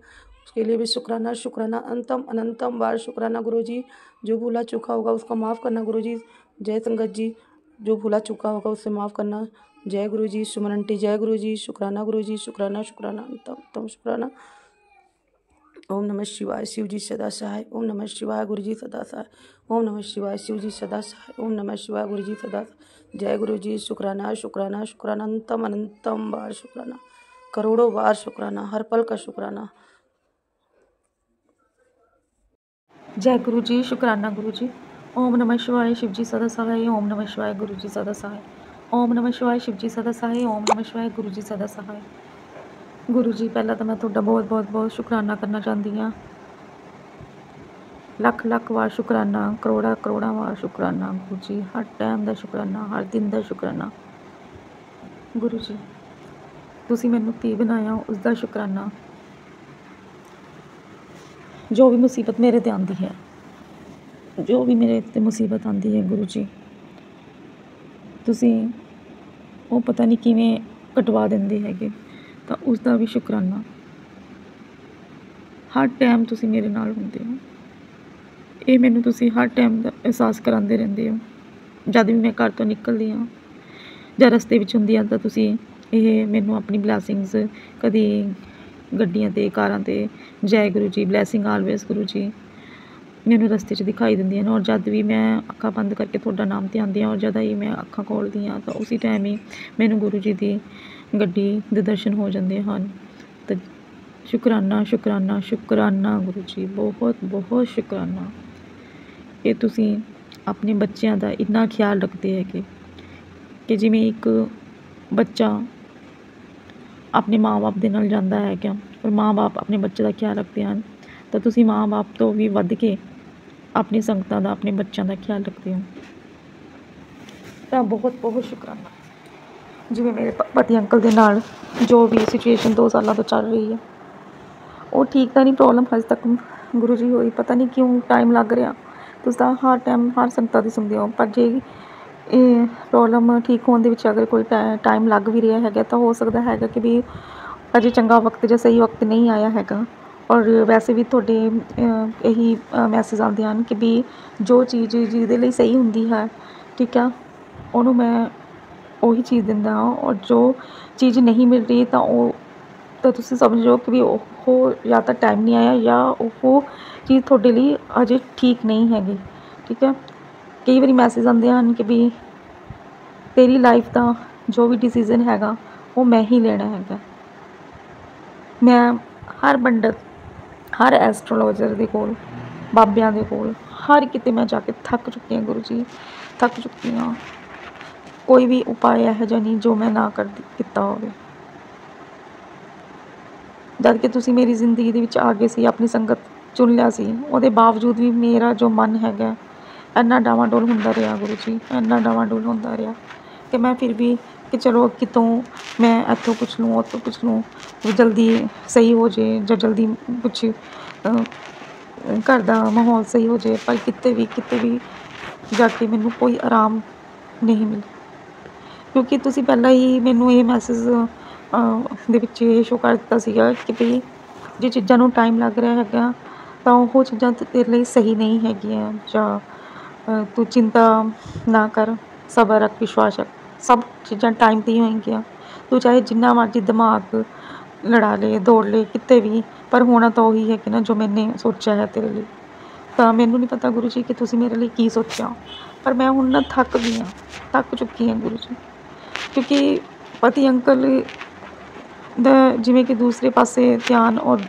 उसके लिए भी शुक्राना शुक्राना। अनंतम अनंतम बार शुक्राना गुरु जी। जो भूला चूका होगा उसका माफ़ करना गुरु जी। जय संगत जी। जो भूला चूका होगा उससे माफ़ करना। जय गुरु जी। सुमन आंटी जय गुरु जी। शुक्राना गुरु जी। शुक्राना शुक्राना अनंतम शुक्राना। ओम नमः शिवाय शिव जी सदा सहाय। ओम नमः शिवाय गुरु जी सदा सहाय। ओम नमः शिवाय शिव जी सदा सहाय। ओम नमः शिवाय गुरु जी सदा सहाय। जय गुरु जी। शुक्राना शुक्राना शुक्राना, अनंतम अनंतम बार शुक्राना, करोड़ों बार शुक्राना, हर पल का शुक्राना। जय गुरु जी। शुक्राना गुरु जी। ओम नमः शिवाय शिव जी सदा सहाय। ओम नमः शिवाय गुरु जी सदा सहाय। ओम नमः शिवाय शिव जी सदा सहाय। ओम नमः शिवाय गुरु जी सदा सहाय। गुरु जी पहला तो मैं तुहाडा बहुत बहुत बहुत शुक्राना करना चाहती हाँ। लख लख वार शुक्राना, करोड़ा करोड़ा वार शुक्राना गुरु जी। हर टाइम का शुक्राना, हर दिन का शुक्राना गुरु जी। तुसी मैनू धी बनाया उसका शुक्राना। जो भी मुसीबत मेरे ते आंदी है, जो भी मेरे ते मुसीबत आंदी है गुरु जी, तुसी वो पता नहीं किवें कटवा देंदे हैगे, तो उसका भी शुक्राना। हर टाइम तुसी मेरे नाल हुंदे हो, ये मैनू तुसी हर टाइम दा एहसास करांदे रहिंदे हो। जद भी मैं घर तो निकलदी हाँ जां रस्ते विच हुंदी हाँ तां तुसी ये मैनू अपनी ब्लैसिंग्स कदी गड्डियां ते कारां ते जय गुरु जी, ब्लैसिंग ऑलवेज गुरु जी, मैनू रस्ते च दिखाई दिंदियां ने। और जद भी मैं अक्खां बंद करके तुहाडा नाम ध्यानदी हाँ और जद ही मैं अक्खां खोलदी हाँ तो उसी टाइम ही मैनू गुरु जी दी गड्डी दे दर्शन हो जाते हैं। तो शुक्राना शुक्राना शुक्राना गुरु जी, बहुत बहुत शुक्राना कि तुसी अपने बच्चों का इन्ना ख्याल रखते हैं कि जिमें एक बच्चा अपने माँ बाप दे नाल जांदा है क्या और माँ बाप अपने बच्चे का ख्याल रखते हैं, तो तुसी माँ बाप तो भी वध के अपनी संगतां दा, अपने बच्चों का ख्याल रखते हो। तो बहुत बहुत शुक्राना। जिवें मेरे पति अंकल दे नाल जो भी सिचुएशन 2 सालों तो चल रही है वो ठीक तो नहीं, प्रॉब्लम अज तक गुरु जी होई पता नहीं क्यों टाइम लग रहा। तुस तां हर टाइम हर संगतां दी सुनदे हो, पर जे प्रॉब्लम ठीक होने दे विच अगर कोई टाइम लग भी रहा है तो हो सकता है कि भी अजे चंगा वक्त या सही वक्त नहीं आया हैगा। और वैसे भी थोड़े यही मैसेज आते हैं कि भी जो चीज़ जिहदे लई सही हुंदी है, ठीक है, उन्होंने मैं वही चीज़ दिंदा हाँ। और जो चीज़ नहीं मिल रही तो तुसीं समझो कि भी वो या तो टाइम नहीं आया या वो चीज़ थोड़े लिए अजे ठीक नहीं हैगी, ठीक है। कई बार मैसेज आते हैं कि भी तेरी लाइफ का जो भी डिसीजन हैगा वो मैं ही लेना हैगा। मैं हर पंडित, हर एस्ट्रोलॉजर दे कोल, बाबियां दे कोल, हर किते मैं जाके थक चुकी हाँ गुरु जी, थक चुकी हाँ। कोई भी उपाय है जो नहीं जो मैं ना किता होवे। जद कि तुसी मेरी जिंदगी दे विच आ गए सी, अपनी संगत चुन लिया सी, उहदे बावजूद भी मेरा जो मन हैगा इन्ना डावाडोल हुंदा रहा गुरु जी, इन्ना डावाडोल हुंदा रहा कि मैं फिर भी कि चलो कितों मैं इत्थों पुछ लूँ उत्थों पुछ लूँ, जल्दी सही हो जाए जो जल्दी कुछ घर का माहौल सही हो जाए, पर किते भी जाके मैनू कोई आराम नहीं मिला। क्योंकि तुसी पहला ही मैनू ये मैसेज दे विच ये शो कर दिता सीगा कि भी जे चीज़ां नूं टाइम लग रहा हैगा तो वो चीज़ां तेरे लिए सही नहीं हैगियां, जां तू चिंता ना कर, सबर रख, विश्वास रख, सब चीज़ां टाइम ते ही होएंगियां। तू चाहे जिन्ना मर्जी दिमाग लड़ा ले दौड़ ले किते भी, पर होना तो वही है कि ना जो मैंने सोचा है तेरे लिए। तो मैनू नहीं पता गुरु जी कि तुसी मेरे लिए की सोचा, पर मैं हुण ना थक गई हाँ, थक चुकी हाँ गुरु जी। क्योंकि पति अंकल दा जिवें कि दूसरे पासे ध्यान और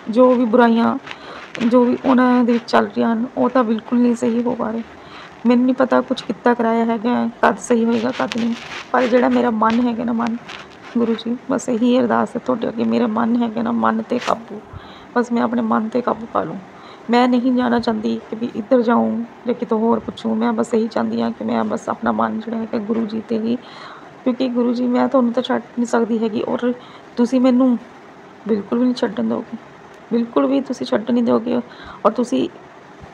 जो भी बुराइयां जो भी उन्हां दे विच चल रही हैं वो तो बिल्कुल नहीं सही हो पा रहे। मैनू नहीं पता कुछ किता कराया हैगा कद सही होएगा कद नहीं, पर जिहड़ा मेरा मन हैगा ना मन गुरु जी, बस यही अरदास है तुहाडे अगे, मेरा मन हैगा ना मन ते काबू, बस मैं अपने मन ते काबू पा लूँ। मैं नहीं जाना चाहती कि भी इधर जाऊँ या कितों होर पुछूँ, मैं बस यही चाहती हाँ कि मैं बस अपना मन जिहड़ा है गुरु जी ते ही, क्योंकि गुरु जी मैं तुहानूं तो छड्ड नहीं सकती हैगी और तुसी मैनू बिल्कुल भी नहीं छड्डन दोगे, बिल्कुल भी तुसी छड्डन नहीं दोगे। और तुसी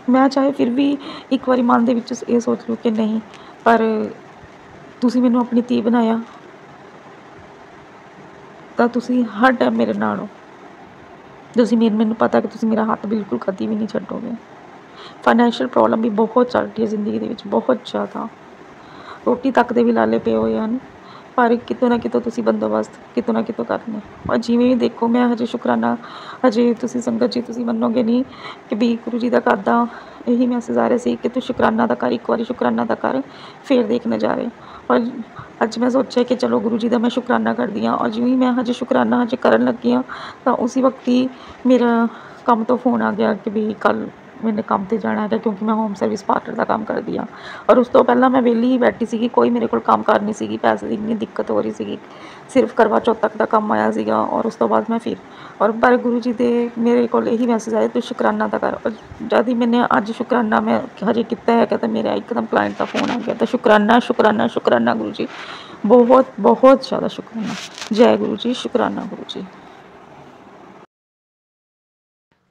मैं चाहे फिर भी एक बारी मन दे विच ये सोच लूँ कि नहीं, पर तुसी मैनू अपनी धी बनाया तो तुसी हर टाइम मेरे नाल हो। तुसी मैनू पता कि तुसी मेरा हाथ बिल्कुल कभी भी नहीं छड्डोगे। फाइनैंशियल प्रॉब्लम भी बहुत चल रही है जिंदगी दे विच, बहुत ज़्यादा, रोटी तक दे भी लाले पे हुए हैं, ਪਰ ਕਿਤੋਂ ਨਾ ਕਿਤੋਂ ਤੁਸੀਂ ਬੰਦੋਬਸਤ ਕਿਤੋਂ ਨਾ ਕਿਤੋਂ ਕਰਨਾ। ਔਰ ਜਿਵੇਂ ਵੀ ਦੇਖੋ ਮੈਂ ਹਜੇ ਸ਼ੁਕਰਾਨਾ, ਹਜੇ ਤੁਸੀਂ ਸੰਗਤ ਜੀ ਤੁਸੀਂ ਮੰਨੋਗੇ ਨਹੀਂ ਕਿ ਵੀ ਗੁਰੂ ਜੀ ਦਾ ਕਰਦਾ ਇਹੀ ਮੈਸੇਜ ਆ ਰਿਹਾ ਸੀ ਕਿ ਤੂੰ ਸ਼ੁਕਰਾਨਾ ਦਾ ਕਰ, ਇੱਕ ਵਾਰੀ ਸ਼ੁਕਰਾਨਾ ਦਾ ਕਰ, ਫਿਰ ਦੇਖ ਨਜ਼ਾਰੇ। ਔਰ ਅੱਜ ਮੈਂ ਸੋਚਿਆ ਕਿ ਚਲੋ ਗੁਰੂ ਜੀ ਦਾ ਮੈਂ ਸ਼ੁਕਰਾਨਾ ਕਰਦੀ ਹਾਂ। ਔਰ ਜਿਵੇਂ ਮੈਂ ਹਜੇ ਸ਼ੁਕਰਾਨਾ ਹਜੇ ਕਰਨ ਲੱਗੀ ਹਾਂ ਤਾਂ ਉਸੀ ਵਕਤ ਹੀ ਮੇਰਾ ਕੰਮ ਤੋਂ ਫ਼ੋਨ ਆ ਗਿਆ ਕਿ ਵੀ ਕੱਲ੍ਹ ਮੈਨੇ ਕੰਮ 'ਤੇ ਜਾਣਾ ਹੈਗਾ, ਕਿਉਂਕਿ ਮੈਂ ਹੋਮ ਸਰਵਿਸ ਪਾਰਟਨਰ ਦਾ ਕੰਮ ਕਰਦੀ ਹਾਂ। ਔਰ ਉਸ ਤੋਂ ਪਹਿਲਾਂ ਮੈਂ ਵਿਹਲੀ ਹੀ ਬੈਠੀ ਸੀਗੀ, ਕੋਈ ਮੇਰੇ ਕੋਲ ਕੰਮ ਕਾਰ ਨਹੀਂ ਸੀਗੀ, ਪੈਸੇ ਦੀ ਇੰਨੀ ਦਿੱਕਤ ਹੋ ਰਹੀ ਸੀਗੀ, ਸਿਰਫ ਕਰਵਾ ਚੌਥ ਤੱਕ ਦਾ ਕੰਮ ਆਇਆ ਸੀਗਾ। ਔਰ ਉਸ ਤੋਂ ਬਾਅਦ ਮੈਂ ਫਿਰ ਪਰ ਗੁਰੂ ਜੀ ਦੇ ਮੇਰੇ ਕੋਲ ਇਹੀ ਮੈਸੇਜ ਆਇਆ ਤੂੰ ਸ਼ੁਕਰਾਨਾ ਤਾਂ ਕਰ। ਔਰ ਜਦ ਹੀ ਮੈਨੇ ਅੱਜ ਸ਼ੁਕਰਾਨਾ ਮੈਂ ਹਜੇ ਕੀਤਾ ਹੈਗਾ ਤਾਂ ਮੇਰਾ ਇੱਕਦਮ ਕਲਾਇੰਟ ਦਾ ਫ਼ੋਨ ਆ ਗਿਆ। ਤਾਂ ਸ਼ੁਕਰਾਨਾ ਸ਼ੁਕਰਾਨਾ ਸ਼ੁਕਰਾਨਾ ਗੁਰੂ ਜੀ, ਬਹੁਤ ਬਹੁਤ ਜ਼ਿਆਦਾ ਸ਼ੁਕਰਾਨਾ। ਜੈ गुरु जी, शुक्राना गुरु जी।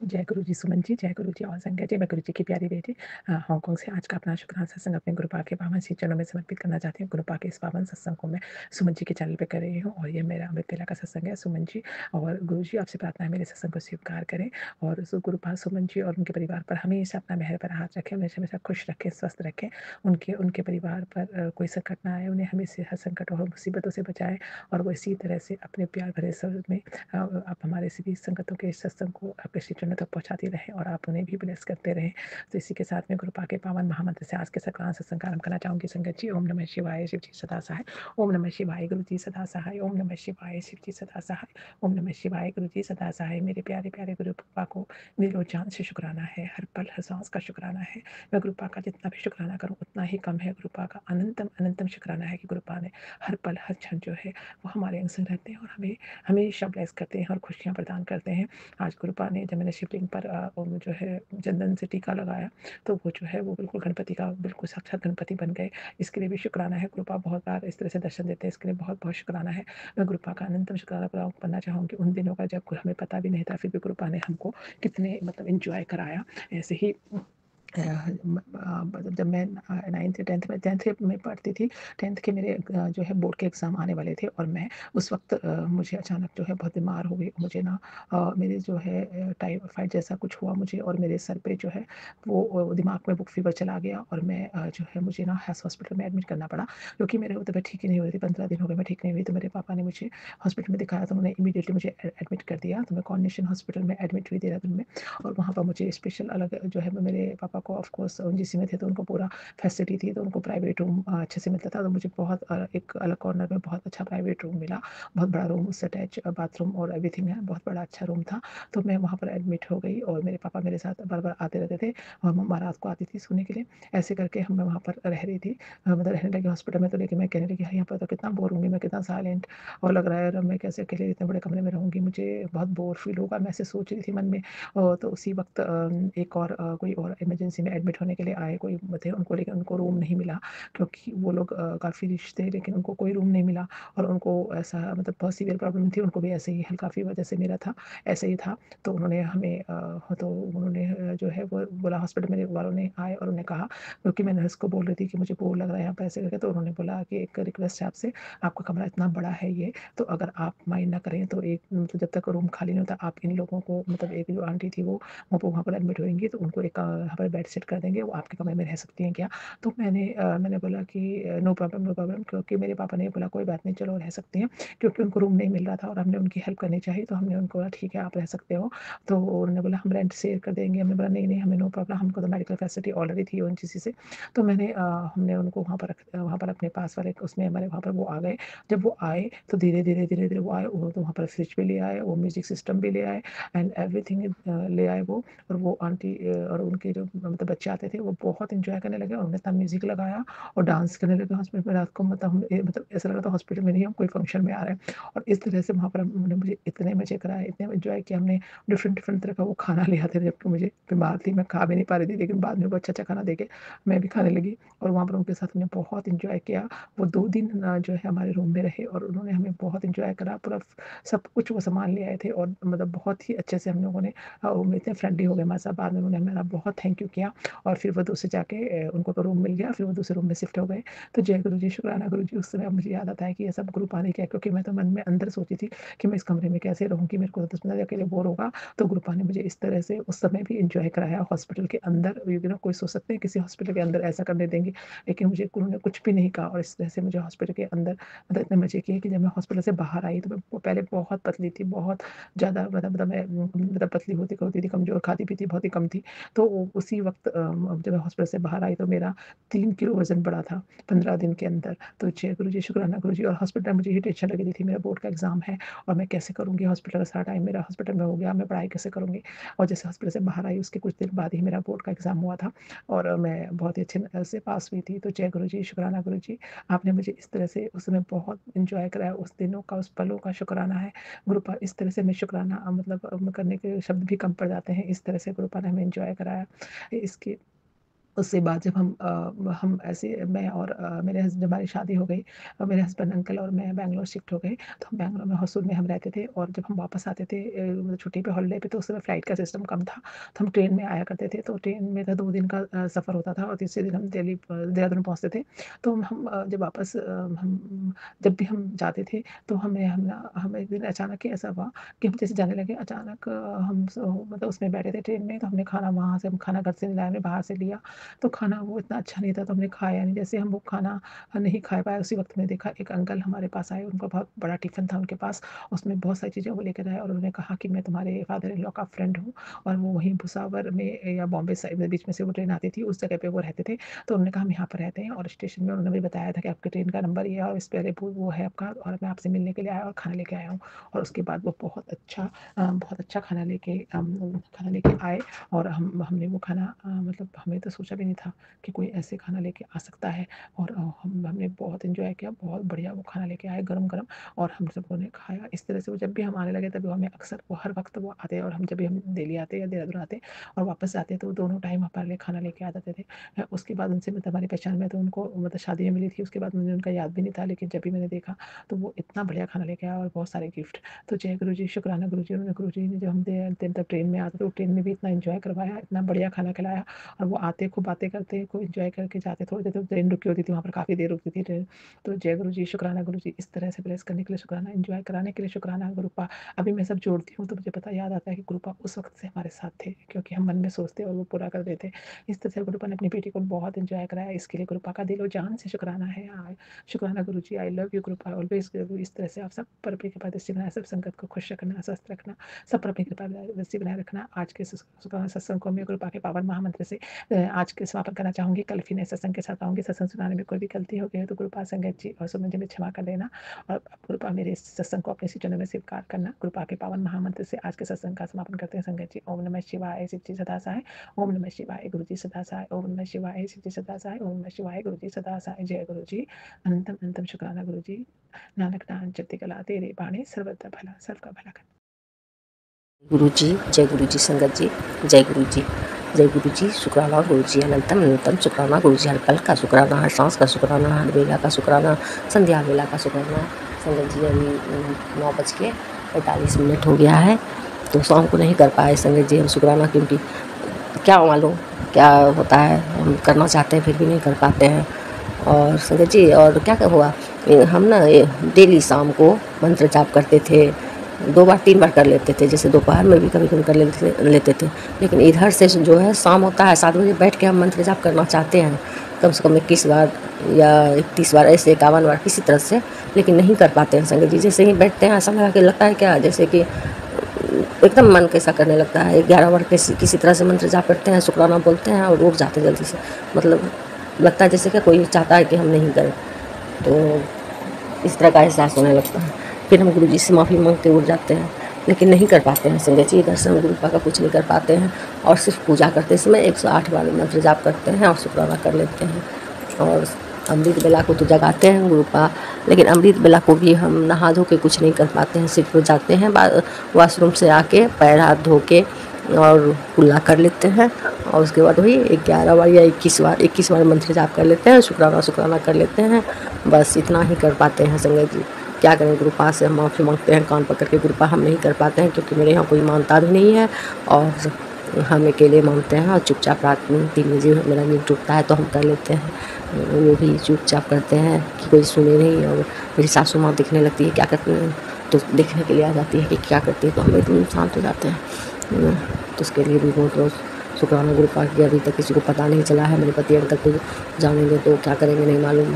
जय गुरु जी सुमन जी, जय गुरु जी और संगत जी। मैं गुरु जी की प्यारी बेटी हांगकांग से आज का अपना शुक्राना सत्संग अपने गुरु पाक के पावन श्री चरणों में समर्पित करना चाहती हूँ। गुरु पाक के इस पावन सत्संग को मैं सुमन जी के चैनल पे कर रही हूँ और ये मेरा अमृत बेला का सत्संग है। सुमन जी और गुरु जी आपसे प्रार्थना है मेरे सत्संग को स्वीकार करें और गुरु पाक सुमन जी और उनके परिवार पर हमेशा अपना मेहर पर हाथ रखें, हमेशा हमेशा खुश रखें, स्वस्थ रखें। उनके परिवार पर कोई संकट ना आए, उन्हें हमेशा हर संकट और मुसीबतों से बचाएं और वो इसी तरह से अपने प्यार भरे शब्द में आप हमारे सभी संगतों के सत्संग को आपके श्री चरणों तक पहुँचाती रहें और आप उन्हें भी ब्लेस करते रहें। तो इसी के साथ में गुरु पाक के पावन महामंत्र से आज के सत्संग सत्संग आरंभ करना चाहूँगी संगत जी। ओम नमः शिवाय, शिव जी सदा सहाय। ओम नमः शिवाय, गुरु जी सदा सहाय। ओम नमः शिवाय, शिव जी सदा सहाय। ओम नमः शिवाय, गुरु जी सदा सहाय। मेरे प्यारे प्यारे गुरु पाक को मेरे रोज जान से शुक्राना है, हर पल हर सांस का शुक्राना है। मैं गुरु पाक का जितना भी शुक्राना करूँ उतना ही कम है। गुरु पाक का अनंतम अनंतम शुक्राना है कि गुरु पाक ने हर पल हर क्षण जो है वो हमारे अंग संग रहते हैं और हमें हमेशा ब्लेस करते हैं और खुशियाँ प्रदान करते हैं। आज गुरु पाक ने जब मैंने शिवलिंग पर जो है चंदन से टीका लगाया तो वो जो है वो बिल्कुल गणपति का बिल्कुल साक्षात गणपति बन गए। इसके लिए भी शुक्राना है। गुरु पाक बहुत बार इस तरह से दर्शन देते हैं, इसके लिए बहुत बहुत शुक्राना है। मैं गुरु पाक का अनंतम शुक्राना करना चाहूँगी उन दिनों का जब हमें पता भी नहीं था, फिर भी गुरु पाक ने हमको कितने मतलब इंजॉय कराया। ऐसे ही जब मैं 9th 10th में पढ़ती थी, 10th के मेरे जो है बोर्ड के एग्ज़ाम आने वाले थे और मैं उस वक्त मुझे अचानक जो है बहुत बीमार हो गई। मुझे ना मेरे जो है टाइफाइड जैसा कुछ हुआ मुझे और मेरे सर पे जो है वो दिमाग में बुक फीवर चला गया और मैं जो है मुझे ना हॉस्पिटल में एडमिट करना पड़ा क्योंकि मेरे को तबीयत ठीक ही नहीं हो रही थी। 15 दिन हो गए मैं ठीक नहीं हुई। तो मेरे पापा ने मुझे हॉस्पिटल में दिखाया तो उन्होंने इमीडिएटली मुझे एडमिट कर दिया। तो मैं कॉर्निशन हॉस्पिटल में एडमिट हुई देहरादून में और वहाँ पर मुझे स्पेशल अलग जो है मेरे पापा को ऑफकोर्स ओएनजीसी में थे तो उनको पूरा फैसिलिटी थी, तो उनको प्राइवेट रूम अच्छे से मिलता था। तो मुझे बहुत एक अलग कॉर्नर में बहुत अच्छा प्राइवेट रूम मिला, बहुत बड़ा रूम, उससे अटैच बाथरूम और एवरीथिंग है, बहुत बड़ा अच्छा रूम था। तो मैं वहाँ पर एडमिट हो गई और मेरे पापा मेरे साथ बार बार आते रहते थे और मम्मा रात को आती थी सोने के लिए। ऐसे करके हम मैं वहाँ पर रह रही थी, मतलब रहने लगी हॉस्पिटल में। तो लेकिन मैं कहने लगी यहाँ पर तो कितना बोर होंगी, मैं कितना साइलेंट और लग रहा है, मैं कैसे अकेले इतने बड़े कमरे में रहूँगी, मुझे बहुत बोर फील होगा, मैं ऐसे सोच रही थी मन में। तो उसी वक्त एक और कोई और इमरजेंसी में एडमिट होने के लिए आए कोई थे उनको, लेकिन उनको रूम नहीं मिला क्योंकि वो लोग काफ़ी रिच थे, लेकिन उनको कोई रूम नहीं मिला और उनको ऐसा मतलब बहुत सीवियर प्रॉब्लम थी। उनको भी ऐसे ही हल्का फीवर जैसे मेरा था ऐसे ही था। तो उन्होंने हमें तो उन्होंने जो है वो बोला, हॉस्पिटल मेरे वालों ने आए और उन्होंने कहा, क्योंकि मैं नर्स को बोल रही थी कि मुझे बोर लग रहा है यहाँ पर ऐसे करके, तो उन्होंने बोला कि एक रिक्वेस्ट है आपसे, आपका कमरा इतना बड़ा है ये, तो अगर आप माइंड ना करें तो एक तो जब तक रूम खाली नहीं होता आप इन लोगों को, मतलब एक जो आंटी थी वो वहाँ पर एडमिट होंगी तो उनको एक यहाँ पर बेड सेट कर देंगे, वो आपके कमरे में रह सकती हैं क्या। तो मैंने बोला कि नो प्रॉब्लम नो प्रॉब्लम, क्योंकि मेरे पापा ने बोला कोई बात नहीं चलो रह सकती हैं, क्योंकि उनको रूम नहीं मिल रहा था और हमने उनकी हेल्प करनी चाहिए। तो हमने उनको बोला ठीक है आप रह सकते हो। तो उन्होंने बोला हम रेंट शेयर कर देंगे। हमने बोला नहीं नहीं हमें नो प्रॉब्लम, हमको तो मेडिकल फैसिलिटी ऑलरेडी थी ओएनजीसी से। तो हमने उनको वहाँ पर अपने पास वाले उसमें हमारे वहाँ पर वो आ गए। जब वो आए तो धीरे धीरे वो आए, वो तो वहाँ पर फ्रिज भी ले आए, वो म्यूजिक सिस्टम भी ले आए एंड एवरीथिंग ले आए वो। और वो आंटी और उनके जो मतलब बच्चे आते थे वो बहुत इंजॉय करने लगे और उन्होंने इतना म्यूजिक लगाया और डांस करने लगे हॉस्पिटल में रात को। मतलब ऐसा लगा था हॉस्पिटल में नहीं हम कोई फंक्शन में आ रहे हैं। और इस तरह से वहाँ पर उन्होंने मुझे इतने मजे कराए, इतने इंजॉय किया। हमने डिफरेंट डिफरेंट तरह का वो खाना ले आते थे, जबकि मुझे बीमार थी, मैं खा भी नहीं पा रही थी, लेकिन बाद में वो अच्छा अच्छा खाना देके मैं भी खाने लगी और वहाँ पर उनके साथ हमने बहुत इंजॉय किया। वो 2 दिन जो है हमारे रूम में रहे और उन्होंने हमें बहुत इंजॉय करा, पूरा सब कुछ वो सामान ले आए थे और मतलब बहुत ही अच्छे से हम लोगों ने वो इतने फ्रेंडली हो गए हमारे साथ। बाद में उन्होंने मेरा बहुत थैंक यू किया किया और फिर वो दूसरे जाके उनको तो रूम मिल गया, फिर वो दूसरे रूम में शिफ्ट हो गए। तो जय गुरु जी, शुक्राना गुरु जी। उस समय अब मुझे याद आता है कि ये सब गुरु पाने क्या, क्योंकि मैं तो मन में अंदर सोची थी कि मैं इस कमरे में कैसे रहूँगी, मेरे को 10 मिनट अकेले बोर होगा। तो गुरु पा ने मुझे इस तरह से उस समय भी एन्जॉय कराया हॉस्पिटल के अंदर। कोई सोच सकते हैं किसी हॉस्पिटल के अंदर ऐसा करने देंगे, लेकिन मुझे गुरु ने कुछ भी नहीं कहा और इस तरह से मुझे हॉस्पिटल के अंदर मतलब इतने मज़े किए कि जब मैं हॉस्पिटल से बाहर आई तो मैं पहले बहुत पतली थी, बहुत ज़्यादा मतलब मैं मतलब पतली होती थी, कमज़ोर, खाती-पीती बहुत ही कम थी। तो उसी वक़्त जब मैं हॉस्पिटल से बाहर आई तो मेरा 3 किलो वज़न बढ़ा था 15 दिन के अंदर। तो जय गुरु जी, शुक्राना गुरु जी। और हॉस्पिटल में मुझे ये टेंशन लगी हुई थी, मेरा बोर्ड का एग्ज़ाम है और मैं कैसे करूँगी, हॉस्पिटल का सारा टाइम मेरा हॉस्पिटल में हो गया, मैं पढ़ाई कैसे करूँगी। और जैसे हॉस्पिटल से बाहर आई उसके कुछ दिन बाद ही मेरा बोर्ड का एग्ज़ाम हुआ था और मैं बहुत ही अच्छे से पास हुई थी। तो जय गुरु जी, शुक्राना गुरु जी। आपने मुझे इस तरह से उस समय बहुत एन्जॉय कराया, उस दिनों का, उस पलों का शुक्राना है। गुरुपा इस तरह से मैं शुक्राना मतलब करने के शब्द भी कम पड़ जाते हैं, इस तरह से गुरुपा ने हमें एन्जॉय कराया। इसके उसके बाद जब हम ऐसे मैं और मेरे हस्बैंड, हमारी शादी हो गई और मेरे हस्बैंड, अंकल और मैं बैंगलोर शिफ्ट हो गए। तो हम बैंगलोर में हॉस्टल में हम रहते थे और जब हम वापस आते थे मतलब छुट्टी पे, हॉलिडे पे, तो उस समय फ्लाइट का सिस्टम कम था, तो हम ट्रेन में आया करते थे। तो ट्रेन में था 2 दिन का सफ़र होता था और तीसरे दिन हम दिल्ली देहरादून पहुँचते थे। तो जब वापस हम जब भी हम जाते थे तो हमें एक दिन अचानक ही ऐसा हुआ कि हम जैसे जाने लगे, अचानक मतलब उसमें बैठे थे ट्रेन में, तो हमने खाना वहाँ से, हम खाना घर से नहीं लाए, हमने बाहर से लिया। तो खाना वो इतना अच्छा नहीं था तो हमने खाया नहीं। जैसे हम वो खाना नहीं खा पाए, उसी वक़्त में देखा एक अंकल हमारे पास आए, उनका बहुत बड़ा टिफ़िन था उनके पास, उसमें बहुत सारी चीज़ें वो लेकर आए और उन्होंने कहा कि मैं तुम्हारे फादर इन लॉ का फ्रेंड हूँ और वो वहीं भुसावर में या बॉम्बे साइड में बीच में से वो ट्रेन आती थी, उस जगह पे वो रहते थे। तो उन्होंने कहा हम यहाँ पर रहते हैं और स्टेशन में उन्होंने भी बताया था कि आपकी ट्रेन का नंबर ये है और इस पहले वो है आपका और मैं आपसे मिलने के लिए आया और खाना लेके आया हूँ। और उसके बाद वो बहुत अच्छा खाना लेके आए और हमने वो खाना मतलब हमें तो सोचा भी नहीं था कि कोई ऐसे खाना लेके आ सकता है। और हमने बहुत एंजॉय किया, बहुत बढ़िया वो खाना लेके आए गरम-गरम और हम सबों ने खाया। इस तरह से वो जब भी हम आने लगे तभी वो हमें अक्सर वो हर वक़्त वो आते और हम जब भी हम दिल्ली आते या देहरादून आते और वापस जाते तो वो दोनों टाइम हमारे लिए खाना लेके आ जाते थे। उसके बाद उनसे मतलब हमारी पहचान में तो उनको मतलब शादी में मिली थी, उसके बाद मुझे उनका याद भी नहीं था, लेकिन जब भी मैंने देखा तो वो इतना बढ़िया खाना लेके आया और बहुत सारे गिफ्ट। तो जय गुरु जी, शुक्राना गुरु जी। उन्होंने गुरु जी ने जब हम दिन तक ट्रेन में आते तो ट्रेन में भी इतना एंजॉय करवाया, इतना बढ़िया खाना खिलाया और वो आते खूब बातें करते, खूब एंजॉय करके जाते। थोड़ी देर तक ट्रेन रुकी होती थी, वहाँ पर काफ़ी देर रुकती थी ट्रेन। तो जय गुरु जी, शुक्राना गुरु जी। इस तरह से ब्लेस करने के लिए शुक्राना, एंजॉय कराने के लिए शुक्राना गुरुपा। अभी मैं सब जोड़ती हूँ तो मुझे पता याद आता है कि गुरुपा उस वक़्त से हमारे साथ थे, क्योंकि हम मन में सोचते और वो पूरा कर देते। इस तरह से गुरुपा ने अपनी बेटी को बहुत एंजॉय कराया, इसके लिए गुरुपा का दिलो जान से शुक्राना है। शुक्राना Guru ji, I love you Gurupa, always. इस तरह से आप सब पर अपनी कृपा दृष्टि बनाए, सब संगत को खुश रखना, स्वस्थ रखना, सब पर अपनी कृपा दृष्टि बनाए रखना। आज के शुक्राना सत्संग को मैं गुरुपा के पावन महामंत्र से आज के समापन करना चाहूँगी। कल फिर नए सत्संग के साथ आऊँगी। सत्संग सुनाने में कोई भी गलती हो गई है तो गुरुपा संगत जी और सुमन जी में क्षमा कर देना और गुरुपा मेरे इस सत्संग को अपने चैनल में स्वीकार करना। गुरुपा के पावन महामंत्र से आज के सत्संग का समापन करते हैं संगत जी। ओम नमः शिवाय, शिव जी सदा सहाय। ओम नमः शिवाय, गुरु जी सदा सहाय। ओम नमः शिवाय, शिव जी सदा सहाय। ओम नमः शिवाय, गुरु जी सदा सहाय। जय गुरु जी, अनंतम अनंतम शुक्राना गुरु जी। नानक नाम चढ़ती कला तेरे बाणे, सर्वदा भला सबका भला कर। गुरु जी, जय गुरु जी संगत जी, जय गुरु जी, जय गुरु जी। शुक्राना गुरु जी, अनंतम अनंतम शुक्राना गुरु जी। हर पल का शुक्राना, हर सांस का शुक्राना, हर बेला का शुक्राना, संध्या बेला का शुक्राना। संगत जी अभी 9:45 हो गया है तो शाम को नहीं कर पाए संगत जी हम शुक्राना, क्योंकि क्या मालूम क्या होता है, हम करना चाहते हैं फिर भी नहीं कर पाते हैं। और संगत जी और क्या हुआ, हम ना डेली शाम को मंत्र जाप करते थे, 2 बार 3 बार कर लेते थे, जैसे दोपहर में भी कभी-कभी कर लेते थे। लेकिन इधर से जो है शाम होता है 7 बजे बैठ के हम मंत्र जाप करना चाहते हैं कम से कम 21 बार या 31 बार, ऐसे 51 बार किसी तरह से, लेकिन नहीं कर पाते हैं संगत जी। जैसे ही बैठते हैं ऐसा लगा कि लगता है क्या जैसे कि एकदम मन कैसा करने लगता है। 11 बार किसी तरह से मंत्र जाप करते हैं, शुक्राना बोलते हैं और उठ जाते हैं जल्दी से, मतलब लगता है जैसे कि कोई चाहता है कि हम नहीं करें, तो इस तरह का एहसास होने लगता है। फिर हम गुरु जी से माफ़ी मांगते उठ जाते हैं, लेकिन नहीं कर पाते हैं संगत जी। इधर से हम गुरुपा का कुछ नहीं कर पाते हैं और सिर्फ पूजा करते समय 108 बार मंत्र जाप करते हैं और शुक्राना कर लेते हैं। और अमृत बेला को तो जगाते हैं गुरुपा, लेकिन अमृत बेला को भी हम नहा धो के कुछ नहीं कर पाते हैं, सिर्फ जाते हैं वॉशरूम से आके पैर हाथ धो के और कुल्ला कर लेते हैं और उसके बाद वही 11 बार या 21 बार मंत्र जाप कर लेते हैं, शुक्राना कर लेते हैं। बस इतना ही कर पाते हैं संगत जी। क्या करें, गुरुपा से हम माफ़ी मांगते हैं कान पकड़ के। गुरुपा हम नहीं कर पाते हैं क्योंकि मेरे यहाँ कोई मानता भी नहीं है और हम अकेले मानते हैं और चुपचाप रात में 3 बजे मेरा नींद टूटता है तो हम कर लेते हैं। वो भी चुपचाप करते हैं कि कोई सुने नहीं। और मेरी सासू माँ देखने लगती है क्या करते हैं तो देखने के लिए आ जाती है कि क्या करती है, तो हम एकदम शांत हो जाते हैं। तो उसके लिए भी बहुत बहुत शुक्राना गुरु पाठ किया। अभी तक किसी को पता नहीं चला है। मेरे पति अंकल को जानेंगे तो क्या करेंगे नहीं मालूम।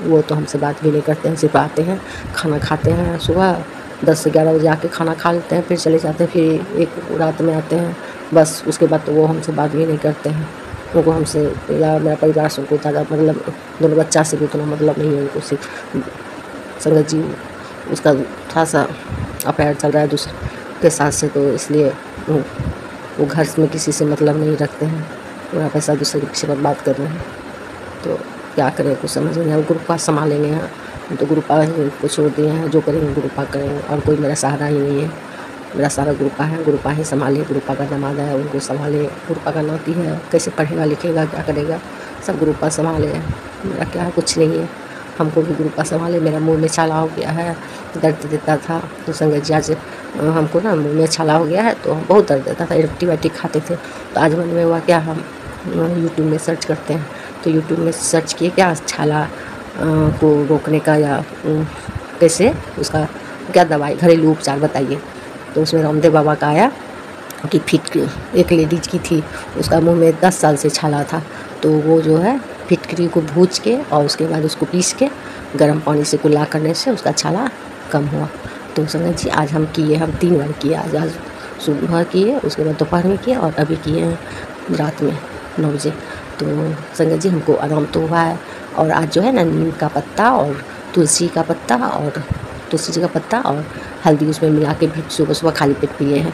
वो तो हमसे बात भी नहीं करते हैं, सिर्फ आते हैं, खाना खाते हैं, सुबह 10 से 11 बजे आके खाना खा लेते हैं, फिर चले जाते हैं, फिर एक रात में आते हैं, बस। उसके बाद तो वो हमसे बात भी नहीं करते हैं। उनको हमसे या मेरा परिवार से उनको ज़्यादा मतलब, दोनों बच्चा से भी उतना मतलब नहीं है उनको। सिर्फ संगत जी उसका थोड़ा सा अफेयर चल रहा है दूसरे के साथ से, तो इसलिए वो घर में किसी से मतलब नहीं रखते हैं। पूरा पैसा दूसरे के पीछे बर्बाद कर रहे हैं, तो क्या करें कुछ समझ नहीं। हम गुरुपा संभालेंगे हैं, हम तो गुरुपा ही को छोड़ दिए हैं, जो करेंगे गुरुपा करेंगे, और कोई मेरा सहारा ही नहीं है। मेरा सारा गुरुपा है, गुरुपा ही संभाले। गुरुपा का दामाद है, उनको संभाले। गुरुपा का नाती है, कैसे पढ़ेगा लिखेगा क्या करेगा, सब गुरुपा संभाले। मेरा क्या है, कुछ नहीं है। हमको भी गुरुपा संभाले। मेरा मुँह में छाला हो गया है, दर्द देता था, तो संगत जी आज हमको ना मुँह में छाला हो गया है तो बहुत दर्द देता था। एंटीबायोटिक खाते थे, तो आज मन में हुआ क्या, हम यूट्यूब में सर्च करते हैं। तो यूट्यूब में सर्च किए क्या छाला को रोकने का या कैसे उसका क्या दवाई घरेलू उपचार बताइए। तो उसमें रामदेव बाबा का आया कि फिटकरी, एक लेडीज की थी, उसका मुंह में 10 साल से छाला था, तो वो जो है फिटकरी को भूज के और उसके बाद उसको पीस के गर्म पानी से कुल्ला करने से उसका छाला कम हुआ। तो संगत जी आज हम किए, हम 3 बार किए। आज सुबह किए, उसके बाद दोपहर में किए, और अभी किए हैं रात में 9 बजे। तो संगत जी हमको आराम तो हुआ है। और आज जो है ना नीम का पत्ता और तुलसी का पत्ता और हल्दी उसमें मिला के भी सुबह सुबह खाली पेट पिए हैं,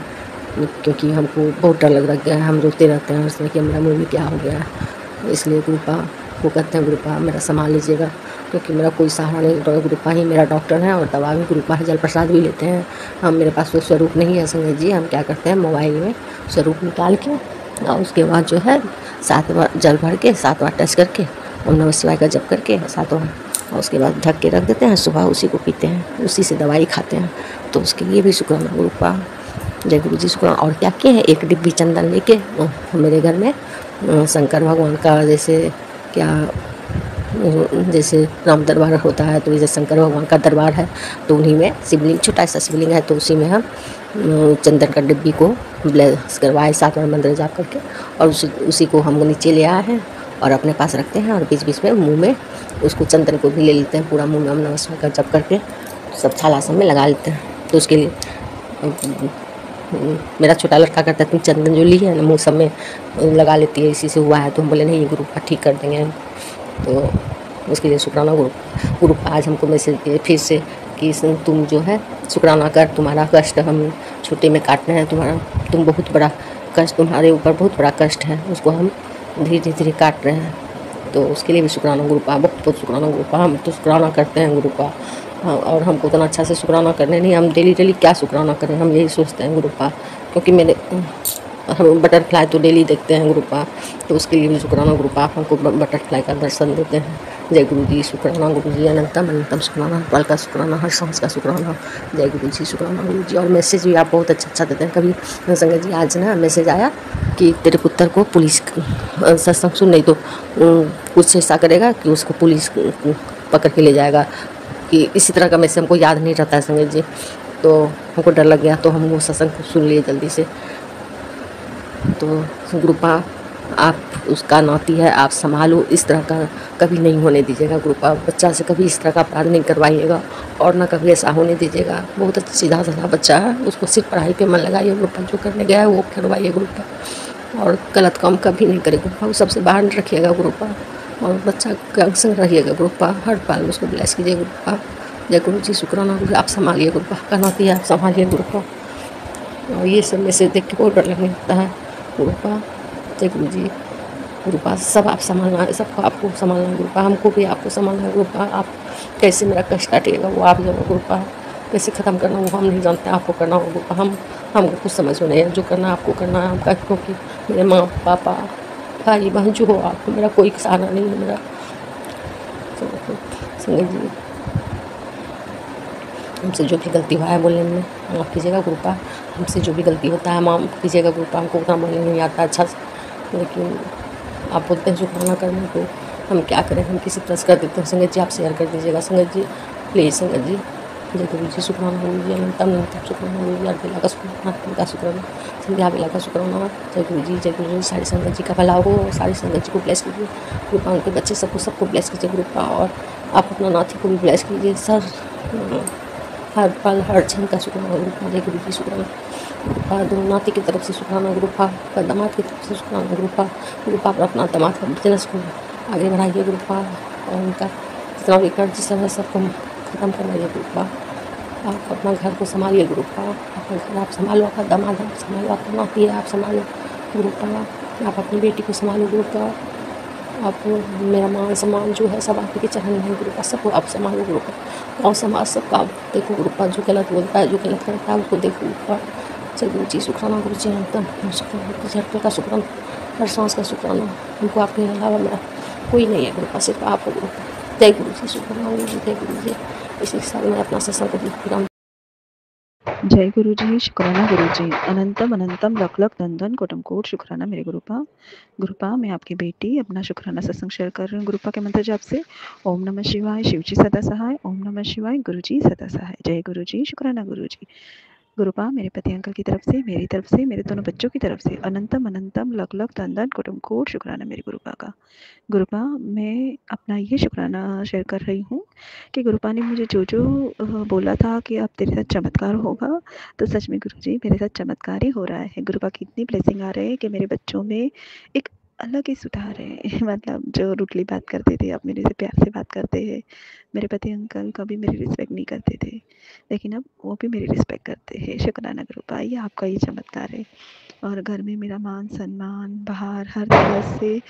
क्योंकि हमको बहुत डर लग गया है। हम रोते रहते हैं उसमें कि मेरा मुँह में क्या हो गया है। इसलिए गुरुपा वो कहते हैं गुरुपा मेरा संभाल लीजिएगा, क्योंकि मेरा कोई सहारा नहीं। गुरुपा ही मेरा डॉक्टर है और दवा भी गुरुपा है, जल प्रसाद भी लेते हैं हम। मेरे पास तो स्वरूप नहीं है संगत जी। हम क्या करते हैं, मोबाइल में स्वरूप निकाल के और उसके बाद जो है 7 बार जल भर के 7 बार टच करके ओम नमः शिवाय का जप करके 7 बार, और उसके बाद ढक के रख देते हैं। सुबह उसी को पीते हैं, उसी से दवाई खाते हैं। तो उसके लिए भी शुक्राना गुरुपा, जय गुरु जी शुक्राना। और क्या किए हैं, एक डिब्बी चंदन लेके मेरे घर में शंकर भगवान का जैसे राम दरबार होता है, तो जैसे शंकर भगवान का दरबार है, तो उन्हीं में शिवलिंग, छोटा सा शिवलिंग है, तो उसी में हम चंदन का डिब्बी को ब्लेस करवाए 7 बार मंत्र जाप करके, और उसी को हम नीचे ले आए हैं और अपने पास रखते हैं। और बीच बीच में मुंह में उसको चंदन को भी ले लेते हैं, पूरा मुंह में ओम नमः शिवाय का जप करके सब छाला सब में लगा लेते हैं। तो उसके लिए मेरा छोटा लड़का करता है, तुम चंदन जो ली है ना मुँह सब में लगा लेती है, इसी से हुआ है। तो हम बोले नहीं, ये गुरुपा ठीक कर देंगे। तो उसके लिए शुक्राना गुरुपा आज हमको मैसेज दिए फिर से कि तुम जो है शुक्राना कर, तुम्हारा कष्ट हम छोटे में काटना है, तुम बहुत बड़ा कष्ट, तुम्हारे ऊपर बहुत बड़ा कष्ट है, उसको हम धीरे धीरे काट रहे हैं। तो उसके लिए भी शुक्राना गुरुपा, बहुत बहुत शुक्राना गुरुपा। हम तो शुक्राना करते हैं गुरुपा, और हमको उतना अच्छा से शुक्राना करने नहीं, हम डेली क्या शुक्राना करें, हम यही सोचते हैं गुरुपा, क्योंकि हम बटरफ्लाई तो डेली देखते हैं गुरुपा। तो उसके लिए भी शुक्राना गुरुपा, आप हमको बटरफ्लाई का दर्शन देते हैं। जय गुरु जी शुक्राना गुरु जी, अनंतम शुक्राना, पल का शुक्राना, हर सांस का शुक्राना। जय गुरु जी शुक्राना गुरु जी। और मैसेज भी आप बहुत अच्छा देते हैं। कभी संगत जी आज ना मैसेज आया कि तेरे पुत्र को पुलिस सत्संग सुन, नहीं तो कुछ ऐसा करेगा कि उसको पुलिस पकड़ के ले जाएगा, कि इसी तरह का मैसेज हमको याद नहीं रहता है संगत जी। तो हमको डर लग गया, तो हम वो सत्संग को सुन लिए जल्दी से। तो गुरुपा आप उसका नाती है, आप संभालो, इस तरह का कभी नहीं होने दीजिएगा गुरुपा। बच्चा से कभी इस तरह का अपराध नहीं करवाइएगा, और ना कभी ऐसा होने दीजिएगा। बहुत अच्छा सीधा साधा बच्चा है, उसको सिर्फ पढ़ाई पे मन लगाइए गुरुपा, जो करने गया है वो करवाइए गुरुपा, और गलत काम कभी नहीं करे गुरुपा। वो सबसे बाहर नहीं रखिएगा गुरुपा, और बच्चा के संग रहिएगा गुरुपा, हर पल उसको ब्लेस कीजिए गुरुपा। जय गुरु जी शुक्राना गुरु, आप संभालिए गुरुपा, का नाती है आप संभालिए गुरुपा। और ये सब में से देख के बहुत डर लगने लगता है गुरुपा। जय गुरु जी गुरुपा, सब आप संभालना है, सबको आपको संभालना है गुरुपा, हमको भी आपको संभालना है गुरुपा। आप कैसे मेरा कष्ट काटिएगा वो आप जानो गुरुपा, कैसे ख़त्म करना वो हम नहीं जानते, आपको करना होगा गुरुपा। हमको कुछ समझ में नहीं है, जो करना आपको करना है हमका, क्योंकि मेरे माँ पापा भाई बहन जो हो, आपको मेरा कोई सहारा नहीं है मेरा। संगत जी हमसे जो भी गलती हुआ है बोलने में माफ़ कीजिएगा गुरुपा। हमसे जो भी गलती होता है माफ़ कीजिएगा गुरुपा। हमको उतना बोलने नहीं आता अच्छा से, लेकिन आप बोलते हैं शुक्राना करने को, हम क्या करें, हम किसी तरह से कर देते हैं। संगत जी आप शेयर कर दीजिएगा संगत जी, प्लीज़ संगत जी। जय गुरु जी, शुक्राना गुरु जी, अनंतम अनंतम शुक्राना गुरु जी, आठ बेला का शुक्राना, दिन का शुक्राना, संध्या बेला का शुक्राना। जय गुरु जी, जय गुरु जी। सारी संगत जी का भला हो, सारी संगत जी को ब्लेस कीजिए गुरुपा, उनके बच्चे सबको ब्लेस कीजिए गुरुपा, और आप अपना नाथी को भी ब्लेस कीजिए सर। हर पल हर क्षण का शुक्राना गुरुपा। जय गुरु जी, शुक्राना गुरुपा। दोनों नाती की तरफ से शुक्राना गुरुपा, दामाद की तरफ से शुक्राना गुरुपा। गुरुपा पर अपना दामाद का बिजनेस को आगे बढ़ाइए गुरुपा, और उनका जितना भी कर्ज सब है सबको ख़त्म करवाइए गुरुपा। आप अपना घर को संभालिए गुरुपा, अपना घर आप संभालो, आपका दामाद आप संभालो, आपका नाती है आप संभालो गुरुपा, आप अपनी बेटी को संभालो गुरुपा। आप मेरा मान सम्मान जो है सब आपके चरण में है गुरुपा, सबको आप संभालो गुरुपा। गाँव समाज सबका आप देखो गुरुपा, जो गलत बोलता है जो गलत करता है उसको देखो गुरुपा। जय गुरु जी, शुक्राना गुरु जी, अनंतम शुक्राना गुरु जी, हर पल का शुक्राना, हर सांस का शुक्राना। हमको आपके अलावा मेरा कोई नहीं है गुरुपा, सिर्फ आप हो गुरुपा। जय गुरु जी, शुक्राना गुरु जी, जय गुरु जी। इसी के साथ मैं अपना सत्संग विराम। जय गुरु जी, शुक्राना गुरु जी, अनंतम अनंतम लख लख धन कोटम कोट शुक्राना मेरे गुरुपा। गुरुपा मैं आपकी बेटी अपना शुक्राना सत्संग शेयर कर रही हूँ गुरुपा के मंत्र जाप से। ओम नमः शिवाय, शिव जी सदा सहाय। ओम नमः शिवाय, गुरु जी सदा सहाय। जय गुरु जी, शुक्राना गुरु जी। गुरुपा मेरे पति अंकल की तरफ से, मेरी तरफ से, मेरे दोनों बच्चों की तरफ से अनंतम अनंतम लख लख धन कोटम कोट शुक्राना मेरे गुरुपा का। गुरुपा मैं अपना ये शुक्राना शेयर कर रही हूँ कि गुरुपा ने मुझे जो जो बोला था कि अब तेरे साथ चमत्कार होगा, तो सच में गुरुजी मेरे साथ चमत्कार ही हो रहा है। गुरुपा की इतनी ब्लेसिंग आ रही है कि मेरे बच्चों में एक अलग ही सुधार है। मतलब जो रूडली बात करते थे अब मेरे से प्यार से बात करते हैं। मेरे पति अंकल कभी मेरी रिस्पेक्ट नहीं करते थे, लेकिन अब वो भी मेरी रिस्पेक्ट करते हैं। शुक्राना गुरुपा, ये आपका ही चमत्कार है। और घर में मेरा मान सम्मान बाहर हर तरह से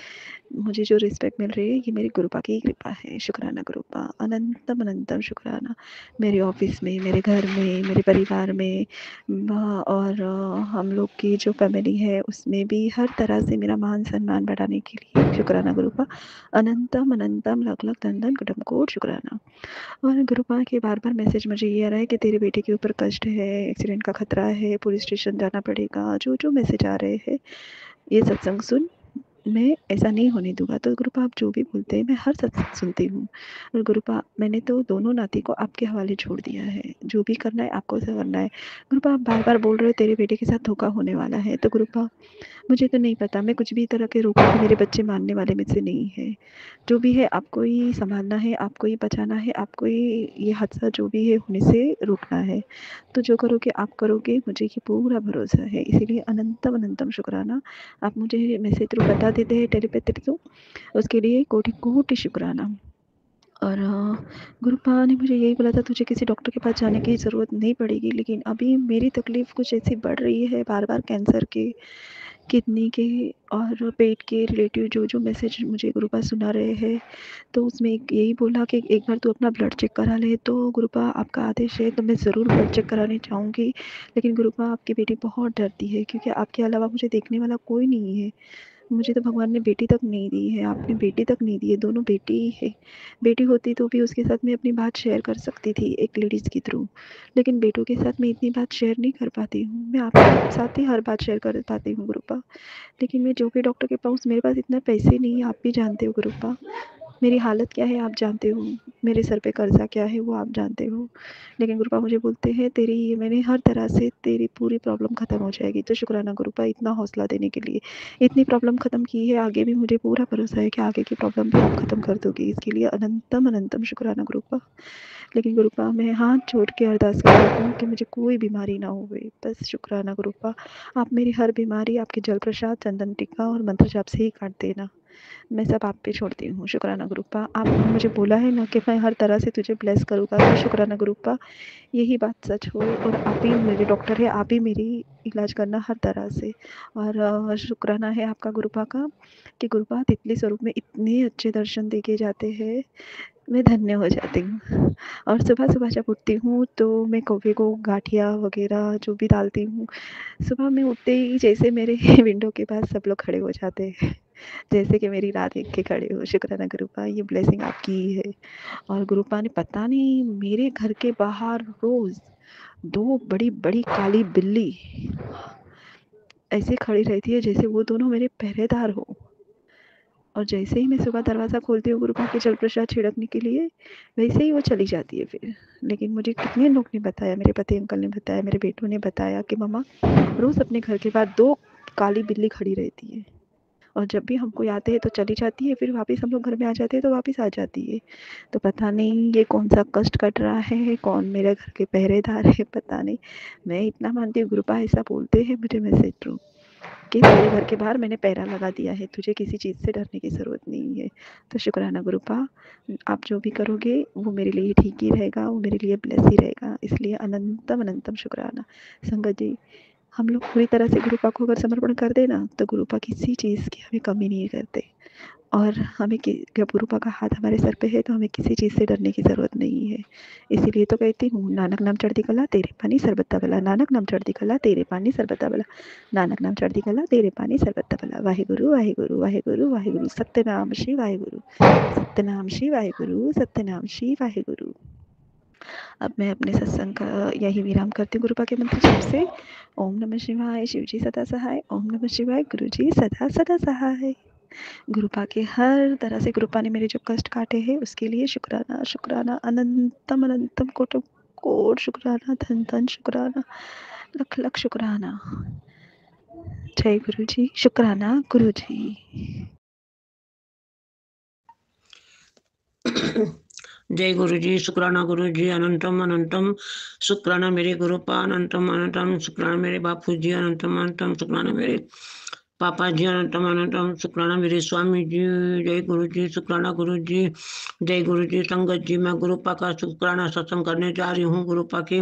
मुझे जो रिस्पेक्ट मिल रही है ये मेरी गुरुपा की ही कृपा है। शुक्राना गुरुपा, अनंतम अनंतम शुक्राना। मेरे ऑफिस में, मेरे घर में, मेरे परिवार में और हम लोग की जो फैमिली है उसमें भी हर तरह से मेरा मान सम्मान बढ़ाने के लिए शुक्राना गुरुपा। अनंतम अनंतम लख लख धन धन कुटुम कोट शुक्राना। और गुरुपा के बार बार मैसेज मुझे ये आ रहा है कि तेरे बेटे के ऊपर कष्ट है, एक्सीडेंट का खतरा है, पुलिस स्टेशन जाना पड़ेगा। जो जो मैसेज आ रहे हैं ये सत्संग सुन, मैं ऐसा नहीं होने दूंगा। तो गुरुपा आप जो भी बोलते हैं मैं हर सत्संग सुनती हूँ। और गुरुपा मैंने तो दोनों नाती को आपके हवाले छोड़ दिया है, जो भी करना है आपको ऐसा करना है। गुरुपा आप बार बार बोल रहे हो तेरे बेटे के साथ धोखा होने वाला है, तो गुरुपा मुझे तो नहीं पता, मैं कुछ भी तरह के रोका मेरे बच्चे मानने वाले में से नहीं है। जो भी है आपको ही संभालना है, आपको ही बचाना है, आपको ही ये हादसा जो भी है होने से रोकना है। तो जो करोगे आप करोगे, मुझे ये पूरा भरोसा है। इसीलिए अनंतम अनंतम शुक्राना। आप मुझे मैसेज थ्रू बता देते हैं टेलीपैथी थ्रू, उसके लिए कोटि कोटि शुक्राना। और गुरुपा ने मुझे यही बोला था तुझे किसी डॉक्टर के पास जाने की ज़रूरत नहीं पड़ेगी, लेकिन अभी मेरी तकलीफ़ कुछ ऐसी बढ़ रही है बार बार कैंसर के, किडनी के और पेट के रिलेटिव जो जो मैसेज मुझे गुरुपा सुना रहे हैं। तो उसमें एक यही बोला कि एक बार तू अपना ब्लड चेक करा ले। तो गुरुपा आपका आदेश है तो मैं ज़रूर ब्लड चेक कराने जाऊँगी। लेकिन गुरुपा आपकी बेटी बहुत डरती है क्योंकि आपके अलावा मुझे देखने वाला कोई नहीं है। मुझे तो भगवान ने बेटी तक नहीं दी है, आपने बेटी तक नहीं दी है, दोनों बेटी ही है। बेटी होती तो भी उसके साथ मैं अपनी बात शेयर कर सकती थी एक लेडीज़ के थ्रू, लेकिन बेटों के साथ मैं इतनी बात शेयर नहीं कर पाती हूँ। मैं आपके साथ ही हर बात शेयर कर पाती हूँ गुरुपा। लेकिन मैं जो भी डॉक्टर के पास, मेरे पास इतना पैसे नहीं है, आप भी जानते हो गुरुपा। मेरी हालत क्या है आप जानते हो, मेरे सर पे कर्जा क्या है वो आप जानते हो। लेकिन गुरुपा मुझे बोलते हैं तेरी ये मैंने हर तरह से तेरी पूरी प्रॉब्लम ख़त्म हो जाएगी। तो शुक्राना गुरुपा इतना हौसला देने के लिए। इतनी प्रॉब्लम ख़त्म की है, आगे भी मुझे पूरा भरोसा है कि आगे की प्रॉब्लम भी आप ख़त्म कर दोगी। इसके लिए अनंतम अनंतम शुक्राना गुरुपा। लेकिन गुरुपा मैं हाथ जोड़ के अरदास कर रही हूँ कि मुझे कोई बीमारी ना होवे, बस शुक्राना गुरुपा। आप मेरी हर बीमारी आपके जल प्रसाद, चंदन टिक्का और मंत्र जाप से ही काट देना। मैं सब आप पे छोड़ती हूँ। शुक्राना गुरुपा। आपने मुझे बोला है ना कि मैं हर तरह से तुझे ब्लेस करूँगा, तो शुक्राना गुरुपा यही बात सच हो। और आप ही मेरे डॉक्टर है, आप ही मेरी इलाज करना हर तरह से। और शुक्राना है आपका गुरुपा का कि गुरुपा तितली स्वरूप में इतने अच्छे दर्शन देके जाते हैं। मैं धन्य हो जाती हूँ। और सुबह-सुबह जब उठती हूँ तो मैं कॉफ़ी को गाठिया वग़ैरह जो भी डालती हूँ, सुबह में उठते ही जैसे मेरे विंडो के पास सब लोग खड़े हो जाते हैं, जैसे कि मेरी राह देख के खड़े हो, शुक्राना गुरूपा ये ब्लेसिंग आपकी ही है। और गुरूपा ने पता नहीं मेरे घर के बाहर रोज़ 2 बड़ी-बड़ी काली बिल्ली ऐसे खड़ी रहती है जैसे वो दोनों मेरे पहरेदार हों। और जैसे ही मैं सुबह दरवाज़ा खोलती हूँ गुरुपा के जल प्रसाद छिड़कने के लिए, वैसे ही वो चली जाती है फिर। लेकिन मुझे कितने लोग ने बताया, मेरे पति अंकल ने बताया, मेरे बेटों ने बताया कि मम्मा रोज़ अपने घर के बाहर 2 काली बिल्ली खड़ी रहती है और जब भी हम कोई आते हैं तो चली जाती है, फिर वापस हम लोग घर में आ जाते हैं तो वापस आ जाती है। तो पता नहीं ये कौन-सा कष्ट कट रहा है, कौन मेरे घर के पहरेदार है, पता नहीं। मैं इतना मानती हूँ गुरुपा ऐसा बोलते हैं मुझे मैसेज थ्रू कि तेरे घर के बाहर मैंने पहरा लगा दिया है, तुझे किसी चीज़ से डरने की ज़रूरत नहीं है। तो शुक्राना गुरुपा, आप जो भी करोगे वो मेरे लिए ठीक ही रहेगा, वो मेरे लिए ब्लेस ही रहेगा, इसलिए अनंतम अनंतम शुक्राना। संगत जी, हम लोग पूरी तरह से गुरुपा को अगर समर्पण कर दें ना, तो गुरुपा किसी चीज़ की हमें कमी नहीं करते और हमें जब गुरुपा का हाथ हमारे सर पे है तो हमें किसी चीज़ से डरने की ज़रूरत नहीं है। इसीलिए तो कहती हूँ, नानक नाम चढ़ती कला तेरे पानी सरबत्ता भला, नानक नाम चढ़ती कला तेरे पानी सरबत्ता भला, नानक नाम चढ़ती कला तेरे पानी सरबत्ता भला। वाहिगुरु वाहिगुरु वाहिगुरु वाहिगुरु, सत्यनाम श्री वाहिगुरु, सत्यनाम श्री वाहिगुरु, सत्यनाम श्री वाहिगुरु। अब मैं अपने सत्संग का यही विराम करती हूँ गुरुपा के मंत्र जाप से। ओम नमः शिवाय, शिव जी सदा सहाय। ओम नमः शिवाय, गुरु जी सदा सदा सहाय। गुरुपा के हर तरह से गुरुपा ने मेरे जो कष्ट काटे हैं उसके लिए शुक्राना शुक्राना, अनंतम अनंतम कोटि कोट शुक्राना, धन धन शुक्राना, लख लख शुक्राना। जय गुरु जी, शुक्राना गुरु जी। जय गुरु जी, शुक्राना गुरु जी, अनंतम अनंतम शुक्राना मेरे गुरुपा, अनंतम अनंतम शुक्राना मेरे बापू जी, अनंतम अनंतम शुक्राना मेरे पापा जी, अनंतम अनंतम शुक्राना मेरे स्वामी जी। जय गुरु जी, शुक्राना गुरु जी, जय गुरु जी। संगत जी, मैं गुरुपा का शुक्राना सत्संग करने जा रही हूँ गुरुपा के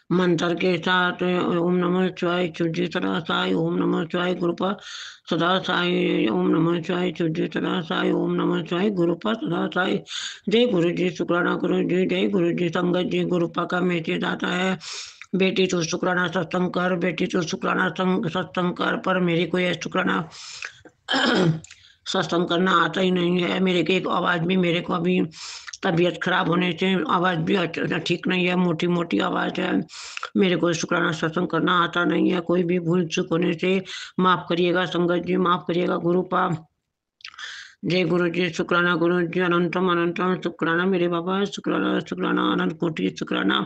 मंत्र के साथ। ओम नमः शिवाय, शिव जी सदा साई। ओम नमः शिवाय, गुरुपा सदा साई। ओम नमः शिवाय, शिव जी सदा साई। ओम नमः शिवाय, गुरुपा सदा साई। जय गुरु जी, शुक्राना गुरु जी, जय गुरु जी। संगत जी, गुरुपा का मैसेज आता है, बेटी तो शुक्राना सत्संग कर, बेटी तो शुक्राना सत्संग कर, पर मेरी कोई शुक्राना सत्संग करना आता ही नहीं है। मेरे की एक आवाज़ भी, मेरे को अभी तबीयत खराब होने से आवाज़ भी ठीक नहीं है, मोटी मोटी आवाज़ है। मेरे को शुक्राना सत्संग करना आता नहीं है। कोई भी भूल चूक होने से माफ़ करिएगा संगत जी, माफ़ करिएगा गुरुपा। जय गुरु जी, शुक्राना गुरु जी, अनंतम अनंतम शुक्राना मेरे बाबा, शुक्राना शुक्राना, अनंत कोटि शुक्राना।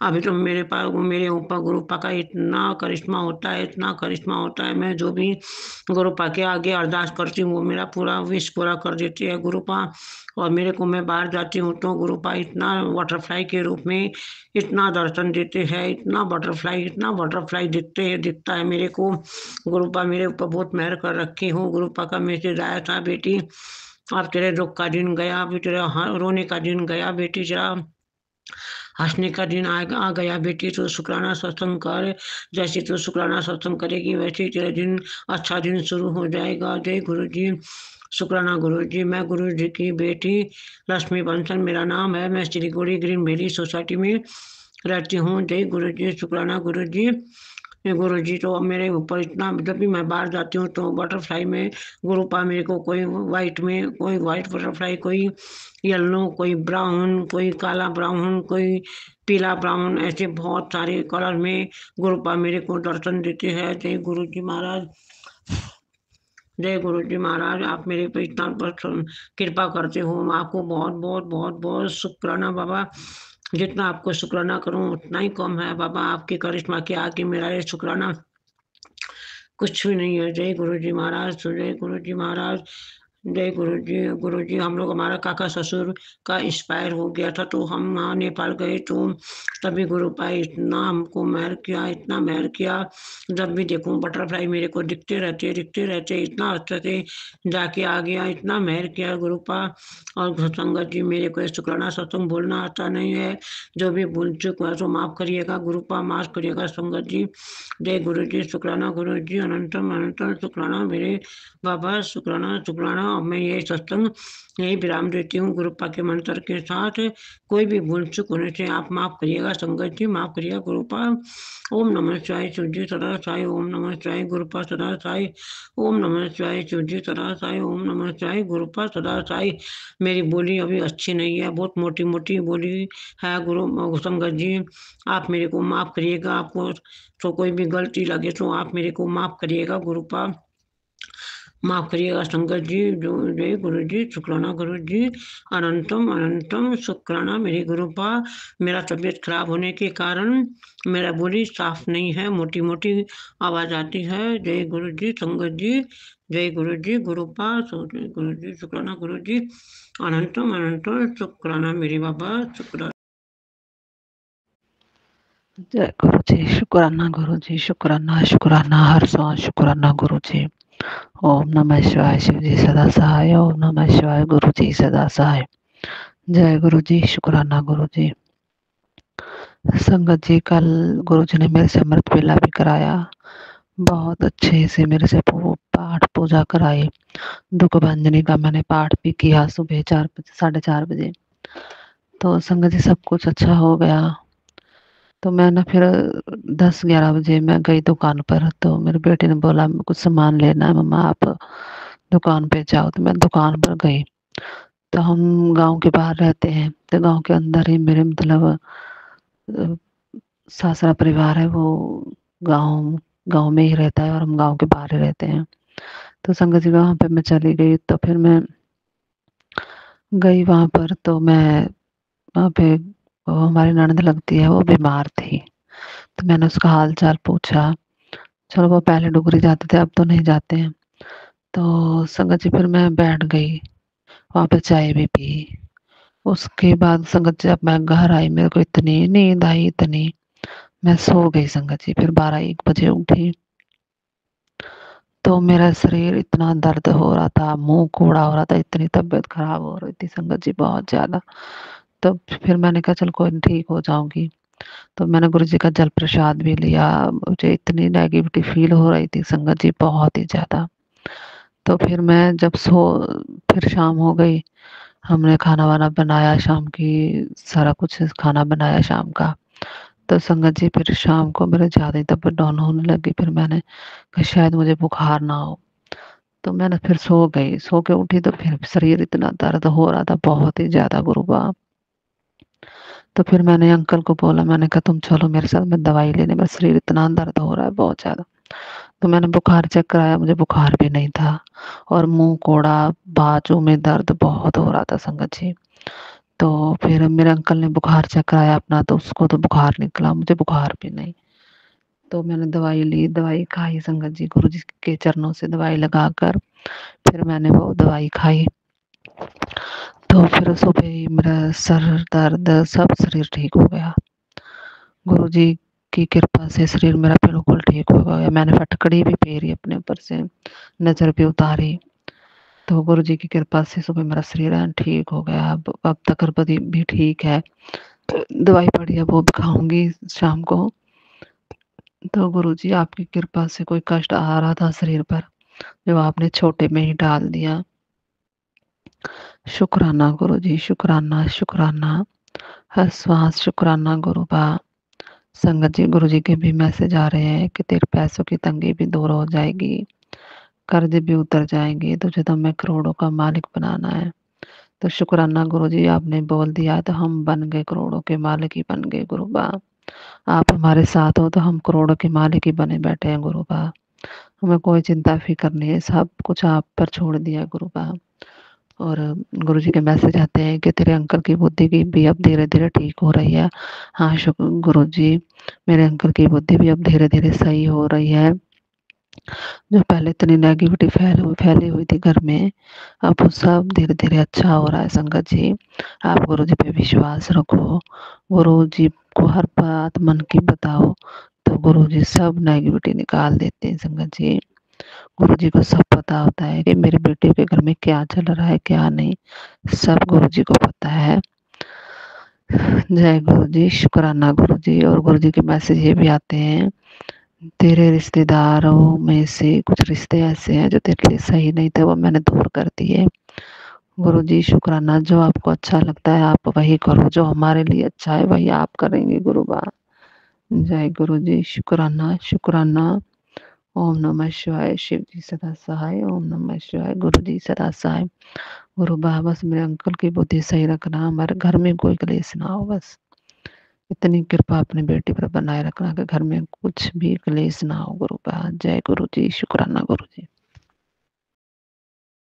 अभी तो मेरे पास मेरे ऊपर गुरुपा का इतना करिश्मा होता है, इतना करिश्मा होता है। मैं जो भी गुरुपा के आगे अरदास करती हूँ वो मेरा पूरा विश पूरा कर देती है गुरुपा। और मेरे को, मैं बाहर जाती हूँ तो गुरुपा इतना बटरफ्लाई के रूप में इतना दर्शन देते हैं, इतना बटरफ्लाई दिखता है मेरे को। गुरुपा मेरे ऊपर बहुत मेहर कर रखी हूँ। गुरुपा का मैसेज आया था, बेटी अब तेरे दुख का दिन गया, अभी तेरे रोने का दिन गया, बेटी जरा हंसने का दिन आ गया। बेटी तो शुक्राना सत्संग कर, जैसे तो शुक्राना सत्संग करेगी वैसे ही तेरा दिन अच्छा दिन शुरू हो जाएगा। जय गुरु जी, शुक्राना गुरु जी। मैं गुरु जी की बेटी लक्ष्मी बंसल मेरा नाम है। मैं सिलीगुड़ी ग्रीन वैली सोसाइटी में रहती हूँ। जय गुरु जी, शुक्राना गुरु जी। गुरु जी तो मेरे ऊपर इतना, जब भी मैं बाहर जाती हूँ तो बटरफ्लाई में गुरुपा मेरे को कोई वाइट में, कोई वाइट बटरफ्लाई, कोई येलो, कोई ब्राउन, कोई काला ब्राउन, कोई पीला ब्राउन, ऐसे बहुत सारे कलर में गुरुपा मेरे को दर्शन देते हैं। जय गुरु जी महाराज, जय गुरु जी महाराज। आप मेरे पे इतना कृपा करते हो, आपको बहुत बहुत बहुत बहुत शुक्राना बाबा। जितना आपको शुक्राना करूं उतना ही कम है बाबा। आपके करिश्मा के आगे मेरा ये शुक्राना कुछ भी नहीं है। जय गुरु जी महाराज, जय गुरु जी महाराज, जय गुरु जी। गुरु जी, हम लोग, हमारा काका ससुर का एक्सपायर हो गया था तो हम वहाँ नेपाल गए तो तभी गुरुपा इतना हमको मेहर किया, इतना मेहर किया। जब भी देखूं बटरफ्लाई मेरे को दिखते रहते, इतना अच्छे से जाके आ गया, इतना मेहर किया गुरुपा। और संगत जी, मेरे को शुक्राना सत्संग बोलना आता नहीं है, जो भी भूल चुक है तो माफ़ करिएगा गुरुपा, माफ़ करिएगा संगत जी। जय गुरु जी, शुक्राना गुरु जी, अनंतम अनंतम शुक्राना मेरे बाबा, शुक्राना शुक्राना। शुक्राना। मैं ये सत्संग यही विराम देती हूँ गुरुपा के मंत्र के साथ। कोई भी भूल चूक होने से आप माफ़ करिएगा संगत जी, माफ़ करिएगा गुरुपा। ओम नमः शिवाय, शिव जी सदा साई। ओम नमः शिवाय, गुरुपा सदा साई। ओम नमः शिवाय, शिव जी सदा साई। ओम नमः शिवाय, गुरुपा सदा साई। मेरी बोली अभी अच्छी नहीं है, बहुत मोटी मोटी बोली है गुरु संगत जी, आप मेरे को माफ़ करिएगा। आपको तो कोई भी गलती लगे तो आप मेरे को माफ़ करिएगा गुरुपा, माफ़ करिएगा संगत जी। जो जय गुरु जी, शुक्राना गुरु जी। अनंतम अनंतम शुक्राना मेरे गुरुपा। मेरा तबीयत खराब होने के कारण मेरा बोली साफ नहीं है, मोटी मोटी आवाज़ आती है। जय गुरु जी संगत जी, जय गुरु जी गुरुपा। जय गुरु जी, शुक्राना गुरु जी। अनंतम अनंतम शुक्राना मेरे बाबा, शुक्राना। जय गुरु जी, शुक्राना गुरु जी, शुक्राना शुक्राना, हर सांस शुक्राना गुरु जी। ओम नमः शिवाय, शिव जी सदा सहाय। ओम नमः शिवाय, गुरु जी सदा सहाय। जय गुरु जी, शुक्राना गुरु जी। संगत जी, कल गुरु जी ने मेरे से अमृत वेला भी कराया, बहुत अच्छे से मेरे से पाठ पूजा कराई। दुख भंजनी का मैंने पाठ भी किया सुबह 4 बजे, 4:30 बजे। तो संगत जी सब कुछ अच्छा हो गया। तो मैं ना फिर 10-11 बजे मैं गई दुकान पर, तो मेरे बेटे ने बोला कुछ सामान लेना है मम्मा, आप दुकान पे जाओ। तो मैं दुकान पर गई। तो हम गांव के बाहर रहते हैं, तो गांव के अंदर ही मेरे मतलब सासरा परिवार है, वो गांव गांव में ही रहता है और हम गांव के बाहर ही रहते हैं। तो संगत जी वहाँ पे मैं चली गई। तो फिर मैं गई वहाँ पर, तो मैं वहाँ पे वो हमारी ननद लगती है, वो बीमार थी। तो मैंने उसका हाल चाल पूछा। चलो वो पहले डुगरी जाते थे, अब तो नहीं जाते हैं। तो संगत जी फिर मैं बैठ गई, वहाँ पे चाय भी पी। उसके बाद संगत जी जब मैं घर आई, मेरे को इतनी नींद आई, इतनी, मैं सो गई संगत जी। फिर 12-1 बजे उठी, तो मेरा शरीर इतना दर्द हो रहा था, मुंह कोड़ा हो रहा था, इतनी तबीयत खराब हो रही थी संगत जी बहुत ज़्यादा। तो फिर मैंने कहा चल कोई नहीं, ठीक हो जाऊंगी। तो मैंने गुरु जी का जल प्रसाद भी लिया। मुझे इतनी नेगेटिविटी फील हो रही थी संगत जी, बहुत ही ज़्यादा। तो फिर मैं जब फिर शाम हो गई, हमने खाना वाना बनाया शाम की, सारा कुछ खाना बनाया शाम का। तो संगत जी फिर शाम को मेरे ज़्यादा ही तबीयत डाउन होने लगी। फिर मैंने कहा शायद मुझे बुखार ना हो। तो मैंने फिर सो गई, सो के उठी तो फिर शरीर इतना दर्द हो रहा था, बहुत ही ज़्यादा गुरुबा। तो फिर मैंने अंकल को बोला, मैंने कहा तुम चलो मेरे साथ, मैं दवाई लेने, मेरा शरीर इतना दर्द हो रहा है बहुत ज़्यादा। तो मैंने बुखार चेक कराया, मुझे बुखार भी नहीं था, और मुंह कोड़ा, बाजू में दर्द बहुत हो रहा था संगत जी। तो फिर मेरे अंकल ने बुखार चेक कराया अपना, तो उसको तो बुखार निकला, मुझे बुखार भी नहीं। तो मैंने दवाई ली, दवाई खाई संगत जी, गुरु जी के चरणों से दवाई लगाकर फिर मैंने वो दवाई खाई। तो फिर सुबह ही मेरा सर दर्द सब शरीर ठीक हो गया। गुरु जी की कृपा से शरीर मेरा बिल्कुल ठीक हो गया। मैंने फटकड़ी भी फेरी अपने ऊपर से, नज़र भी उतारी। तो गुरु जी की कृपा से सुबह मेरा शरीर ठीक हो गया। अब तक भी ठीक है। तो दवाई पड़ी है, वो भी खाऊंगी शाम को। तो गुरु जी आपकी कृपा से कोई कष्ट आ रहा था शरीर पर, जो आपने छोटे में ही डाल दिया। शुक्राना गुरु जी, शुक्राना शुक्राना, हर श्वास शुक्राना गुरुबा। संगत जी, गुरु जी के भी मैसेज आ रहे हैं कि तेरे पैसों की तंगी भी दूर हो जाएगी, कर्ज भी उतर जाएंगे, तुझे तो मैं करोड़ों का मालिक बनाना है। तो शुक्राना गुरु जी, आपने बोल दिया तो हम बन गए, करोड़ों के मालिक ही बन गए गुरुबा। आप हमारे साथ हो तो हम करोड़ों के मालिक ही बने बैठे हैं गुरुबा। हमें कोई चिंता फिक्र नहीं है, सब कुछ आप पर छोड़ दिया गुरुबा। और गुरु जी के मैसेज आते हैं कि तेरे अंकल की बुद्धि की भी अब धीरे धीरे ठीक हो रही है। हाँ शुक्र गुरु जी, मेरे अंकल की बुद्धि भी अब धीरे धीरे सही हो रही है। जो पहले इतनी नेगेटिविटी फैली हुई थी घर में, अब वो सब धीरे धीरे अच्छा हो रहा है संगत जी। आप गुरु जी पे विश्वास रखो, गुरु जी को हर बात मन की बताओ, तो गुरु जी सब नेगेटिविटी निकाल देते हैं संगत जी। गुरु जी को सब पता होता है कि मेरे बेटे के घर में क्या चल रहा है क्या नहीं, सब गुरु जी को पता है। जय गुरु जी, शुक्राना गुरु जी। और गुरु जी के मैसेज ये भी आते हैं, तेरे रिश्तेदारों में से कुछ रिश्ते ऐसे हैं जो तेरे लिए सही नहीं थे, वो मैंने दूर कर दिए। गुरु जी शुक्राना, जो आपको अच्छा लगता है आप वही करो, जो हमारे लिए अच्छा है वही आप करेंगे गुरु बा। जय गुरु जी शुक्राना शुक्राना। ओम नमः शिवाय। शिव जी सदा सहाय। ओम नमः शिवाय। गुरु जी सदा सहाय। गुरु बा बस मेरे अंकल की बुद्धि सही रखना, हमारे घर में कोई क्लेश ना हो, बस इतनी कृपा अपनी बेटी पर बनाए रखना कि घर में कुछ भी क्लेश ना हो गुरु बा। जय गुरु जी शुक्राना गुरु जी।